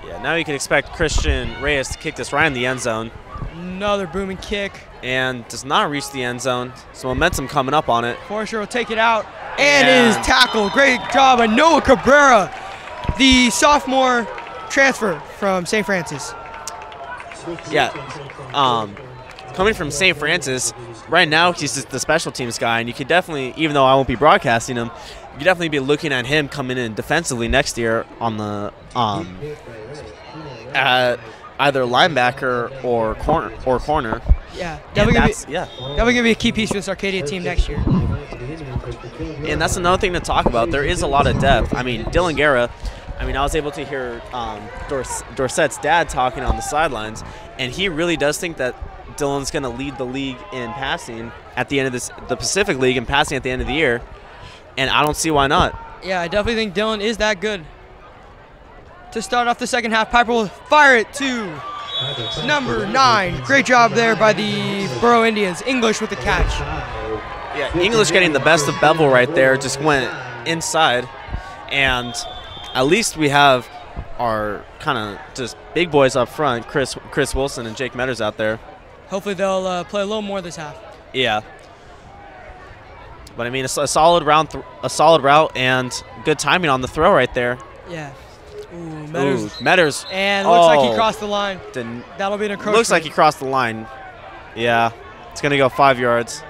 Yeah, now you can expect Christian Reyes to kick this right in the end zone. Another booming kick. And does not reach the end zone. Some momentum coming up on it. Forrester will take it out. And it is tackled. Great job by Noah Cabrera, the sophomore transfer from St. Francis. Yeah. Coming from St. Francis, right now he's just the special teams guy, and you could definitely, even though I won't be broadcasting him, you could definitely be looking at him coming in defensively next year on the either linebacker or corner. Yeah, definitely gonna be a key piece for this Arcadia team next year. And that's another thing to talk about. There is a lot of depth. I mean, Dylan Guerra. I mean, I was able to hear Dorsett's dad talking on the sidelines, and he really does think that Dylan's going to lead the league in passing at the end of the Pacific League in passing at the end of the year, and I don't see why not. Yeah, I definitely think Dylan is that good. To start off the second half, Piper will fire it to number 9. Great job there by the Burroughs Indians. English with the catch. Yeah, English getting the best of Bevel right there, just went inside, and at least we have our kind of just big boys up front, Chris Wilson and Jake Metters out there. Hopefully they'll play a little more this half. Yeah. But I mean, a solid route and good timing on the throw right there. Yeah. Ooh, Metters. Metters. And looks like he crossed the line. That'll be an encroachment. Looks like he crossed the line. Yeah. It's going to go 5 yards.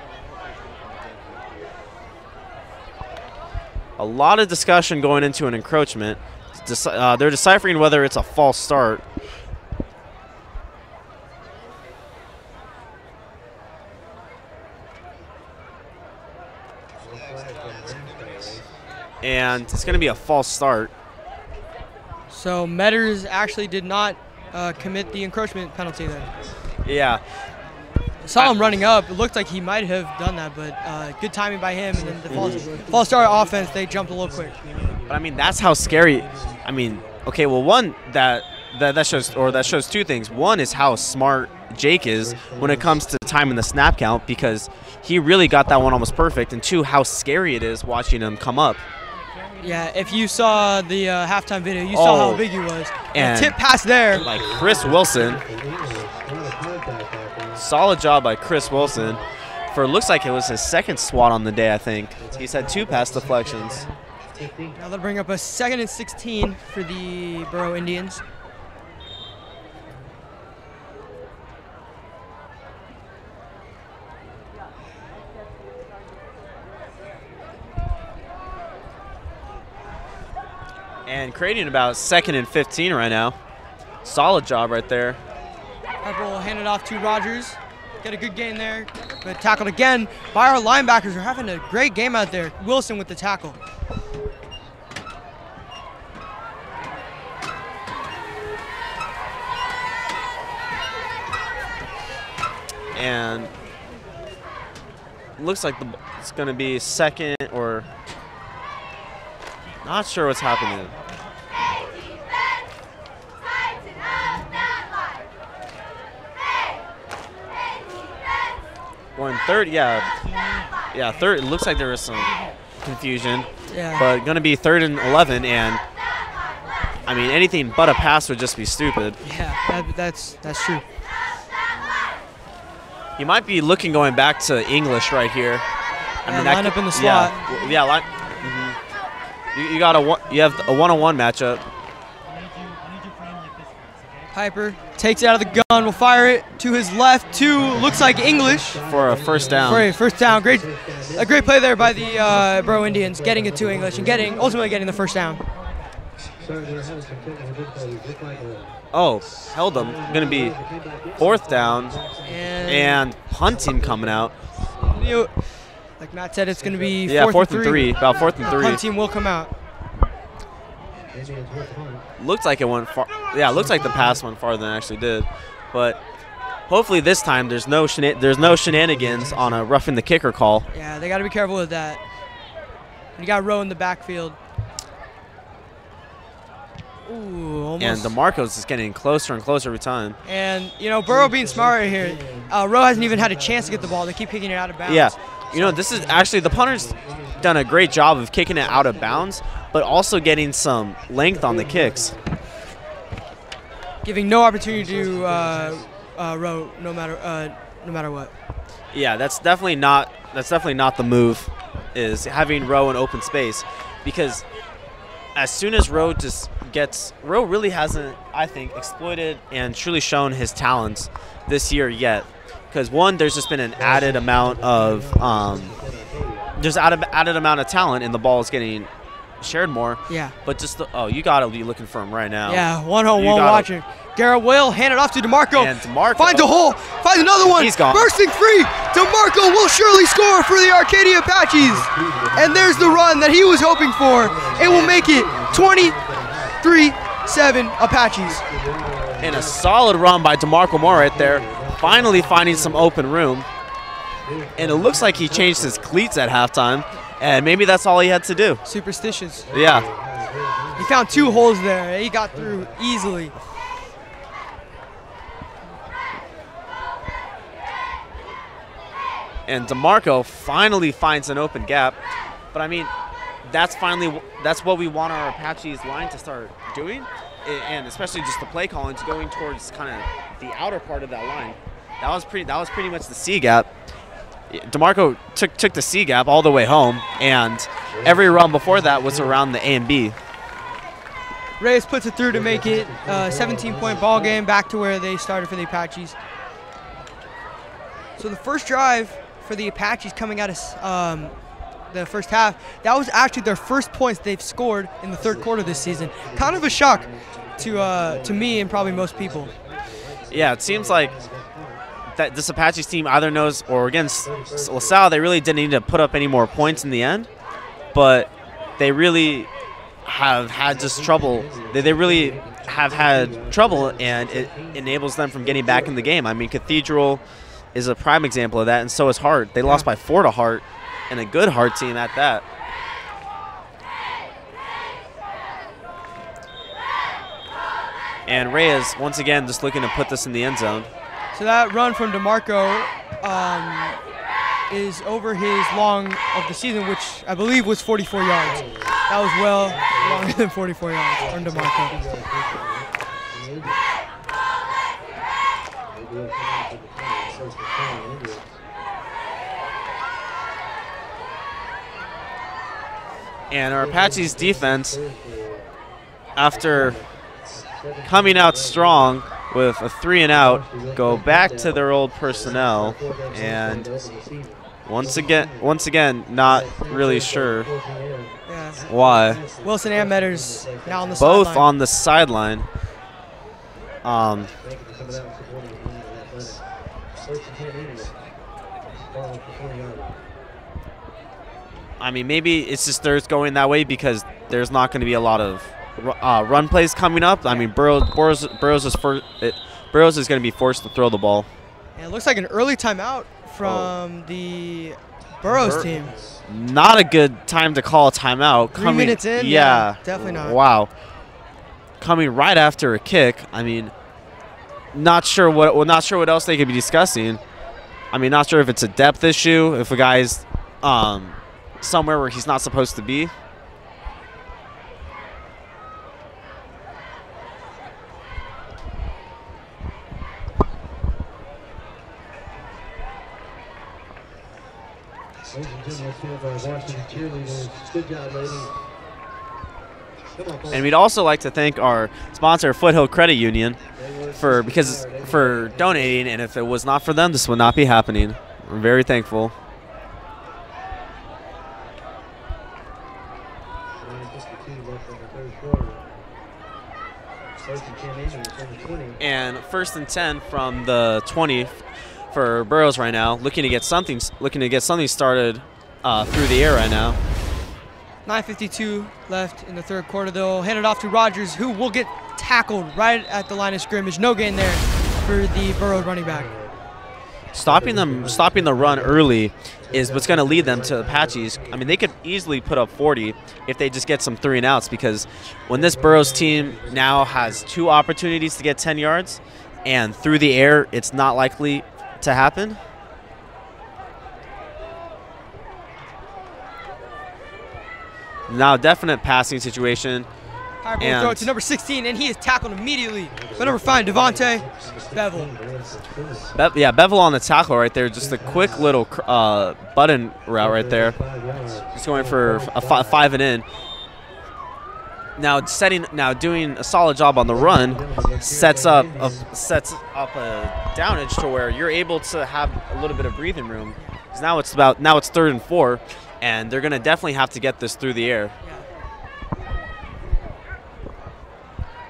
A lot of discussion going into an encroachment. They're deciphering whether it's a false start. And it's going to be a false start. So Metters actually did not commit the encroachment penalty there. Yeah. I saw him running up. It looked like he might have done that, but good timing by him. And then the false start offense, they jumped a little quick. But I mean, that's how scary. I mean, okay, well, one that shows two things. One is how smart Jake is when it comes to timing the snap count, because he really got that one almost perfect. And two, how scary it is watching him come up. Yeah, if you saw the halftime video, you saw how big he was. And tip pass there. Like Chris Wilson. Solid job by Chris Wilson. For looks like it was his second swat on the day, I think. He's had 2 pass deflections. Now they'll bring up a 2nd and 16 for the Burroughs Indians. And creating about 2nd and 15 right now. Solid job right there. Piper will hand it off to Rogers. Get a good gain there, but tackled again by our linebackers. We're having a great game out there. Wilson with the tackle. And looks like it's going to be 2nd or not sure what's happening. Going 3rd, yeah, 3rd. It looks like there was some confusion, but going to be 3rd and 11, and I mean anything but a pass would just be stupid. Yeah, that's true. You might be looking going back to English right here. I mean, line up in the slot. Yeah, you got you have a one-on-one matchup. Piper takes it out of the gun, will fire it to his left to, looks like English. For a first down. For a first down. A great play there by the Borough Indians, getting it to English and ultimately getting the first down. Oh, held them. Going to be 4th down and punting coming out. Like Matt said, it's going to be 4th and 3. About 4th and 3. Punt team will come out. Looks like it went far. Yeah, looks like the pass went farther than it actually did. But hopefully this time there's no shenanigans on a roughing the kicker call. Yeah, they got to be careful with that. You got Rowe in the backfield. Ooh, almost. And DeMarco's is getting closer and closer every time. And, you know, Burrow being smart right here. Rowe hasn't even had a chance to get the ball. They keep kicking it out of bounds. Yeah. You know, this is actually the punter's done a great job of kicking it out of bounds, but also getting some length on the kicks. Giving no opportunity to Rowe no matter what. Yeah, that's definitely not the move, is having Rowe in open space, because as soon as Rowe Rowe really hasn't, I think, exploited and truly shown his talents this year yet. Because one, there's just been an added amount of added amount of talent, and the ball is getting shared more. Yeah. But just you gotta be looking for him right now. Yeah, one-on-one watching. Garrett will hand it off to DeMarco. And DeMarco finds a hole, finds another one. He's gone. Bursting free. DeMarco will surely score for the Arcadia Apaches. And there's the run that he was hoping for. It will make it 23-7 Apaches. And a solid run by DeMarco Moore right there. Finally finding some open room. And it looks like he changed his cleats at halftime. And maybe that's all he had to do. Superstitious. Yeah. He found 2 holes there. He got through easily. And DeMarco finally finds an open gap. But I mean, that's what we want our Apaches line to start doing. And especially just the play calling, going towards kind of the outer part of that line. That was pretty much the C gap. DeMarco took the C gap all the way home, and every run before that was around the A and B. Reyes puts it through to make it a 17-point ball game, back to where they started for the Apaches. So the first drive for the Apaches coming out of the first half, that was actually their first points they've scored in the 3rd quarter this season. Kind of a shock to me and probably most people. Yeah, it seems like that this Apaches team either knows, or against LaSalle, they really didn't need to put up any more points in the end, but they really have had just trouble. They really have had trouble, and it enables them from getting back in the game. I mean, Cathedral is a prime example of that, and so is Hart. They lost by 4 to Hart, and a good Hart team at that. And Reyes, once again, just looking to put this in the end zone. So that run from DeMarco is over his long of the season, which I believe was 44 yards. That was well longer than 44 yards from DeMarco. And our Apaches defense, after coming out strong with a 3 and out, go back to their old personnel, and Once again, not really sure Yeah. why. Wilson and Metters now on the Both sideline. on the sideline. I mean, maybe it's just they're going that way because there's not going to be a lot of run plays coming up. I mean, Burroughs is going to be forced to throw the ball. Yeah, it looks like an early timeout from the Burroughs team. Not a good time to call a timeout. 3 minutes in? Yeah, definitely not. Wow. Coming right after a kick. I mean, not sure what else they could be discussing. I mean, not sure if it's a depth issue, if a guy's somewhere where he's not supposed to be. Ladies and gentlemen, let's give our Washington cheerleaders. Good job, ladies. Come on, And we'd also like to thank our sponsor, Foothill Credit Union, for donating. And if it was not for them, this would not be happening. We're very thankful. And 1st and 10 from the 20 for Burroughs right now, looking to get something started through the air right now. 9:52 left in the third quarter. They'll hand it off to Rogers, who will get tackled right at the line of scrimmage. No gain there for the Burroughs running back. Stopping the run early is what's going to lead them to Apaches. I mean, they could easily put up 40 if they just get some 3 and outs, because when this Burroughs team now has 2 opportunities to get 10 yards, and through the air, it's not likely to happen. Now, definite passing situation. High ball throw it to number 16, and he is tackled immediately by number 5, Devontae Bevel. Bevel on the tackle right there. Just a quick little button route right there. Just going for a 5 and in. Now doing a solid job on the run, sets up a downage to where you're able to have a little bit of breathing room. Because now it's 3rd and 4, and they're gonna definitely have to get this through the air.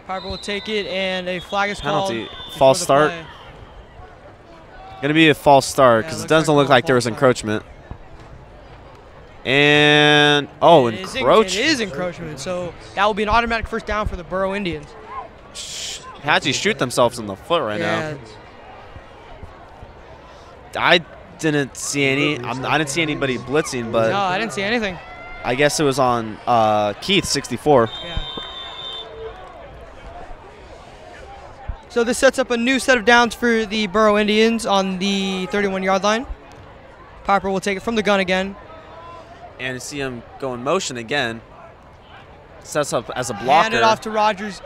Piper will take it, and a flag is Penalty. called. False start. Going to be a false start because it doesn't look like there was encroachment. And, encroachment. It is encroachment, so that will be an automatic first down for the Burrough Indians. Apaches shoot themselves in the foot right now. I didn't see any. I didn't see anybody blitzing, but no, I didn't see anything. I guess it was on Keith, 64. Yeah. So this sets up a new set of downs for the Burrough Indians on the 31-yard line. Piper will take it from the gun again. And you see him go in motion again. Sets up as a blocker. Hand it off to Rogers.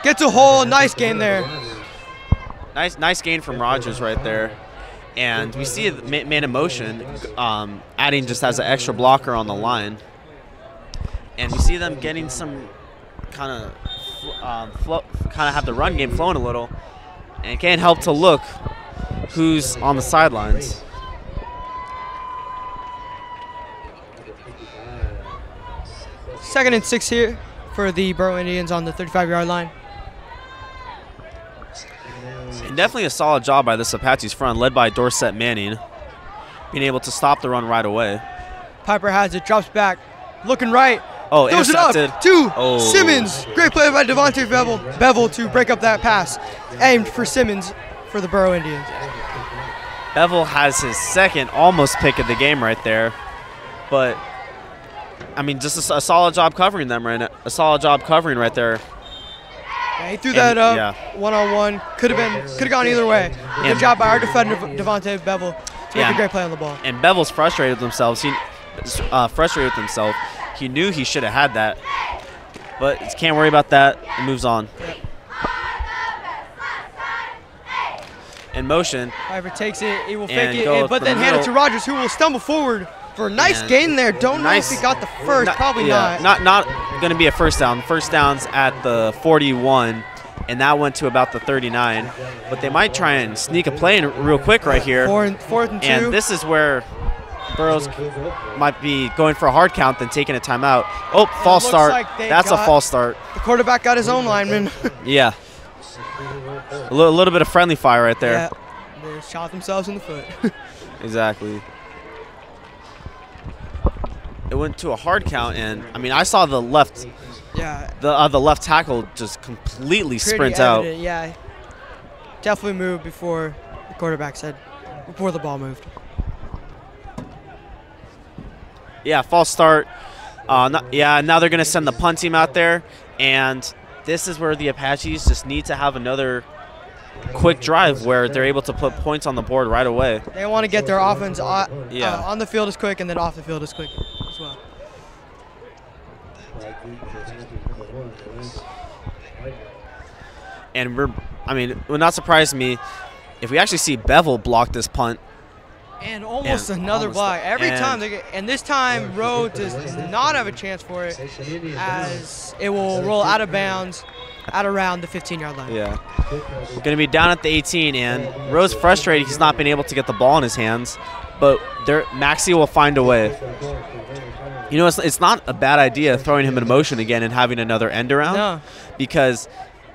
Gets a hole. Nice gain there. Nice gain from Rogers right there. And we see man in motion, adding just as an extra blocker on the line. And we see them getting some kind of have the run game flowing a little, and can't help to look who's on the sidelines. Second and 6 here for the Burrough Indians on the 35-yard line. And definitely a solid job by this Apaches front, led by Dorset Manning, being able to stop the run right away. Piper has it, drops back, looking right. Oh, throws intercepted. It up to Simmons. Great play by Devontae Bevel to break up that pass. Aimed for Simmons for the Burrough Indians. Bevel has his second almost pick of the game right there. But, I mean, just a solid job covering them right now. A solid job covering right there. Yeah, he threw that up one-on-one. Could have gone either way. Good job by our defender, Devontae Bevel, to make a great play on the ball. And Bevel's frustrated with himself. He knew he should have had that, but can't worry about that. It moves on. Yep. In motion. Piper takes it. He will fake it, but then hand it to Rogers, who will stumble forward for a nice gain there. Don't know if he got the first. Probably not. Not going to be a first down. First down's at the 41, and that went to about the 39. But they might try and sneak a play in real quick right here. Fourth and 2. And this is where Burroughs might be going for a hard count, then taking a timeout. Oh, false start. Like that's a false start. The quarterback got his own lineman. Yeah. A little bit of friendly fire right there. Yeah. They shot themselves in the foot. Exactly. It went to a hard count, and I mean, I saw the left. Yeah. The left tackle just completely sprint out. Yeah. Definitely moved before the quarterback said, before the ball moved. Yeah, false start. Now they're going to send the punt team out there, and this is where the Apaches just need to have another quick drive where they're able to put points on the board right away. They want to get their offense on the field as quick and then off the field as quick as well. And it would not surprise me if we actually see Bevel block this punt. And almost another block. Every time they get, and this time Rowe does not have a chance for it, as it will roll out of bounds at around the 15-yard line. Yeah. Going to be down at the 18, and Rowe's frustrated he's not been able to get the ball in his hands, but Maxey will find a way. You know, it's not a bad idea throwing him in motion again and having another end around. No. Because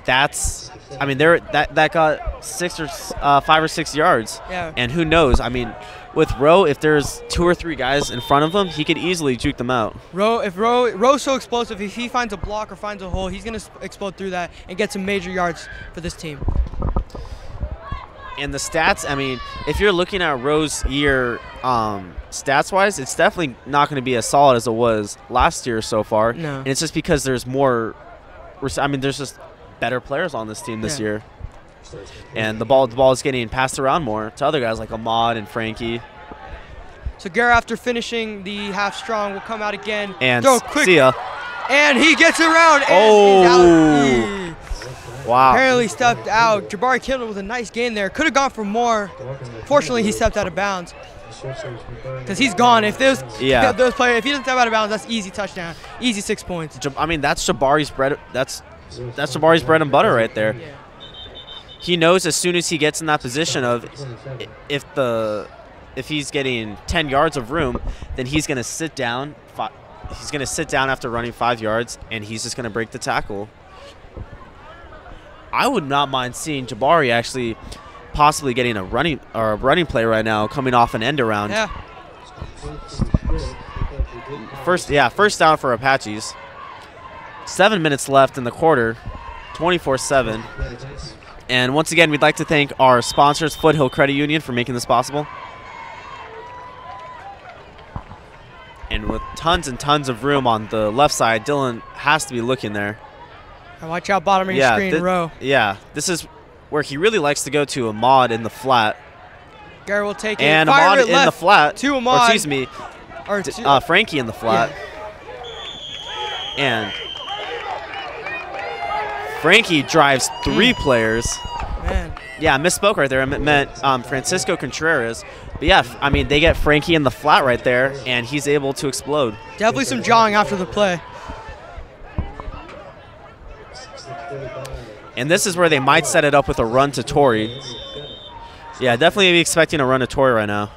that's, I mean, that got 5 or 6 yards. Yeah. And who knows? I mean, with Rowe, if there's 2 or 3 guys in front of him, he could easily juke them out. Rowe's so explosive, if he finds a block or finds a hole, he's going to explode through that and get some major yards for this team. And the stats, I mean, if you're looking at Rowe's year stats-wise, it's definitely not going to be as solid as it was last year so far. No. And it's just because there's more, I mean, there's just better players on this team this year. And the ball is getting passed around more to other guys like Ahmad and Frankie. So Guerra, after finishing the half strong, will come out again. And throw quick. see ya. And he gets around. And oh. Wow. Apparently stepped out. Jabari killed it with a nice gain there. Could have gone for more. Fortunately, he stepped out of bounds. Because he's gone. If those players, if he doesn't step out of bounds, that's easy touchdown. Easy 6 points. I mean, that's Jabari's bread. That's Jabari's bread and butter right there. Yeah. He knows as soon as he gets in that position of if he's getting 10 yards of room, then he's going to sit down. He's going to sit down after running 5 yards, and he's just going to break the tackle. I would not mind seeing Jabari actually possibly getting a running play right now, coming off an end around. Yeah. First down for Apaches. 7 minutes left in the quarter, 24-7. And once again, we'd like to thank our sponsors, Foothill Credit Union, for making this possible. And with tons and tons of room on the left side, Dylan has to be looking there. And watch out, bottom of your screen, Rowe. Yeah, this is where he really likes to go to Ahmad in the flat. Guerra will take it. And Ahmad in the flat. To Ahmad. Or excuse me, Frankie in the flat. Yeah. And Frankie drives 3 players. Man. Yeah, I misspoke right there. I meant Francisco Contreras. But yeah, I mean, they get Frankie in the flat right there, and he's able to explode. Definitely some jawing after the play. And this is where they might set it up with a run to Torrey. Yeah, definitely be expecting a run to Torrey right now.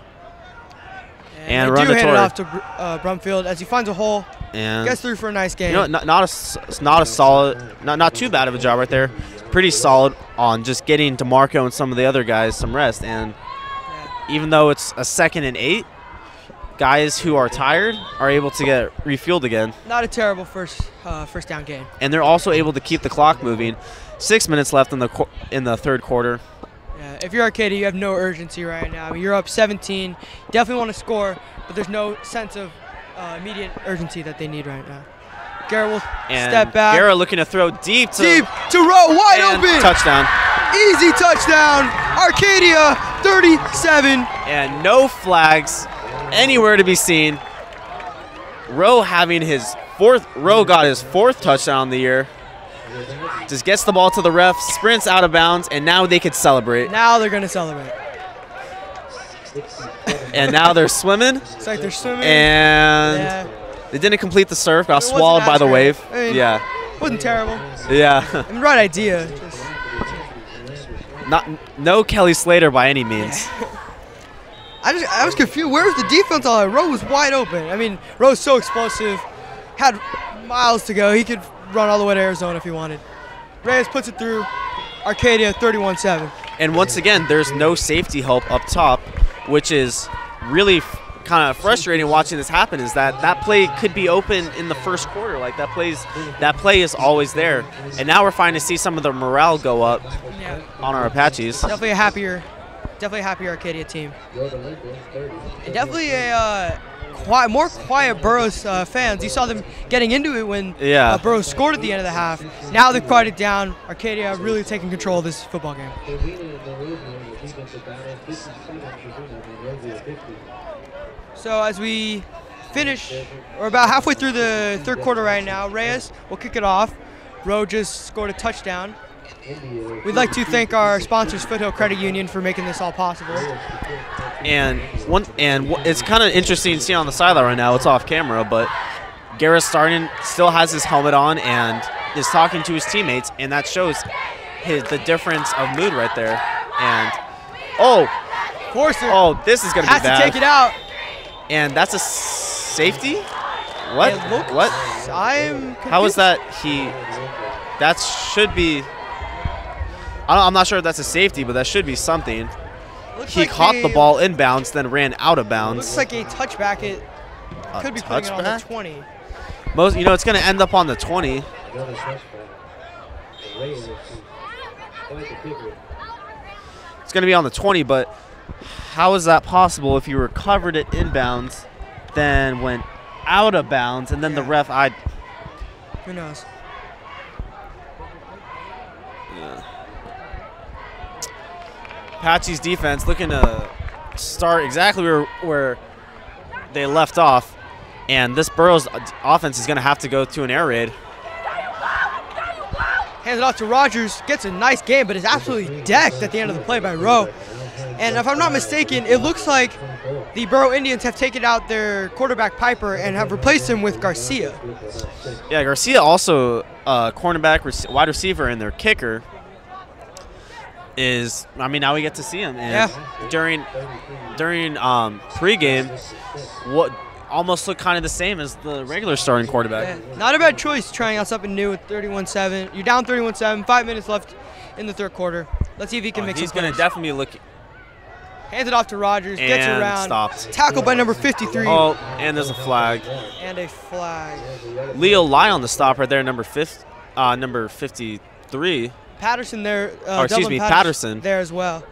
And run to Torrey. Hand it off to Brumfield as he finds a hole. And gets through for a nice game. You know, not too bad of a job right there. Pretty solid on just getting DeMarco and some of the other guys some rest. And even though it's a 2nd and 8, guys who are tired are able to get refueled again. Not a terrible first down game. And they're also able to keep the clock moving. 6 minutes left in the third quarter. Yeah, if you're Arcadia, you have no urgency right now. I mean, you're up 17. Definitely want to score, but there's no sense of immediate urgency that they need right now. Guerra will step back. Guerra looking to throw deep to Rowe, wide open. Touchdown. Easy touchdown. Arcadia 37. And no flags anywhere to be seen. Rowe got his 4th touchdown of the year. Just gets the ball to the ref, sprints out of bounds, and now they could celebrate. Now they're going to celebrate. And now they're swimming. It's like they're swimming. And they didn't complete the surf, got swallowed by the wave. I mean, wasn't terrible. Yeah. I mean, right idea. No Kelly Slater by any means. I was confused. Where was the defense on that? Rowe was wide open. I mean, Rowe's so explosive. Had miles to go. He could run all the way to Arizona if he wanted. Reyes puts it through. Arcadia 31-7. And once again, there's no safety help up top, which is really kind of frustrating watching this happen. Is that play could be open in the first quarter, like that play is always there, and now we're finally to see some of the morale go up on our Apaches. Definitely a happier Arcadia team, and definitely a more quiet Burroughs fans. You saw them getting into it when Burroughs scored at the end of the half. Now they've quieted down. Arcadia really taking control of this football game. So as we finish, we're about halfway through the third quarter right now. Reyes will kick it off. Rowe just scored a touchdown. We'd like to thank our sponsors, Foothill Credit Union, for making this all possible. And it's kind of interesting to see on the sideline right now. It's off camera, but Garrett Starden still has his helmet on and is talking to his teammates, and that shows the difference of mood right there. And this is going to be bad. Has to take it out. And that's a safety? What? What? I'm confused. How is that? That should be. I'm not sure if that's a safety, but that should be something. He caught the ball inbounds, then ran out of bounds. Looks like a touchback. It could be putting it on the 20. It's going to end up on the 20. It's going to be on the 20, but how is that possible if you recovered it inbounds, then went out of bounds, and then the ref, who knows? Apache's defense looking to start exactly where they left off, and this Burroughs offense is going to have to go to an air raid. Hands it off to Rogers, gets a nice game, but is absolutely decked at the end of the play by Rowe. And if I'm not mistaken, it looks like the Burrough Indians have taken out their quarterback Piper and have replaced him with Garcia. Yeah, Garcia also cornerback, wide receiver, and their kicker is. I mean, now we get to see him. And during pregame, what almost looked kind of the same as the regular starting quarterback. Yeah, not a bad choice trying out something new with 31-7. You're down 31-7. 5 minutes left in the third quarter. Let's see if he can make some plays. He's going to definitely look. Hands it off to Rogers, gets around. Stopped. Tackled by number 53. Oh, and there's a flag. And a flag. Leo Lai on the stop right there, number 53. Patterson there. Patterson. There as well.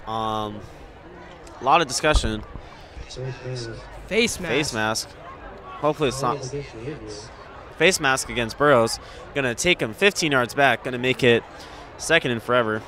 A lot of discussion. Face mask. Face mask. Hopefully it's not. Face mask against Burroughs. Going to take him 15 yards back. Going to make it second and forever.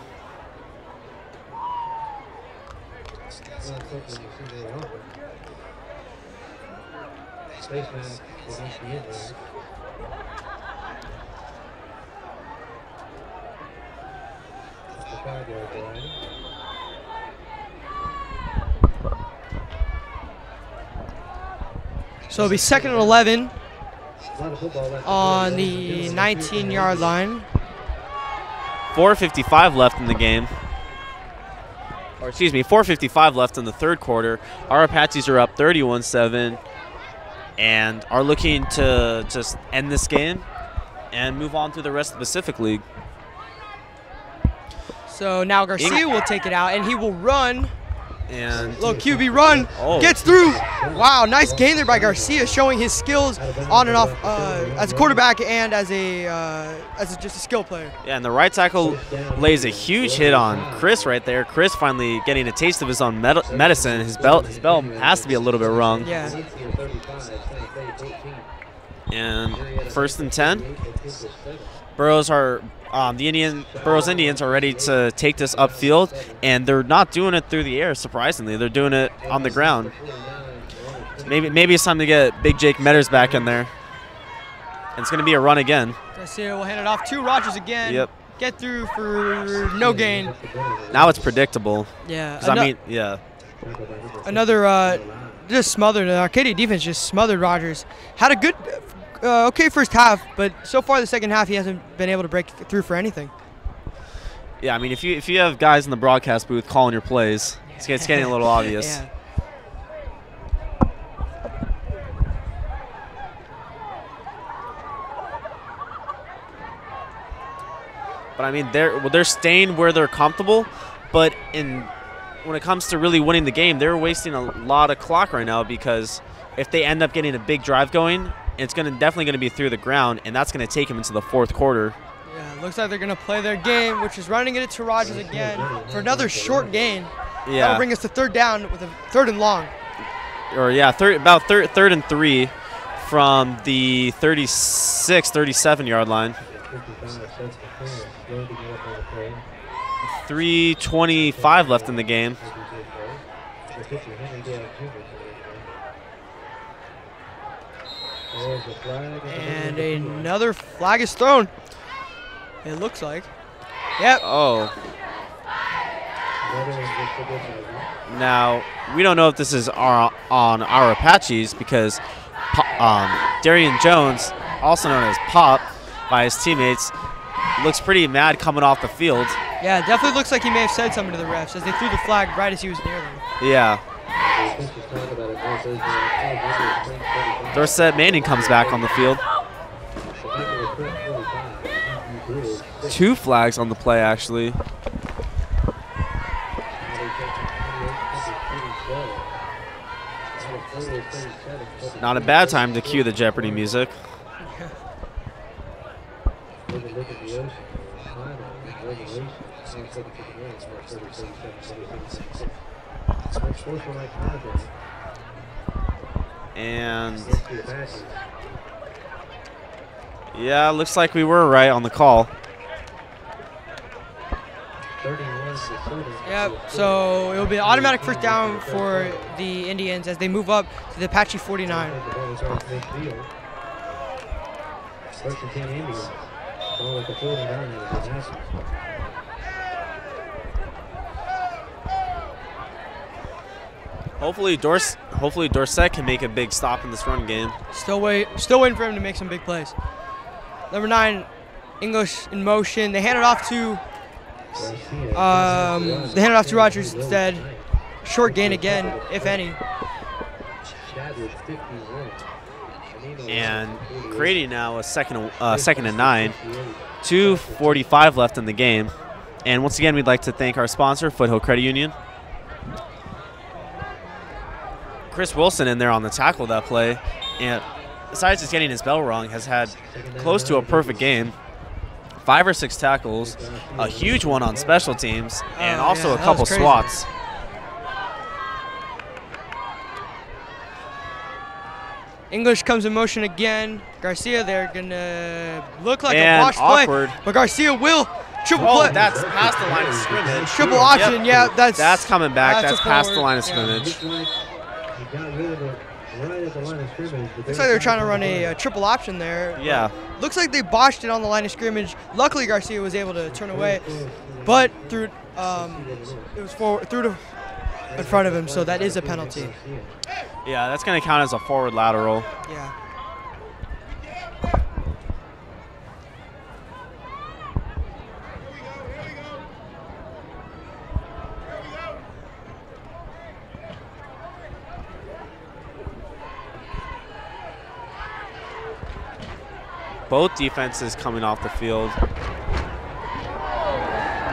So it'll be second and 11 on the 19-yard line. 4:55 left in the game. Or excuse me, 4:55 left in the third quarter. Our Apaches are up 31-7 and are looking to just end this game and move on to the rest of the Pacific League. So now Garcia will take it out, and he will run. And little QB run, gets through. Wow, nice gain there by Garcia, showing his skills on and off as a quarterback and as just a skill player. Yeah, and the right tackle lays a huge hit on Chris right there. Chris finally getting a taste of his own medicine. His belt has to be a little bit wrong. Yeah. And 1st and 10. Burroughs Indians are ready to take this upfield, and they're not doing it through the air. Surprisingly, they're doing it on the ground. Maybe it's time to get Big Jake Metters back in there. And it's going to be a run again. Garcia will hand it off to Rogers again. Yep. Get through for no gain. Now it's predictable. Yeah. Another just smothered. The Arcadia defense just smothered Rogers. Had a good okay first half, but so far the second half he hasn't been able to break through for anything. Yeah, I mean, if you have guys in the broadcast booth calling your plays, it's getting a little obvious. Yeah. But I mean, they're staying where they're comfortable, but when it comes to really winning the game, they're wasting a lot of clock right now, because if they end up getting a big drive going, it's definitely going to be through the ground, and that's going to take them into the fourth quarter. Yeah, looks like they're going to play their game, which is running it to Rogers again for another short gain. Yeah. That'll bring us to third down with a third and long. Or yeah, third and 3 from the 36, 37-yard line. 3:25 left in the game. And another flag is thrown. It looks like. Yep. Oh. Now, we don't know if this is on our Apaches, because Darian Jones, also known as Pop by his teammates, looks pretty mad coming off the field. Yeah, it definitely looks like he may have said something to the refs as they threw the flag right as he was near them. Yeah. Dorset Manning comes back on the field. 2 flags on the play, actually. Not a bad time to cue the Jeopardy music. And yeah, looks like we were right on the call. Yep, so it will be an automatic first down for the Indians as they move up to the Apache 49. Hopefully Dorset can make a big stop in this run game. Still waiting for him to make some big plays. Number 9, English in motion. They hand it off to Rogers instead. Short gain again, if any. And creating now a second and 9. 2:45 left in the game. And once again, we'd like to thank our sponsor, Foothill Credit Union. Chris Wilson in there on the tackle that play, and besides just getting his bell rung, has had close to a perfect game. 5 or 6 tackles, a huge one on special teams, and also a couple swats. English comes in motion again. Garcia, they're gonna look like and a botched play, but Garcia will triple play. That's past the line of scrimmage. Triple option, yep. Yeah, that's coming back. That's past the line of scrimmage. Looks like they're trying to run a triple option there. Yeah. Looks like they botched it on the line of scrimmage. Luckily, Garcia was able to turn away, but through it was through to in front of him, so that is a penalty. Yeah, that's going to count as a forward lateral. Yeah. Both defenses coming off the field.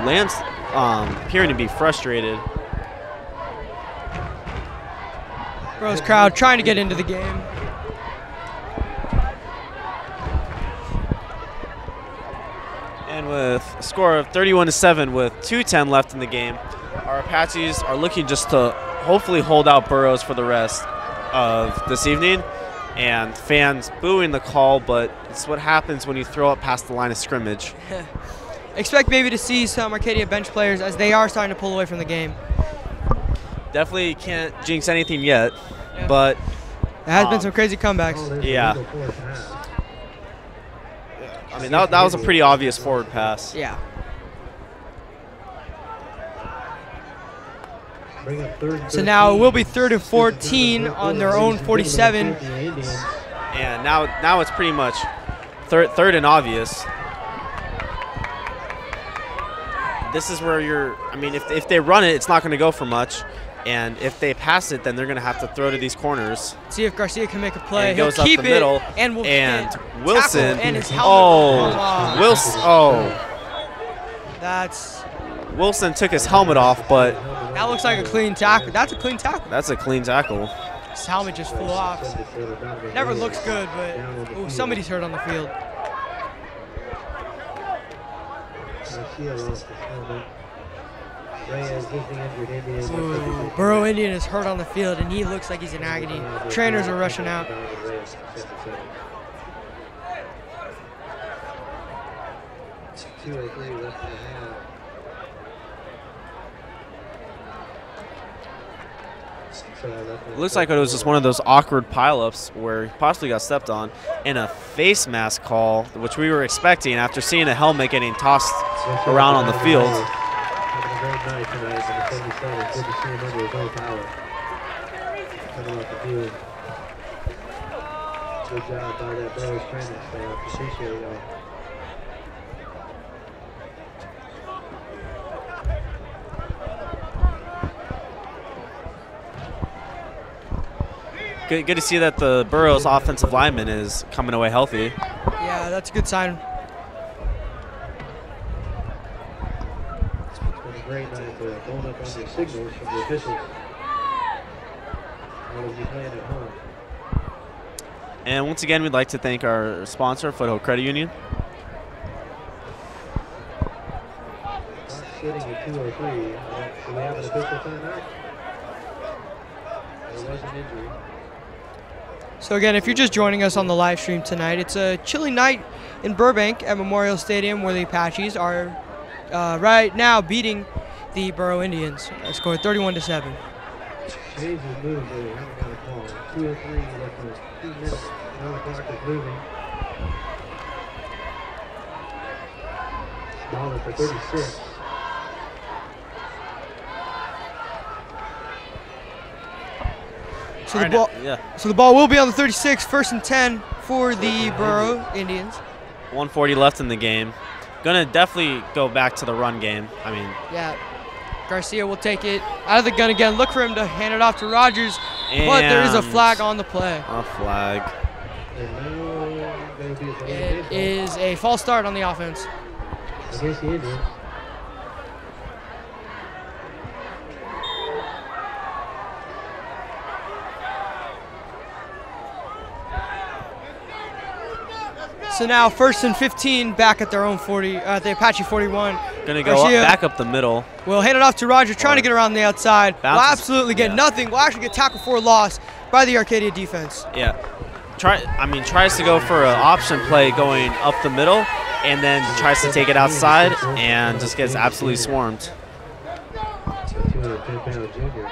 Lance appearing to be frustrated. Burroughs crowd trying to get into the game. And with a score of 31-7 with 2:10 left in the game, our Apaches are looking just to hopefully hold out Burroughs for the rest of this evening. And fans booing the call, but it's what happens when you throw it past the line of scrimmage. Expect maybe to see some Arcadia bench players as they are starting to pull away from the game. Definitely can't jinx anything yet, but there has been some crazy comebacks. Yeah. I mean, that was a pretty obvious forward pass. Yeah. So now it will be 3rd and 14 on their own 47. And now it's pretty much third and obvious. This is where if they run it, it's not going to go for much. And if they pass it, then they're going to have to throw to these corners. See if Garcia can make a play. And it goes He'll up keep the middle. And Wilson. And his helmet. Wilson. Wilson took his helmet off, but that looks like a clean tackle. That's a clean tackle. That's a clean tackle. His helmet just flew off. Never looks good, but somebody's hurt on the field. Burrow Indian is hurt on the field, and he looks like he's in agony. Trainers are rushing out. It looks like it was just one of those awkward pileups where he possibly got stepped on, and a face mask call, which we were expecting after seeing a helmet getting tossed around on the field. Good job by that Burroughs training staff. Appreciate y'all. Good to see that the Burroughs offensive lineman is coming away healthy. Yeah, that's a good sign. It's been a great night to hold up on the signals from the officials. How was you playing at home? And once again, we'd like to thank our sponsor, Foothill Credit Union. Sitting at 2:03. Do we have an official timeout? There was an injury. So again, if you're just joining us on the live stream tonight, it's a chilly night in Burbank at Memorial Stadium where the Apaches are right now beating the Burrow Indians. Scored 31-7. Change of moves, they haven't got a call. 2:03 left in 2 minutes. Now the clock is moving. Dollar for 36. So the ball will be on the 36, 1st and 10 for the Burrow Indians. 1:40 left in the game. Gonna definitely go back to the run game. I mean, yeah. Garcia will take it out of the gun again. Look for him to hand it off to Rogers, but there is a flag on the play. A flag. It is a false start on the offense. I guess he did. So now 1st and 15 back at their own 40, the Apache 41. Gonna go back up the middle. We'll hand it off to Rogers, trying to get around the outside. We'll absolutely get nothing. We'll actually get tackled for a loss by the Arcadia defense. Yeah. Tries to go for an option play going up the middle, and then tries to take it outside and just gets absolutely swarmed. 210-pound junior.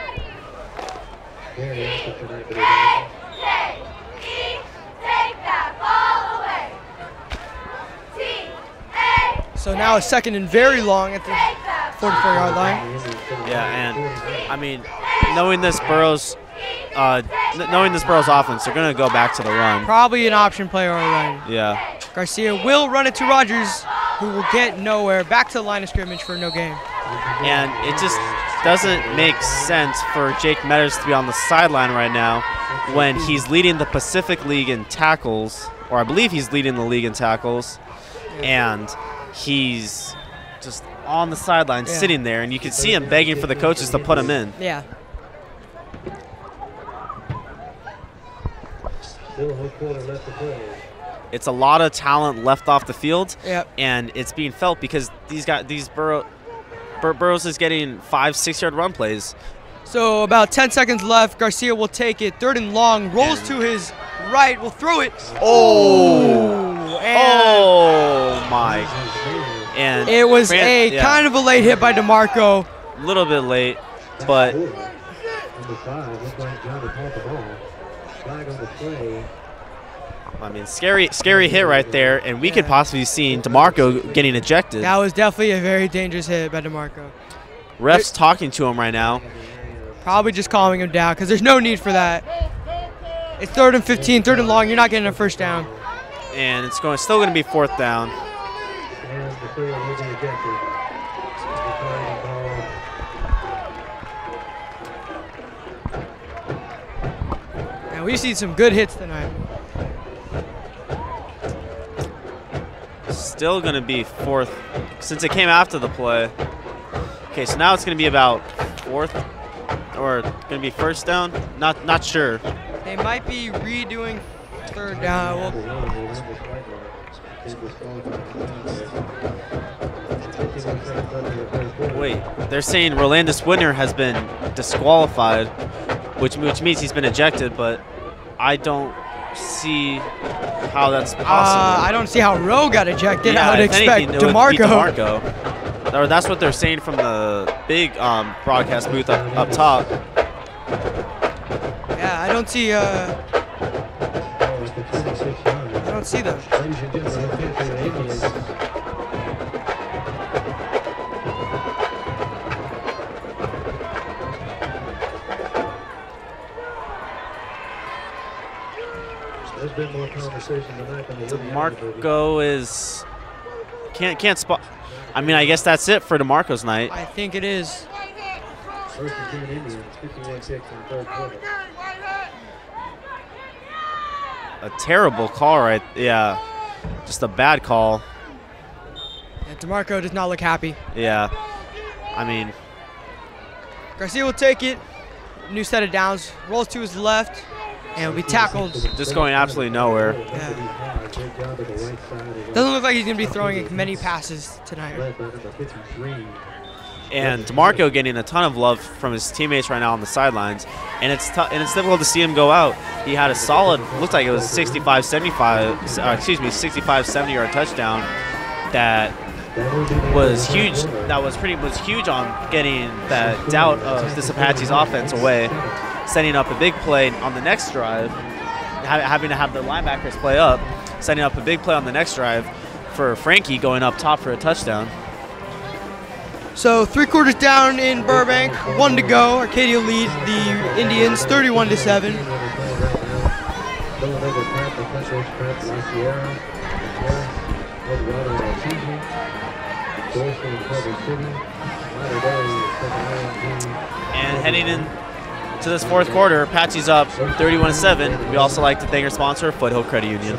Very active tonight for the Apache. So now a 2nd and very long at the 44-yard line. Yeah, and I mean, knowing this Burroughs offense, they're gonna go back to the run. Probably an option play or a run. Yeah. Garcia will run it to Rogers, who will get nowhere. Back to the line of scrimmage for no gain. And it just doesn't make sense for Jake Metters to be on the sideline right now when he's leading the Pacific League in tackles, or I believe he's leading the league in tackles, and he's just on the sideline sitting there, and you can see him begging for the coaches to put him in. Yeah. Still a whole quarter left to play. It's a lot of talent left off the field, yep. And it's being felt because Burroughs is getting 5-6 yard run plays. So about 10 seconds left. Garcia will take it. 3rd and long. Rolls to his right. Will throw it. Oh my. And it was kind of a late hit by DeMarco. A little bit late, but Number 5, looks like John to caught the ball. Flag on the play. I mean, scary hit right there, and we could possibly see DeMarco getting ejected. That was definitely a very dangerous hit by DeMarco. Ref's talking to him right now. Probably just calming him down because there's no need for that. It's 3rd and 15, 3rd and long. You're not getting a first down. And it's still going to be 4th down. And the field will be ejected. Declining ball. And we've seen some good hits tonight. Still going to be 4th since it came after the play. Okay, so now it's going to be about 4th or going to be first down. Not sure. They might be redoing 3rd down. Wait, they're saying Rolandis Winter has been disqualified, which means he's been ejected, but I don't see how that's possible. I don't see how Rowe got ejected. Yeah, I would if expect anything, it would be DeMarco. DeMarco. Or that's what they're saying from the big broadcast booth up top. Yeah, I don't see. I don't see them. There's been more conversation tonight than the DeMarco is can't spot. I mean, I guess that's it for DeMarco's night. I think it is. First and 10 Indians, 51 kicks in the 3rd quarter. A terrible call, right? Yeah, just a bad call. And DeMarco does not look happy. Yeah, I mean, Garcia will take it. New set of downs. Rolls to his left. And will be tackled. just going absolutely nowhere. Yeah. Doesn't look like he's going to be throwing many passes tonight. And DeMarco getting a ton of love from his teammates right now on the sidelines, and it's difficult to see him go out. He had a solid, looked like it was 65-70 yard touchdown that was huge. That was huge on getting that doubt of this Apache's offense away, setting up a big play on the next drive, having to have the linebackers play up, setting up a big play on the next drive for Frankie going up top for a touchdown. So 3 quarters down in Burbank, 1 to go. Arcadia lead the Indians 31-7. And heading in to this 4th quarter, Apache's up 31-7. We also like to thank our sponsor, Foothill Credit Union.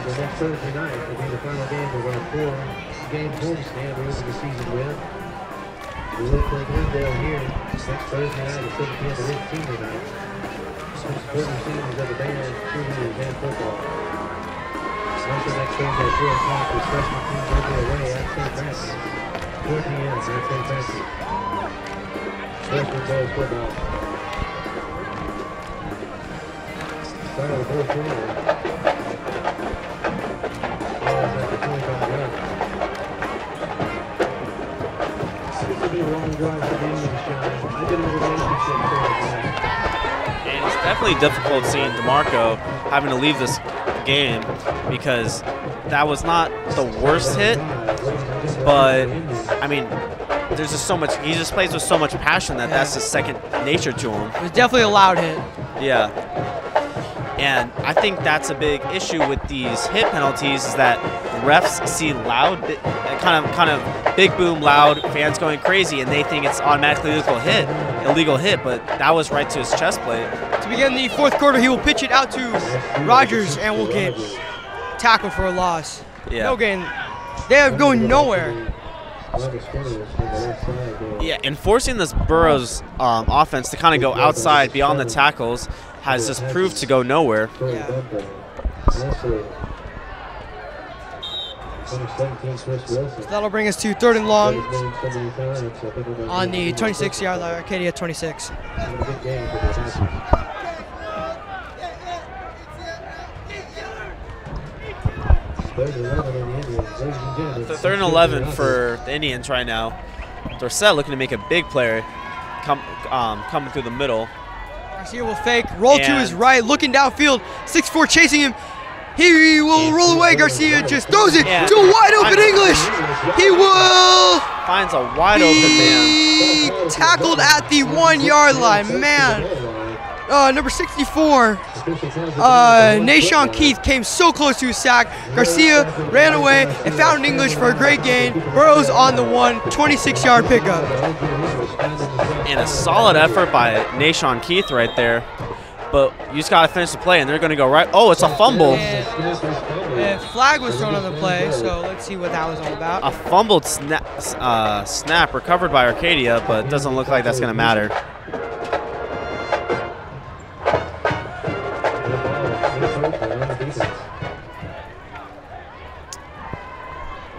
The next Thursday night will be the final game of our 4-game homestand we're losing the season with. We will play Glendale here next Thursday night at 7 p.m. to win senior night. Some supporting seniors of the band, cheerleaders, and football. Also next Thursday at 4 o'clock is freshman team will be away at St. Francis. 4 p.m. at St. Francis. Freshman girls football. Start of the 4th quarter. And it's definitely difficult seeing DeMarco having to leave this game because that was not the worst hit, but I mean, there's just so much. He just plays with so much passion that that's just second nature to him. It was definitely a loud hit. Yeah. And I think that's a big issue with these hit penalties is that refs see loud, kind of big boom loud, fans going crazy, and they think it's automatically illegal hit, but that was right to his chest plate. To begin the 4th quarter, he will pitch it out to Rogers and will get tackled for a loss. Yeah. No gain. They are going nowhere. Yeah, and forcing this Burroughs offense to kind of go outside beyond the tackles has just proved to go nowhere. Yeah. So that'll bring us to 3rd and long on the 26-yard line, Arcadia 26. So 3rd and 11 for the Indians right now. Dorsett looking to make a big play coming through the middle. Garcia will fake, roll to his right, looking downfield, 6'4" chasing him, He will roll away. Garcia just throws it to a wide open English. He will finds a wide open man. be tackled at the 1 yard line. Man, number 64, Nashawn Keith came so close to a sack. Garcia ran away and found English for a great gain. Burroughs on the 26-yard pickup. And a solid effort by Nashawn Keith right there. But you just got to finish the play, and they're going to go right. Oh, it's a fumble. And flag was thrown on the play, so let's see what that was all about. A fumbled snap recovered by Arcadia, but it doesn't look like that's going to matter.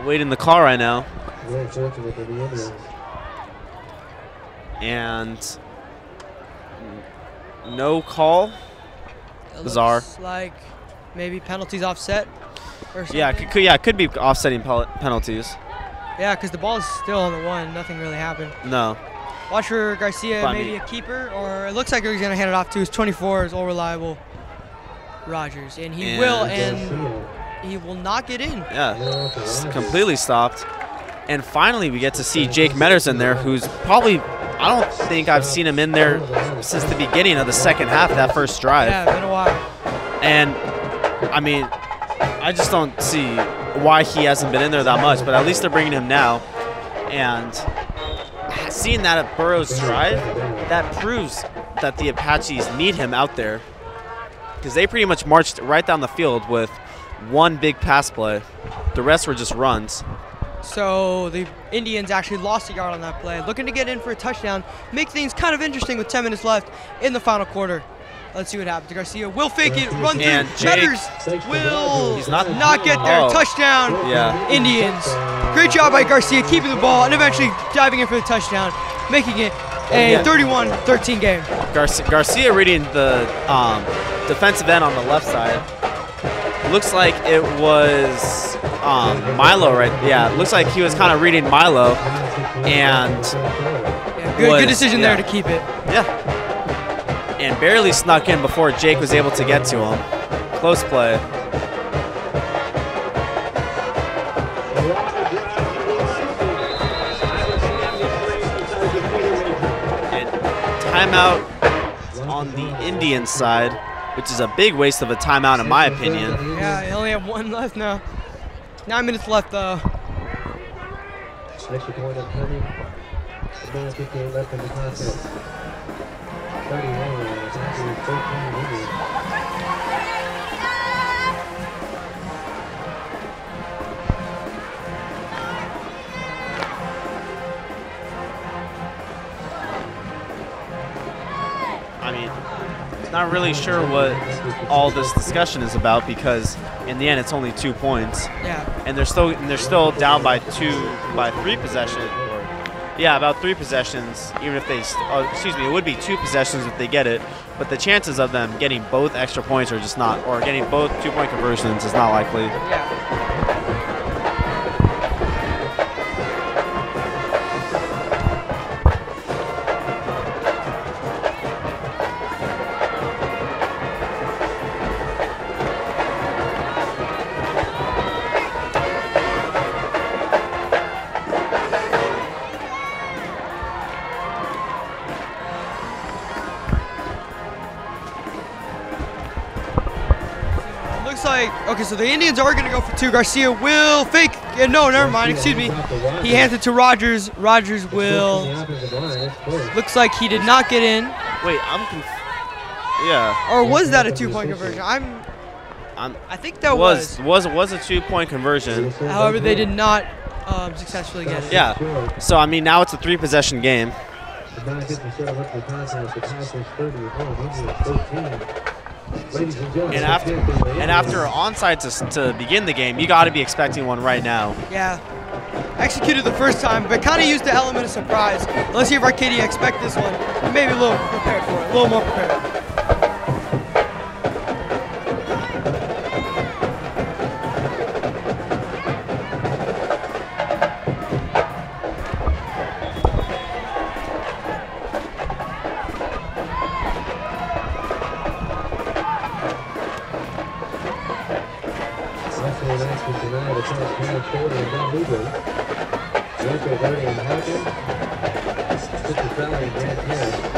Waiting in the car right now. And no call. Bizarre. Looks like maybe penalties offset or something. Yeah, it could be offsetting penalties. Yeah, because the ball is still on the 1. Nothing really happened. No. Watch for Garcia, maybe a keeper, or it looks like he's going to hand it off to his 24, his all reliable Rogers. And he will, and he will not get in. Yeah, completely stopped. And finally, we get to see Jake Metters in there, who's probably, I don't think I've seen him in there since the beginning of the second half of that first drive. Yeah, been a while. And, I mean, I just don't see why he hasn't been in there that much, but at least they're bringing him now. And seeing that at Burroughs Drive, that proves that the Apaches need him out there, because they pretty much marched right down the field with one big pass play. The rest were just runs. So the Indians actually lost a yard on that play, looking to get in for a touchdown, make things kind of interesting with 10 minutes left in the final quarter. Let's see what happens. Garcia will fake it, run through. Metters will not get there. Touchdown, Indians. Great job by Garcia keeping the ball and eventually diving in for the touchdown, making it a 31-13 game. Garcia reading the defensive end on the left side. Looks like it was Milo, right? Yeah, looks like he was kind of reading Milo, and good decision there to keep it. Yeah. And barely snuck in before Jake was able to get to him. Close play. And timeout on the Indian side, which is a big waste of a timeout in my opinion. Yeah, they only have 1 left now. 9 minutes left though. Extra point of 20. 9:58 left in the contest. 31 is actually 13 Indians. I mean, not really sure what all this discussion is about, because in the end it's only 2 points. Yeah. And they're still down by 3 possessions. Yeah, about 3 possessions, even if they, excuse me, it would be 2 possessions if they get it, but the chances of them getting both extra points are just not, or getting both 2-point conversions is not likely. Yeah. Okay, so the Indians are going to go for 2. Garcia will fake. No, never mind. Excuse me. He hands it to Rogers. Rogers will. Looks like he did not get in. Wait, yeah. Or was that a 2-point conversion? I think that was a 2-point conversion. However, they did not successfully get it. Yeah. So I mean, now it's a 3-possession game. And after an onside to begin the game, you got to be expecting one right now. Yeah. Executed the first time, but kind of used the element of surprise. Let's see if Arcadia expect this one. Maybe a little prepared for it, a little more prepared.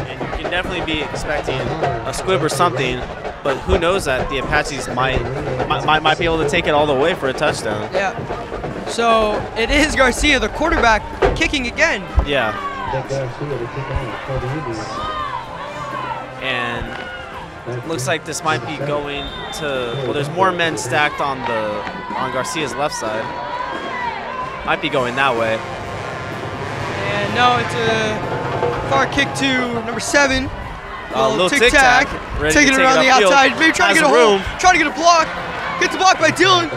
And you can definitely be expecting a squib or something, but who knows that the Apaches might be able to take it all the way for a touchdown. Yeah. So it is Garcia, the quarterback, kicking again. Yeah. And looks like this might be going to, well, there's more men stacked on Garcia's left side. Might be going that way. And no, it's a far kick to number 7. Little tic-tac. Taking it around the outside. Maybe trying to get a hole. Trying to get a block. Gets a block by Dylan.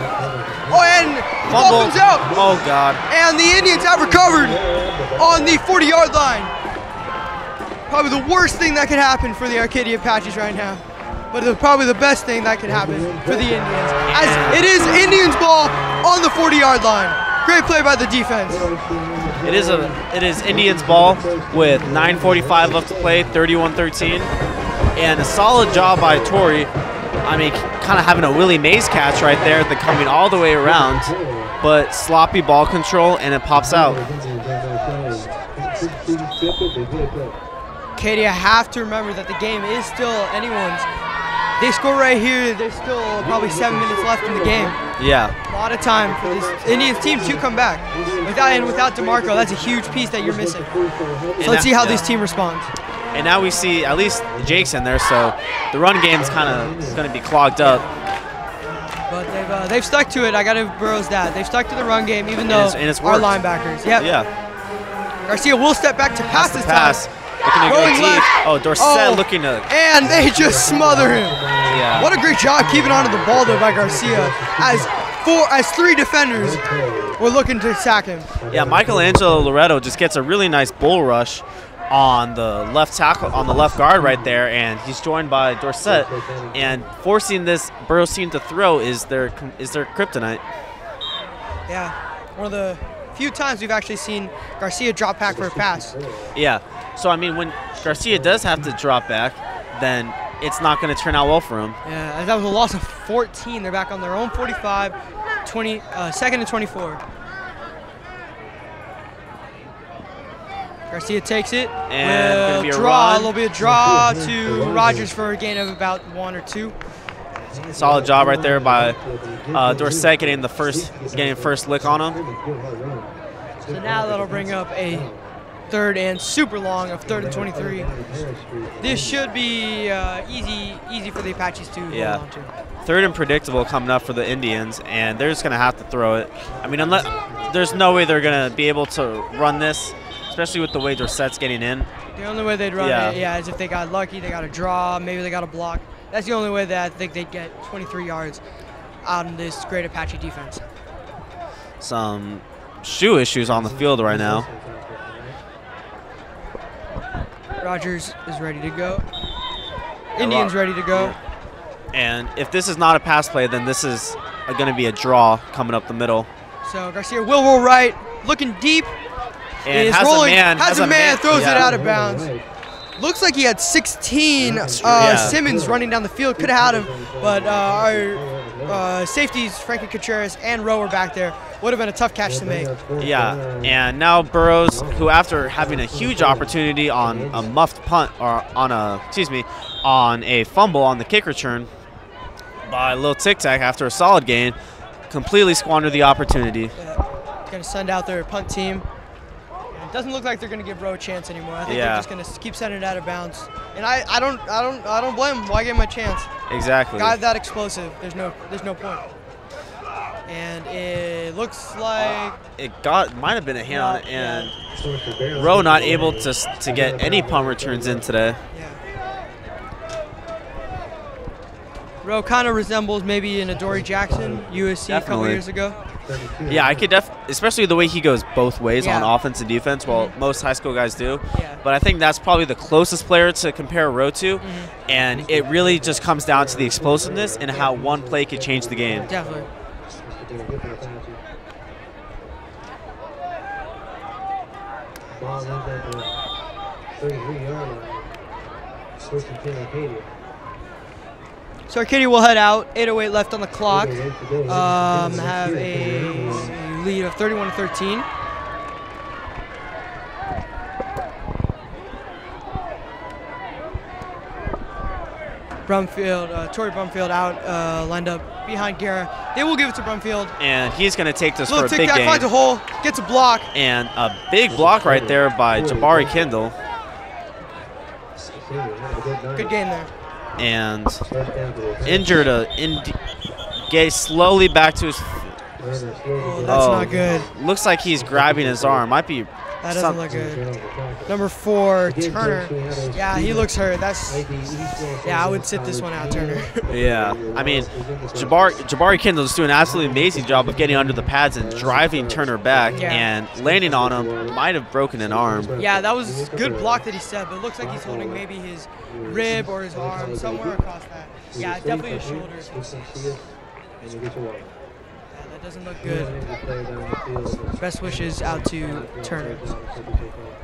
Oh, and the ball comes out. Oh, God. And the Indians have recovered on the 40-yard line. Probably the worst thing that could happen for the Arcadia Apaches right now. But it's probably the best thing that could happen for the Indians. As it is Indians ball on the 40-yard line. Great play by the defense. It is Indians ball with 9:45 left to play, 31-13. And a solid job by Torrey. I mean, kind of having a Willie Mays catch right there, then coming all the way around. But sloppy ball control, and it pops out. Arcadia have to remember that the game is still anyone's. They score right here, there's still probably 7 minutes left in the game. Yeah. A lot of time for this Indians team to come back. Without DeMarco, that's a huge piece that you're missing. So let's see how this team responds. And now we see at least Jake's in there, so the run game's kind of going to be clogged up. But they've stuck to it. I got to give Burroughs that. They've stuck to the run game, even though it's our worked. linebackers. Yep. Yeah. Garcia will step back to pass this time. Looking to go deep. Left. Oh, Dorset looking to. And they just smother him. Yeah. What a great job keeping onto the ball though by Garcia. As 3 defenders were looking to sack him. Yeah, Michelangelo Loretto just gets a really nice bull rush on the left tackle, on the left guard right there, and he's joined by Dorset. And forcing this Burroughs team to throw is their kryptonite. Yeah, one of the few times we've actually seen Garcia drop back for a pass. Yeah. So, I mean, when Garcia does have to drop back, then it's not going to turn out well for him. Yeah, that was a loss of 14. They're back on their own 45, 2nd and 24. Garcia takes it. And will draw, a little bit of draw to Rogers for a gain of about 1 or 2. Solid job right there by Dorset getting first lick on him. So now that'll bring up a 3rd and super long of 3rd and 23. This should be easy for the Apaches to hold on to. 3rd and predictable coming up for the Indians, and they're just going to have to throw it. I mean, there's no way they're going to be able to run this, especially with the way Dorset's getting in. The only way they'd run it, is if they got lucky, they got a draw, maybe they got a block. That's the only way that I think they'd get 23 yards out of this great Apache defense. Some shoe issues on the field right now. Rogers is ready to go. Indians ready to go. And if this is not a pass play, then this is going to be a draw coming up the middle. So Garcia will roll right, looking deep. And has a man, throws it out of bounds. Looks like he had 16 Simmons running down the field. Could have had him, but our safeties, Frankie Contreras and Rowe, were back there. Would have been a tough catch to make. Yeah, and now Burroughs, who after having a huge opportunity on a muffed punt, or on a fumble on the kick return by a little tic-tac after a solid gain, completely squandered the opportunity. Going to send out their punt team. It doesn't look like they're going to give Rowe a chance anymore. I think they're just going to keep sending it out of bounds. And I don't blame him. Why give him a chance? Exactly. Guy that explosive. There's no point. And it looks like it might have been a hand on it, and Rowe not able to get any punt returns in today. Yeah. Rowe kind of resembles maybe an Adoree Jackson, USC a couple years ago. Yeah, I could especially the way he goes both ways on offense and defense. Well, most high school guys do. Yeah. But I think that's probably the closest player to compare Rowe to. And it really just comes down to the explosiveness and how one play could change the game. Definitely. Ball ends at the 33-yard line. First and 10 Arcadia. So Arcadia will head out. 8:08 left on the clock. Have a lead of 31-13. Brumfield, Torrey Brumfield out, lined up behind Guerra. They will give it to Brumfield. And he's going to take this for a big game. Finds a hole, gets a block. And a big block right there by Jabari Kindle. Good game there. And injured Gay slowly back to his. Oh, that's not good. Looks like he's grabbing his arm. Might be. That doesn't look good. Number 4, Turner. Yeah, he looks hurt. Yeah, I would sit this one out, Turner. Yeah, I mean, Jabari Kindle's doing an absolutely amazing job of getting under the pads and driving Turner back and landing on him. Might have broken an arm. Yeah, that was a good block that he set, but it looks like he's holding maybe his rib or his arm somewhere across that. Yeah, definitely his shoulder. That doesn't look good. Best wishes out to Turner.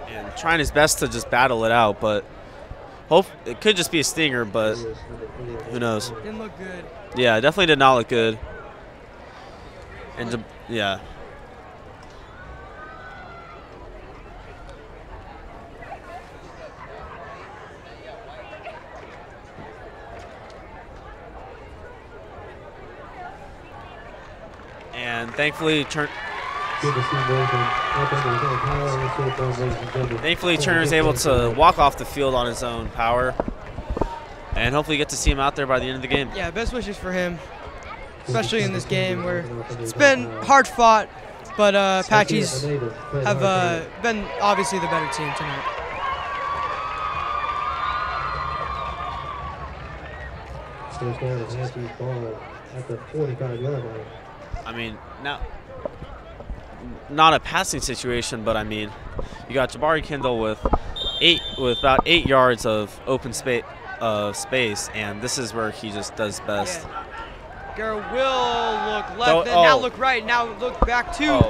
And trying his best to just battle it out, but it could just be a stinger, but who knows? Didn't look good. Yeah, definitely did not look good. And yeah. And thankfully, Turner is able to walk off the field on his own power, and hopefully get to see him out there by the end of the game. Yeah, best wishes for him, especially in this game where it's been hard fought, but Apaches have been obviously the better team tonight. At the 45-yard line. I mean, not a passing situation, but I mean, you got Jabari Kindle with about 8 yards of open space, and this is where he just does best. Yeah. Guerra will look left, then now look right, now look back too.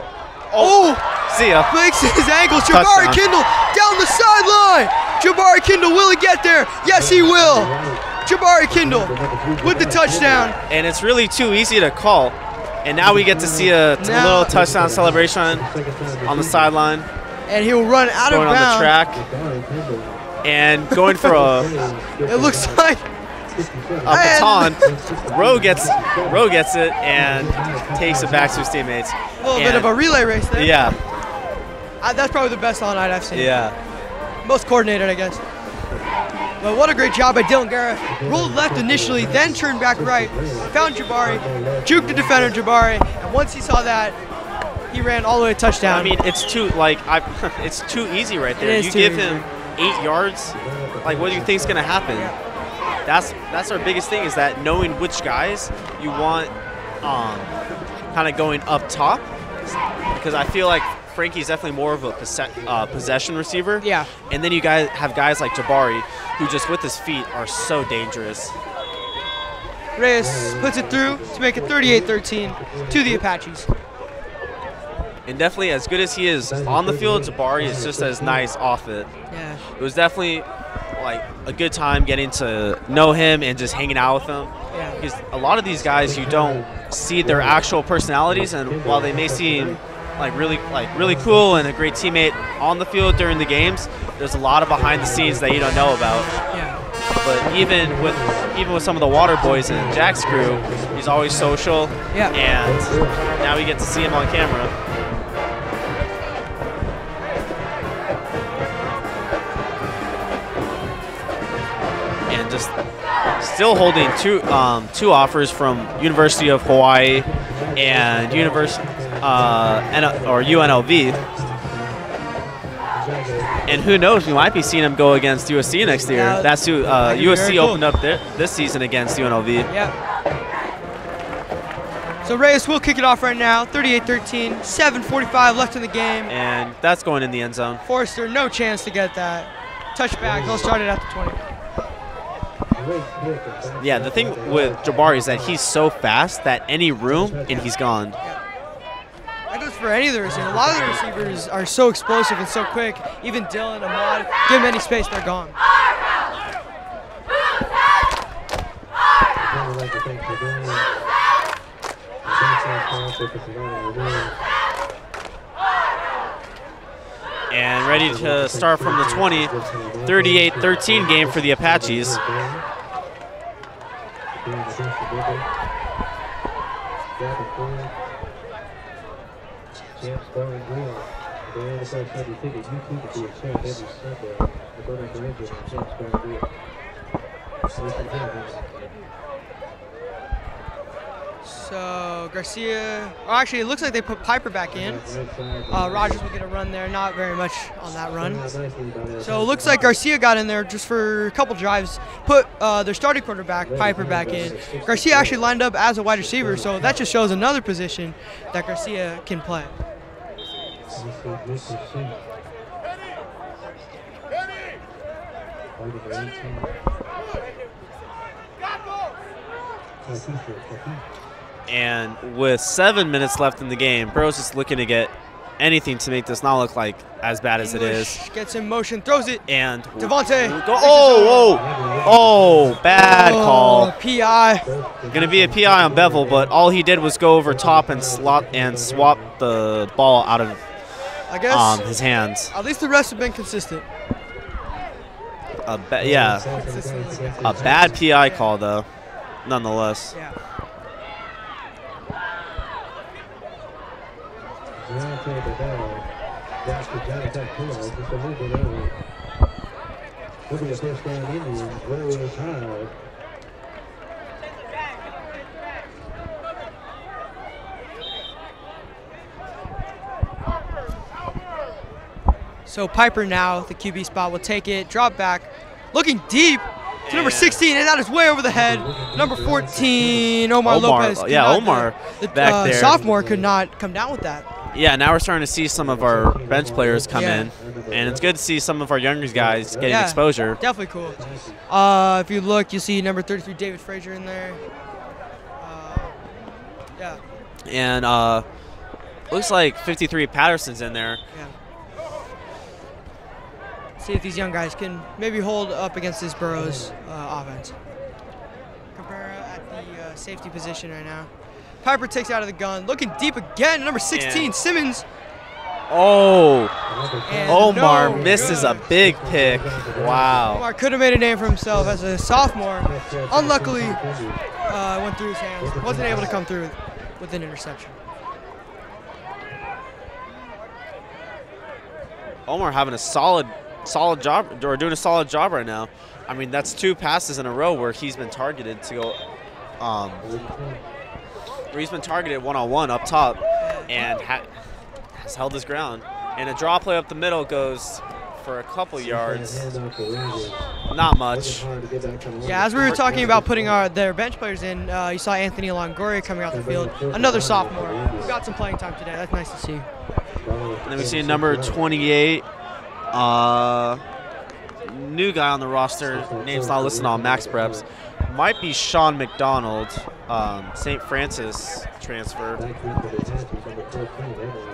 See ya. Breaks his ankles. Jabari Kindle down the sideline. Jabari Kindle, will he get there? Yes, he will. Jabari Kindle with the touchdown. And it's really too easy to call. And now we get to see a little touchdown celebration on the sideline. And he'll run out of bounds. Going on the track. And going for it looks like a baton. Rowe gets it and takes it back to his teammates. A little bit of a relay race there. Yeah. That's probably the best all night I've seen. Yeah. Most coordinated, I guess. But what a great job by Dylan Guerra. Rolled left initially, then turned back right. Found Jabari, juked the defender Jabari, and once he saw that, he ran all the way to touchdown. I mean, it's too it's too easy right there. You give him 8 yards. Like, what do you think's gonna happen? Yeah. That's our biggest thing, is that knowing which guys you want, kind of going up top, because I feel like Frankie's definitely more of a possession receiver. Yeah. And then you guys have guys like Jabari, who just with his feet are so dangerous. Reyes puts it through to make it 38-13 to the Apaches. And definitely, as good as he is on the field, Jabari is just as nice off it. Yeah. It was definitely like a good time getting to know him and just hanging out with him. Yeah. Because a lot of these guys, you don't see their actual personalities, and while they may seem really cool and a great teammate on the field during the games, there's a lot of behind the scenes that you don't know about. Yeah. But even with some of the Water Boys and Jack's crew, he's always social. Yeah. And now we get to see him on camera. And just still holding two offers from University of Hawaii and UNLV. And who knows, we might be seeing him go against USC next year. Yeah, that's who USC opened up this season against UNLV. Yeah. So Reyes will kick it off right now, 38-13, 7:45 left in the game. And that's going in the end zone. Forrester, no chance to get that. Touchback, they'll start it at the 20. Yeah, the thing with Jabari is that he's so fast that any room and he's gone. Yeah. That goes for any of the receivers. A lot of the receivers are so explosive and so quick. Even Dylan, Ahmad, give them any space, they're gone. would like to thank the game. Thanks to our sponsor for providing the win. And ready to start from the 20, 38-13 game for the Apaches. Champs Bar and Grill. The NFL Sunday ticket, you too can be a champ every Sunday. The Go Back to Rangers on Champs Bar and Grill. So Garcia, oh, actually it looks like they put Piper back in. Rogers will get a run there, not very much on that run. So it looks like Garcia got in there just for a couple drives, put their starting quarterback, Piper, back in. Garcia actually lined up as a wide receiver, so that just shows another position that Garcia can play. And with 7 minutes left in the game, Burroughs is looking to get anything to make this not look like as bad as it is. Gets in motion, throws it. And Devontae. Bad call. PI. Gonna be a PI on Bevel, but all he did was go over top and swap the ball out of his hands. At least the rest have been consistent. A bad PI call though, nonetheless. Yeah. So Piper now, the QB spot, will take it, drop back, looking deep to number 16, and that is way over the head. Number 14, Omar Lopez. Yeah, Omar back there. Sophomore could not come down with that. Yeah, now we're starting to see some of our bench players come in, and it's good to see some of our younger guys getting exposure. Definitely cool. If you look, you see number 33, David Frazier in there. Yeah. And looks like 53, Patterson's in there. Yeah. See if these young guys can maybe hold up against this Burroughs offense. Cabrera at the safety position right now. Piper takes out of the gun, looking deep again. Number 16, and Simmons. Oh, and Omar misses a big pick. Wow. Omar could have made a name for himself as a sophomore. Unluckily, went through his hands. Wasn't able to come through with an interception. Omar having a solid job, or doing a solid job right now. I mean, that's 2 passes in a row where he's been targeted to go, where he's been targeted one-on-one up top, and has held his ground. And a draw play up the middle goes for a couple yards, not much. Yeah, as we were talking about putting their bench players in, you saw Anthony Longoria coming out the field, another sophomore who got some playing time today. That's nice to see. And then we see number 28. New guy on the roster, name's not listed on Max Preps. Might be Sean McDonald, St. Francis transfer.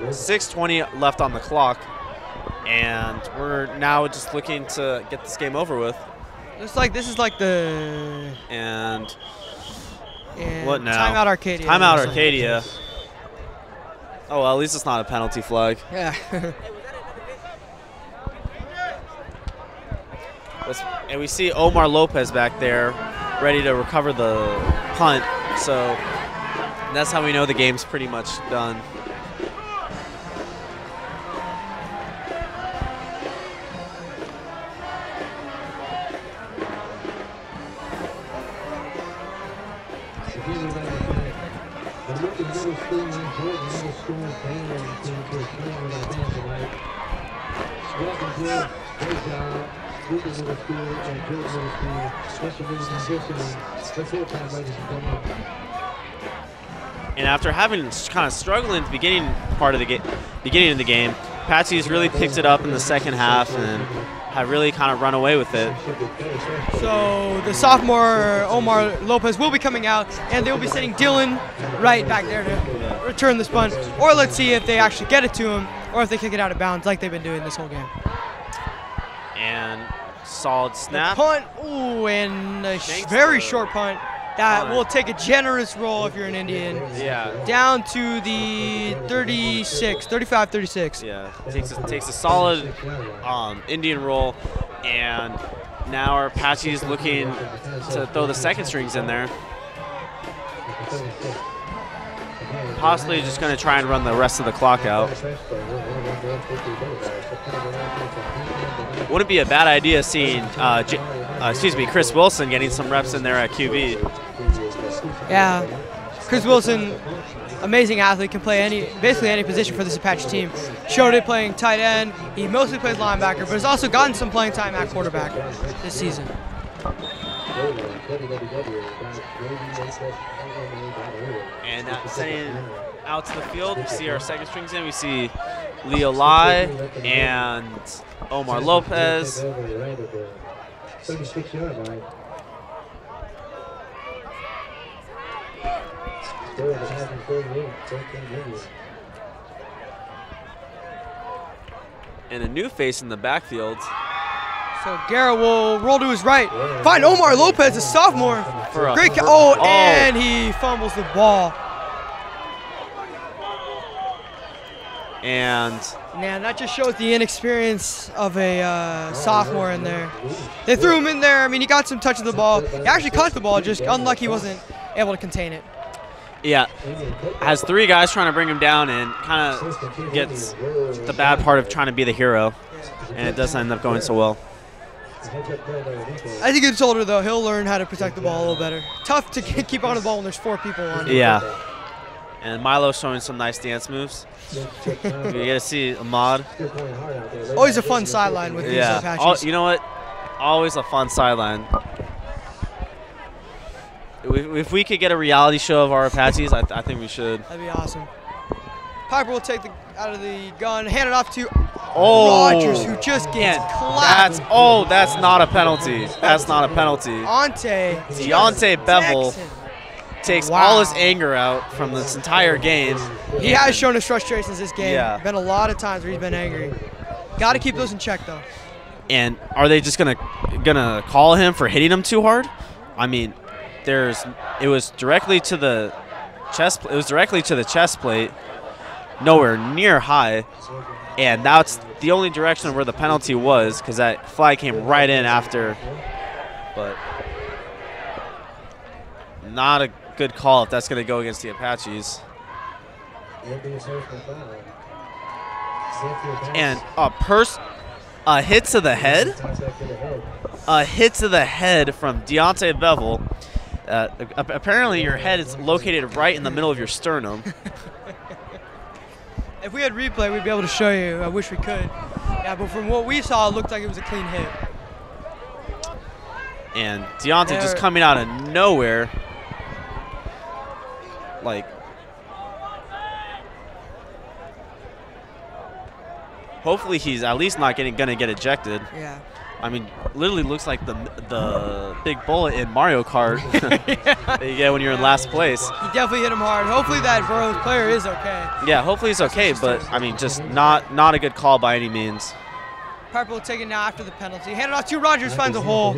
6:20 left on the clock, and we're now just looking to get this game over with. Looks like this is like the and what now? Timeout Arcadia. Timeout Arcadia. Oh well, at least it's not a penalty flag. Yeah. And we see Omar Lopez back there ready to recover the punt. So that's how we know the game's pretty much done. And after having kind of struggling at the beginning of the game, Patsy's really picked it up in the second half and have really kind of run away with it. So the sophomore Omar Lopez will be coming out, and they will be sending Dylan right back there to return this punt. Or let's see if they actually get it to him, or if they kick it out of bounds like they've been doing this whole game. And solid snap. The punt, ooh, and a very short punt. That will take a generous roll if you're an Indian. Yeah. Down to the 35-36. Yeah. Takes a solid Indian roll, and now our Apache's looking to throw the second strings in there. Possibly just going to try and run the rest of the clock out. Wouldn't be a bad idea seeing, Chris Wilson getting some reps in there at QB. Yeah, Chris Wilson, amazing athlete, can play basically any position for this Apache team. Showed it playing tight end. He mostly plays linebacker, but has also gotten some playing time at quarterback this season. And setting out to the field, we see our second strings in. We see Leo Lai and Omar Lopez. 36-yard line. And a new face in the backfield. So Garrett will roll to his right. Find Omar Lopez, a sophomore. Great and he fumbles the ball. And man, that just shows the inexperience of a sophomore in there. They threw him in there. I mean, he got some touch of the ball. He actually caught the ball, just unlucky he wasn't able to contain it. Yeah, has three guys trying to bring him down and kind of gets the bad part of trying to be the hero, and it doesn't end up going so well. As he gets older, though, he'll learn how to protect the ball a little better. Tough to keep on the ball when there's 4 people on it. Yeah, and Milo's showing some nice dance moves. You get to see Ahmad. Always a fun sideline with these Apaches. You know what? Always a fun sideline. If we could get a reality show of our Apaches, I think we should. That'd be awesome. Piper will take out of the gun, hand it off to Rogers, who just gets clapped. That's not a penalty. That's not a penalty. Deontay Bevel takes all his anger out from this entire game. He has shown his frustrations this game. Yeah. Been a lot of times where he's been angry. Got to keep those in check, though. And are they just gonna call him for hitting him too hard? I mean, it was directly to the chest. It was directly to the chest plate, nowhere near high, and that's the only direction where the penalty was, because that flag came right in after. But not a good call if that's going to go against the Apaches. And a hit to the head. A hit to the head from Deontay Bevel. Apparently your head is located right in the middle of your sternum. If we had replay, we'd be able to show you. I wish we could. Yeah, but from what we saw, it looked like it was a clean hit. And Deontay just coming out of nowhere. Like, hopefully he's at least not gonna get ejected. Yeah. I mean, literally looks like the big bullet in Mario Kart that you get when you're in last place. He definitely hit him hard. Hopefully that Burroughs player is okay. Yeah, hopefully he's okay, but I mean, just not a good call by any means. Piper will take it now after the penalty. Hand it off to Rogers, finds a hole.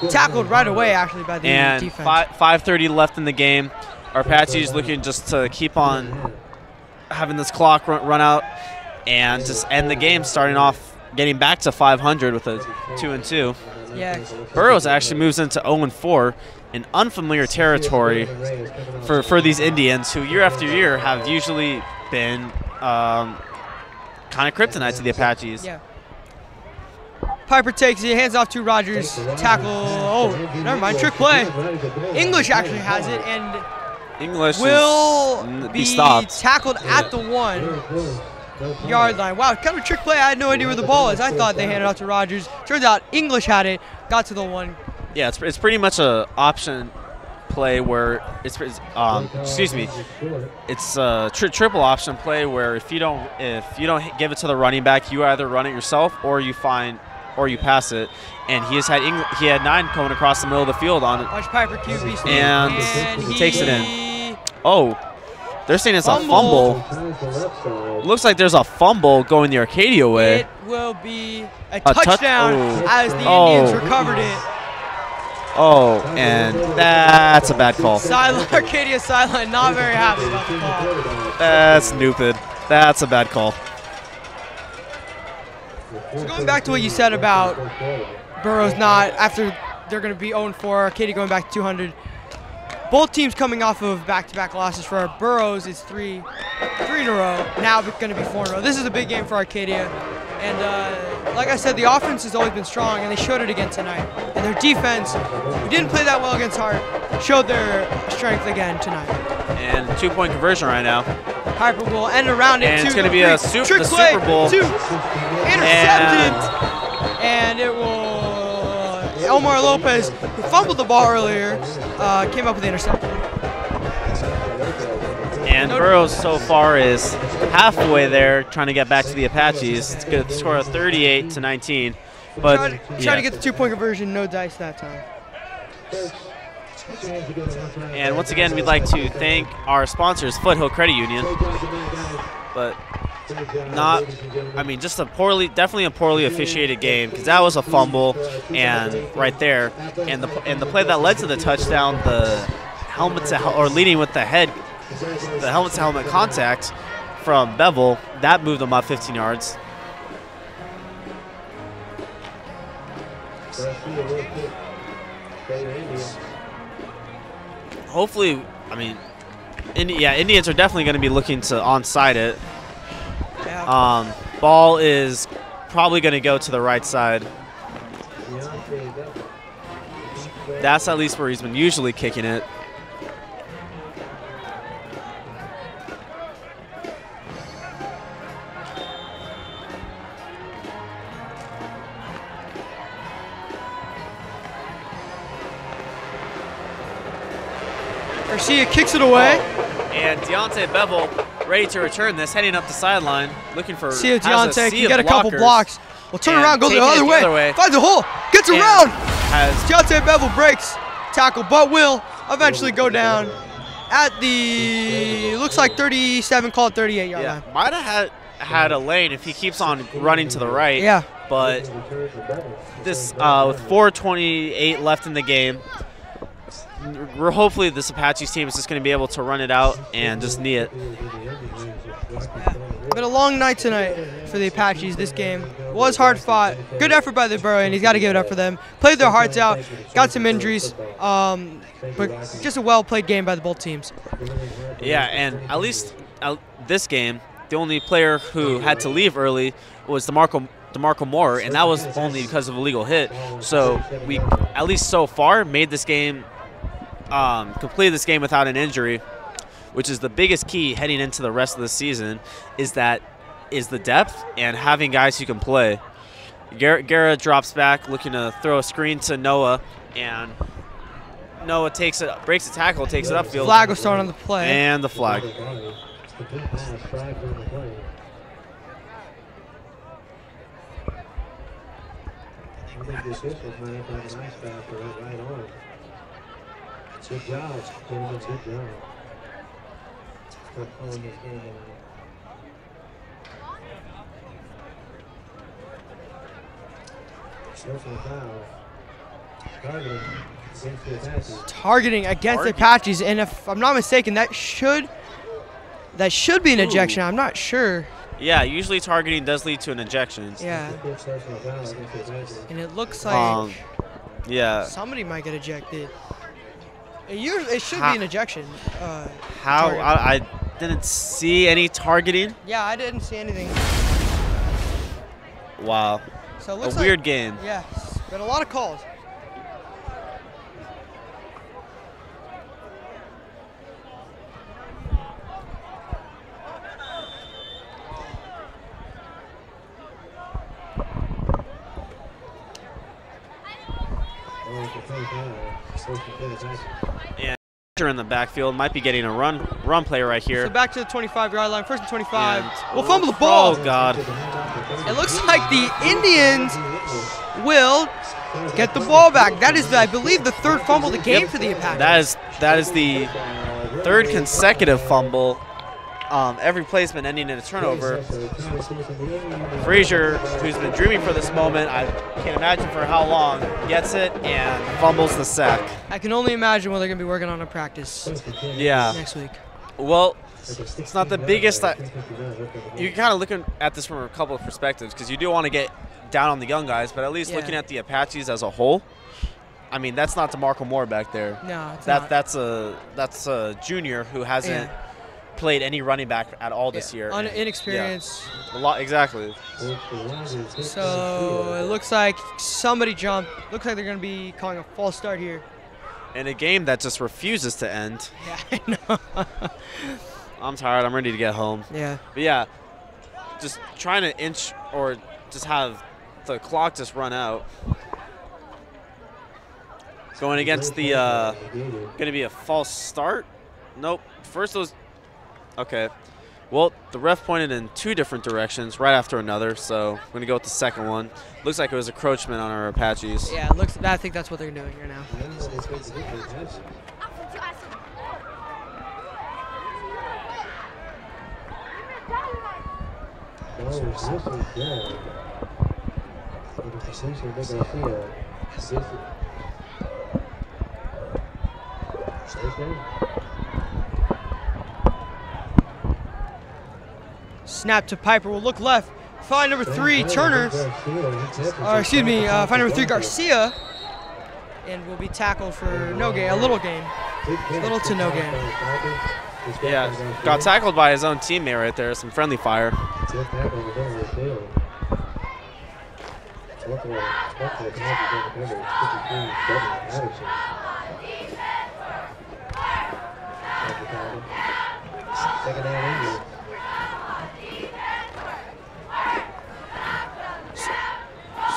Tackled right away, actually, by the defense. And 5:30 left in the game. Our Apaches looking just to keep on having this clock run out and just end the game, starting off getting back to 500 with a 2-2. Yeah. Burroughs actually moves into 0-4 in unfamiliar territory for these Indians, who year after year have usually been kind of kryptonite to the Apaches. Yeah. Piper takes it, hands off to Rogers. Tackle. Oh, never mind. Trick play. English actually has it, and English will be stopped. Tackled at the 1-yard line. Wow, kind of a trick play. I had no idea where the ball is. I thought they handed it off to Rogers. Turns out English had it, got to the 1. Yeah, it's pretty much a option play where it's a triple option play where if you don't give it to the running back, you either run it yourself or you pass it. And he had 9 coming across the middle of the field on it. Watch Piper QB and he takes it in. Oh, they're saying it's a fumble. Looks like there's a fumble going the Arcadia way. It will be a touchdown as the Indians recovered it. Oh, and that's a bad call. Arcadia sideline, not very happy about the call. That's stupid. That's a bad call. So going back to what you said about Burroughs not, after they're going to be 0-4, Arcadia going back to 200. Both teams coming off of back-to-back losses. For Burroughs, it's three in a row. Now it's going to be 4 in a row. This is a big game for Arcadia. And like I said, the offense has always been strong, and they showed it again tonight. And their defense, who didn't play that well against Hart, showed their strength again tonight. And 2-point conversion right now. Harper will end around it. And it's going to be a Super Bowl. Intercepted. And it will. Omar Lopez, who fumbled the ball earlier, came up with the interception. And Burroughs so far is halfway there, trying to get back to the Apaches. It's going to score a 38-19. But try to get the 2-point conversion, no dice that time. And once again, we'd like to thank our sponsors, Foothill Credit Union. But just definitely a poorly officiated game, because that was a fumble, and right there, and the play that led to the touchdown, the leading with the helmet to helmet contact from Bevel, that moved them up 15 yards. Hopefully, Indians are definitely going to be looking to onside it. Ball is probably going to go to the right side. That's at least where he's been usually kicking it. Garcia kicks it away. And Deontay Bevel ready to return this, heading up the sideline, looking for See if Deontay can get a couple blocks. We'll turn around, goes the other way. Finds a hole, gets around. Deontay Bevel breaks tackle, but will eventually go down at the, looks like 37, call it 38-yard line. Might have had a lane if he keeps on running to the right. Yeah. But this, with 4:28 left in the game, hopefully this Apaches team is just going to be able to run it out and just knee it. Been a long night tonight for the Apaches. This game was hard fought. Good effort by the Burrow, and he's got to give it up for them. Played their hearts out. Got some injuries, but just a well-played game by the both teams. Yeah, and at least this game, the only player who had to leave early was DeMarco Moore, and that was only because of a legal hit. So we, at least so far, made this game. Completed this game without an injury, which is the biggest key heading into the rest of the season, is the depth and having guys who can play. Guerra drops back looking to throw a screen to Noah, and Noah takes it, breaks the tackle, takes it upfield. Flag was thrown on the play. And the flag. Good job, gentlemen, good job. Start calling this game out. Targeting against the Apaches, and if I'm not mistaken, that should be an ejection. I'm not sure. Yeah, usually targeting does lead to an ejection. Yeah. And it looks like somebody might get ejected. It should be an ejection. I didn't see any targeting. Yeah, I didn't see anything. Wow. So it looks a weird game. Yeah, but a lot of calls. And in the backfield might be getting a run play right here. So back to the 25-yard line, first and 25. We'll fumble the ball. Oh God! It looks like the Indians will get the ball back. That is, I believe, the third fumble of the game for the Apaches. That is the third consecutive fumble every play's been ending in a turnover. Frazier, who's been dreaming for this moment, I can't imagine for how long, gets it and fumbles the sack. I can only imagine what they're going to be working on in practice next week. Well, it's not the biggest. You're kind of looking at this from a couple of perspectives because you do want to get down on the young guys, but at least looking at the Apaches as a whole, I mean, that's not DeMarco Moore back there. No, it's not. That's a junior who hasn't played any running back at all this year. Inexperience. Yeah. A lot, exactly. So it looks like somebody jumped. Looks like they're going to be calling a false start here. In a game that just refuses to end. Yeah, I know. I'm tired. I'm ready to get home. Yeah. But yeah, just trying to inch or just have the clock just run out. Going against the, going to be a false start? Nope. First it was, okay. Well, the ref pointed in 2 different directions right after another, so I'm going to go with the second one. Looks like it was encroachment on our Apaches. Yeah, it looks. I think that's what they're doing here now. Snap to Piper. Will look left. Find number 3, Turner. Excuse me. Find number 3, Garcia. And will be tackled for no gain. A little gain. Little to no gain. Yeah, got tackled by his own teammate right there. Some friendly fire.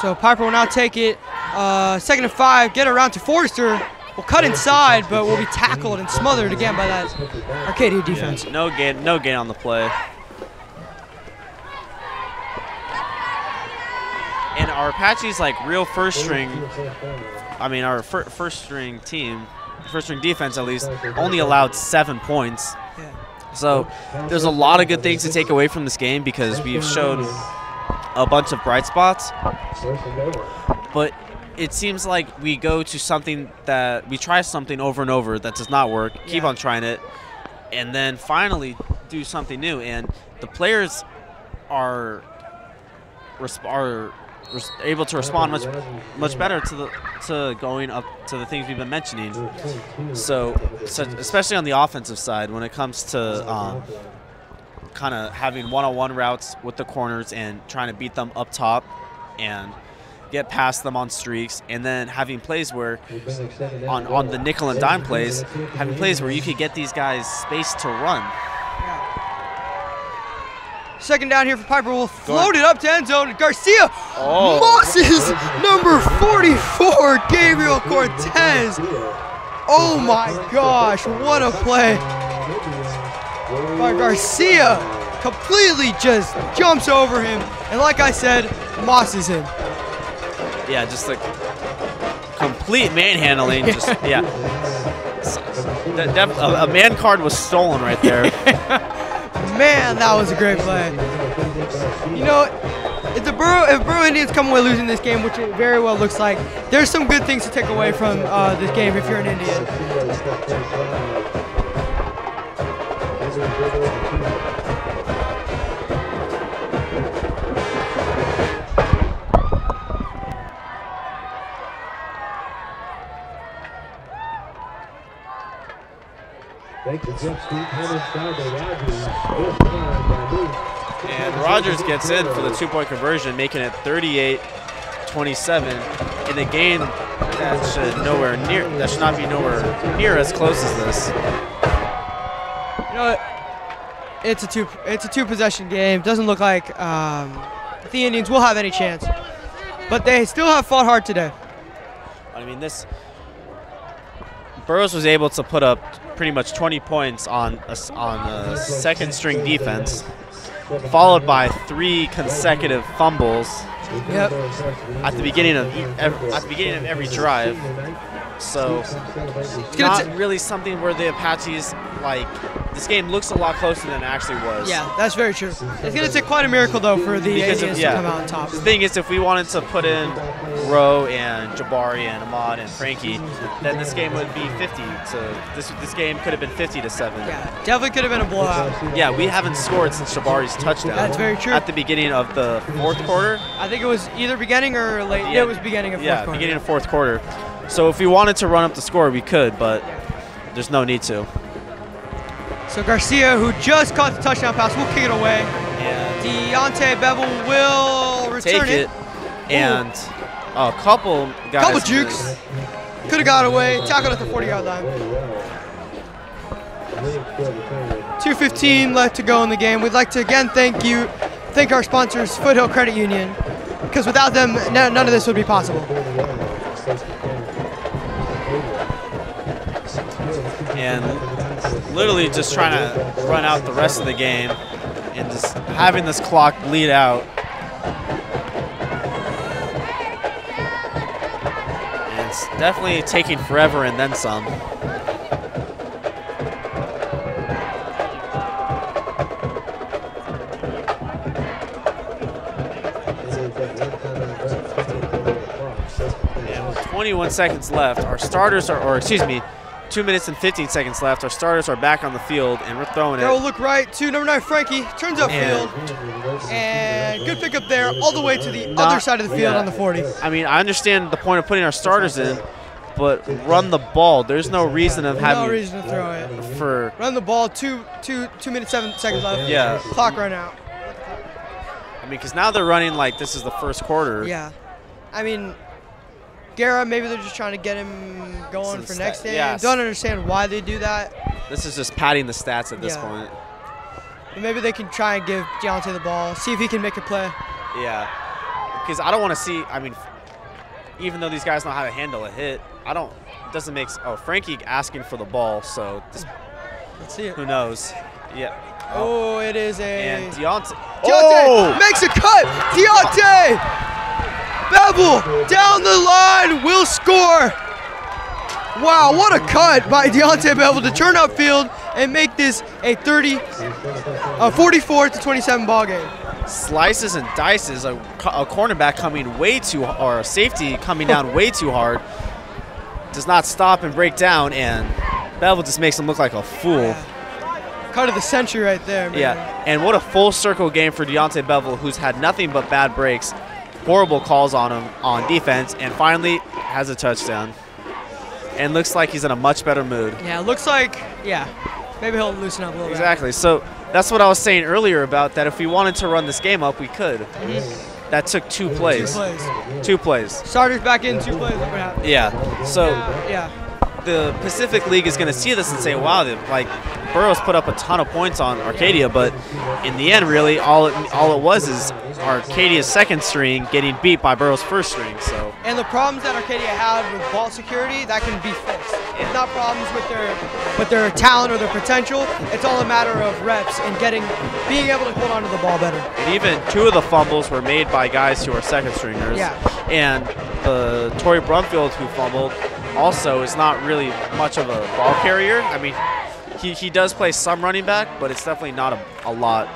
So Piper will now take it. 2nd and 5. Get around to Forrester. Will cut inside, but will be tackled and smothered again by that Arcadia defense. Yeah, no gain on the play. And our Apaches, like real first string, I mean our first string team, first string defense at least, only allowed 7 points. So there's a lot of good things to take away from this game because we've shown a bunch of bright spots. But it seems like we go to something that we try something over and over that does not work, keep on trying it, and then finally do something new. And the players are able to respond much better to going up to the things we've been mentioning. So especially on the offensive side, when it comes to kind of having one-on-one routes with the corners and trying to beat them up top and get past them on streaks, and then having plays where on the nickel and dime plays, having plays where you could get these guys space to run. Second down here for Piper. Will float it up to end zone. Garcia Moss's number 44, Gabriel Cortez. Oh my gosh, what a play by Garcia. Completely just jumps over him, and like I said, Mosses him. Yeah, just like complete manhandling. Just a man card was stolen right there. Man, that was a great play. You know, if Burrough Indians come away losing this game, which it very well looks like, there's some good things to take away from this game if you're an Indian. And Rogers gets in for the 2-point conversion, making it 38-27 in a game that should not be nowhere near as close as this. You know, it's a two possession game. Doesn't look like the Indians will have any chance, but they still have fought hard today. I mean, Burroughs was able to put up pretty much 20 points on a second string defense, followed by 3 consecutive fumbles at the beginning of every drive. So it's not really something where the Apaches like this game looks a lot closer than it actually was. Yeah, that's very true. It's going to take quite a miracle, though, for the Indians to come out on top. The thing is, if we wanted to put in Rowe and Jabari and Ahmad and Frankie, then this game would be 50. So this game could have been 50-7. Yeah, definitely could have been a blowout. Yeah, we haven't scored since Jabari's touchdown. That's very true. At the beginning of the fourth quarter. I think it was either beginning or late. Yeah, it was beginning of fourth quarter. Yeah, beginning of fourth quarter. So if we wanted to run up the score, we could, but there's no need to. So Garcia, who just caught the touchdown pass, will kick it away. And Deontay Bevel will return take it. And a couple guys. Couple jukes. Could have got away. Tackled at the 40-yard line. 2:15 left to go in the game. We'd like to again thank our sponsors, Foothill Credit Union, because without them, none of this would be possible. And literally just trying to run out the rest of the game and just having this clock bleed out. And it's definitely taking forever and then some. And with 21 seconds left, our starters are, or excuse me, 2 minutes and 15 seconds left. Our starters are back on the field, and we're throwing it. They'll look right to number 9, Frankie. Turns upfield. And good pickup there, all the way to the other side of the field on the 40. I mean, I understand the point of putting our starters in, but run the ball. There's no reason of having. No reason to throw it. For run the ball. 2 minutes 7 seconds left. Yeah. Clock run out. I mean, because now they're running like this is the first quarter. Yeah. I mean, Guerra, maybe they're just trying to get him going for next game. Yes. Don't understand why they do that. This is just padding the stats at this point. But maybe they can try and give Deontay the ball, see if he can make a play. Yeah. Because I don't want to see, I mean, even though these guys know how to handle a hit, it doesn't make, Frankie asking for the ball, so this, let's see it. Who knows? Yeah. Oh, it is a. And Deontay makes a cut. Deontay Bevel down the line will score. Wow, what a cut by Deontay Bevel to turn upfield and make this a 44-27 ball game. Slices and dices a cornerback coming way too, or a safety coming down way too hard. Does not stop and break down, and Bevel just makes him look like a fool. Yeah. Cut of the century right there, man. Yeah, and what a full circle game for Deontay Bevel, who's had nothing but bad breaks, horrible calls on him on defense, and finally has a touchdown. And looks like he's in a much better mood. Yeah, looks like, maybe he'll loosen up a little bit. Exactly. So that's what I was saying earlier about that if we wanted to run this game up, we could. Mm-hmm. That took 2 plays. 2 plays. Starters back in, 2 plays. Look what happened. Yeah. So yeah. The Pacific League is going to see this and say, wow, like Burroughs put up a ton of points on Arcadia, but in the end, really, all it was is Arcadia's second string getting beat by Burroughs' first string. So. And the problems that Arcadia had with ball security, that can be fixed. It's not problems with their talent or their potential. It's all a matter of reps and being able to hold on to the ball better. And even 2 of the fumbles were made by guys who are second stringers. Yeah. And Torrey Brumfield, who fumbled, also is not really much of a ball carrier. I mean, he does play some running back, but it's definitely not a lot.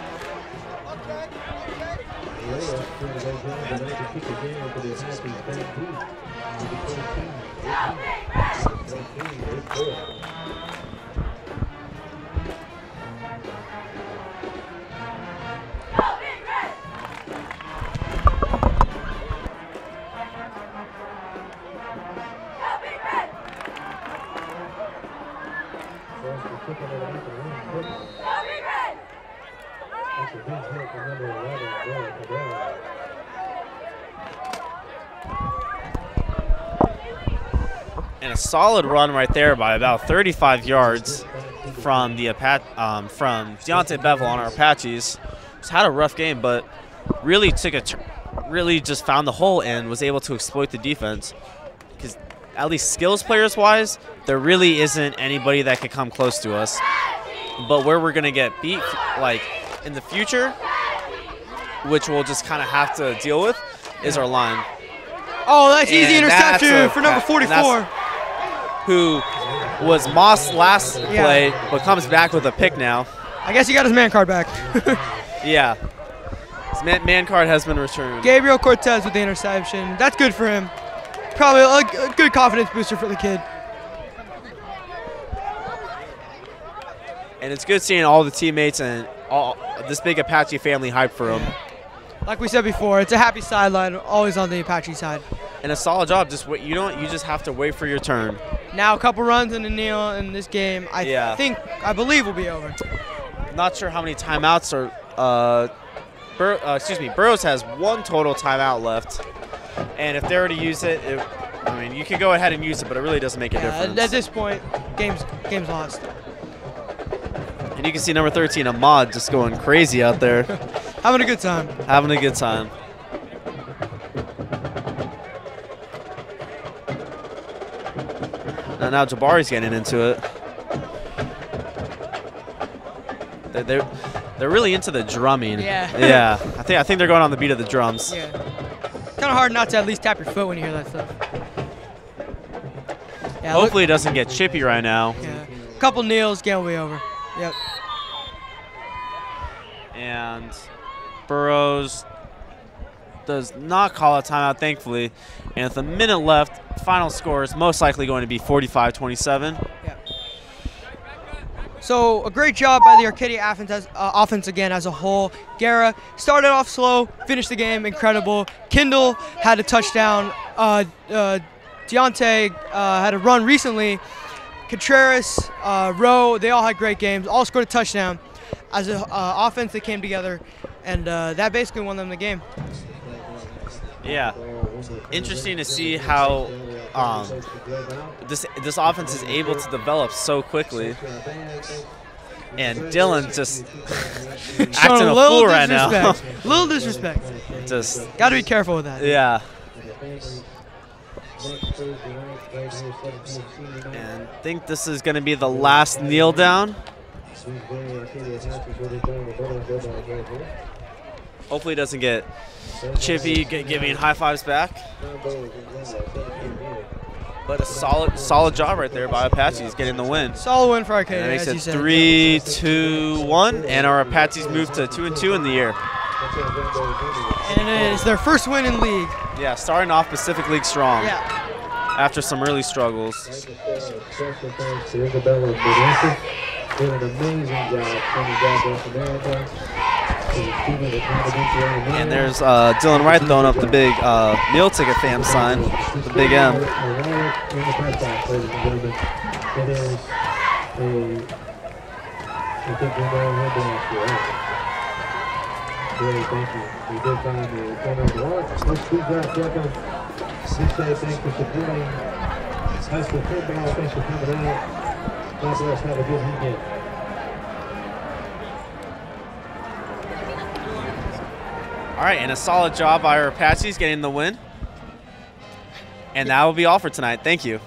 And a solid run right there by about 35 yards from Deontay Bevel on our Apaches. Just had a rough game, but really really just found the hole and was able to exploit the defense. Because at least skills players wise, there really isn't anybody that could come close to us. But where we're gonna get beat, like in the future, which we'll just kind of have to deal with, is our line. Oh, that's easy interception for number 44. Who was Moss last play, but comes back with a pick now. I guess he got his man card back. Yeah. His man card has been returned. Gabriel Cortez with the interception. That's good for him. Probably a good confidence booster for the kid. And it's good seeing all the teammates and all this big Apache family hype for him. Like we said before, it's a happy sideline, always on the Apache side. And a solid job. Just wait, you just have to wait for your turn. Now a couple runs in the kneel in this game. I believe will be over. Not sure how many timeouts are. Burroughs has one total timeout left, and if they were to use it, I mean, you could go ahead and use it, but it really doesn't make a difference. At this point, game's lost. And you can see number 13, Ahmad, just going crazy out there. Having a good time. Having a good time. And now Jabari's getting into it. They're really into the drumming. Yeah. Yeah. I think they're going on the beat of the drums. Yeah. Kind of hard not to at least tap your foot when you hear that stuff. Yeah, hopefully it doesn't get chippy right now. Yeah. Couple kneels, game will be over. Yep. And Burroughs does not call a timeout, thankfully. And with a minute left, final score is most likely going to be 45-27. Yeah. So a great job by the Arcadia offense again as a whole. Guerra started off slow, finished the game incredible. Kindle had a touchdown. Deontay had a run recently. Contreras, Rowe, they all had great games. All scored a touchdown. As an offense, they came together, and that basically won them the game. Yeah. Interesting to see how this offense is able to develop so quickly. And Dylan just acting a fool right now. A little disrespect. Just got to be careful with that. Yeah. And I think this is going to be the last kneel down. Hopefully it doesn't get chippy, giving high fives back. But a solid job right there by Apaches getting the win. Solid win for Arcadia. And it makes it 3-2-1, and our Apaches move to 2-2 in the year. And it is their first win in league. Yeah, starting off Pacific League strong. Yeah. After some early struggles. Did an amazing job coming back North America. And there's Dylan Wright throwing up the big meal ticket fam sign, the big M. Thank you. We did find the corner wallet. Let's do that, welcome. CIF, thanks for supporting high school football. Thanks for coming out. God bless. Have a good weekend. All right, and a solid job by our Apaches getting the win. And that will be all for tonight. Thank you.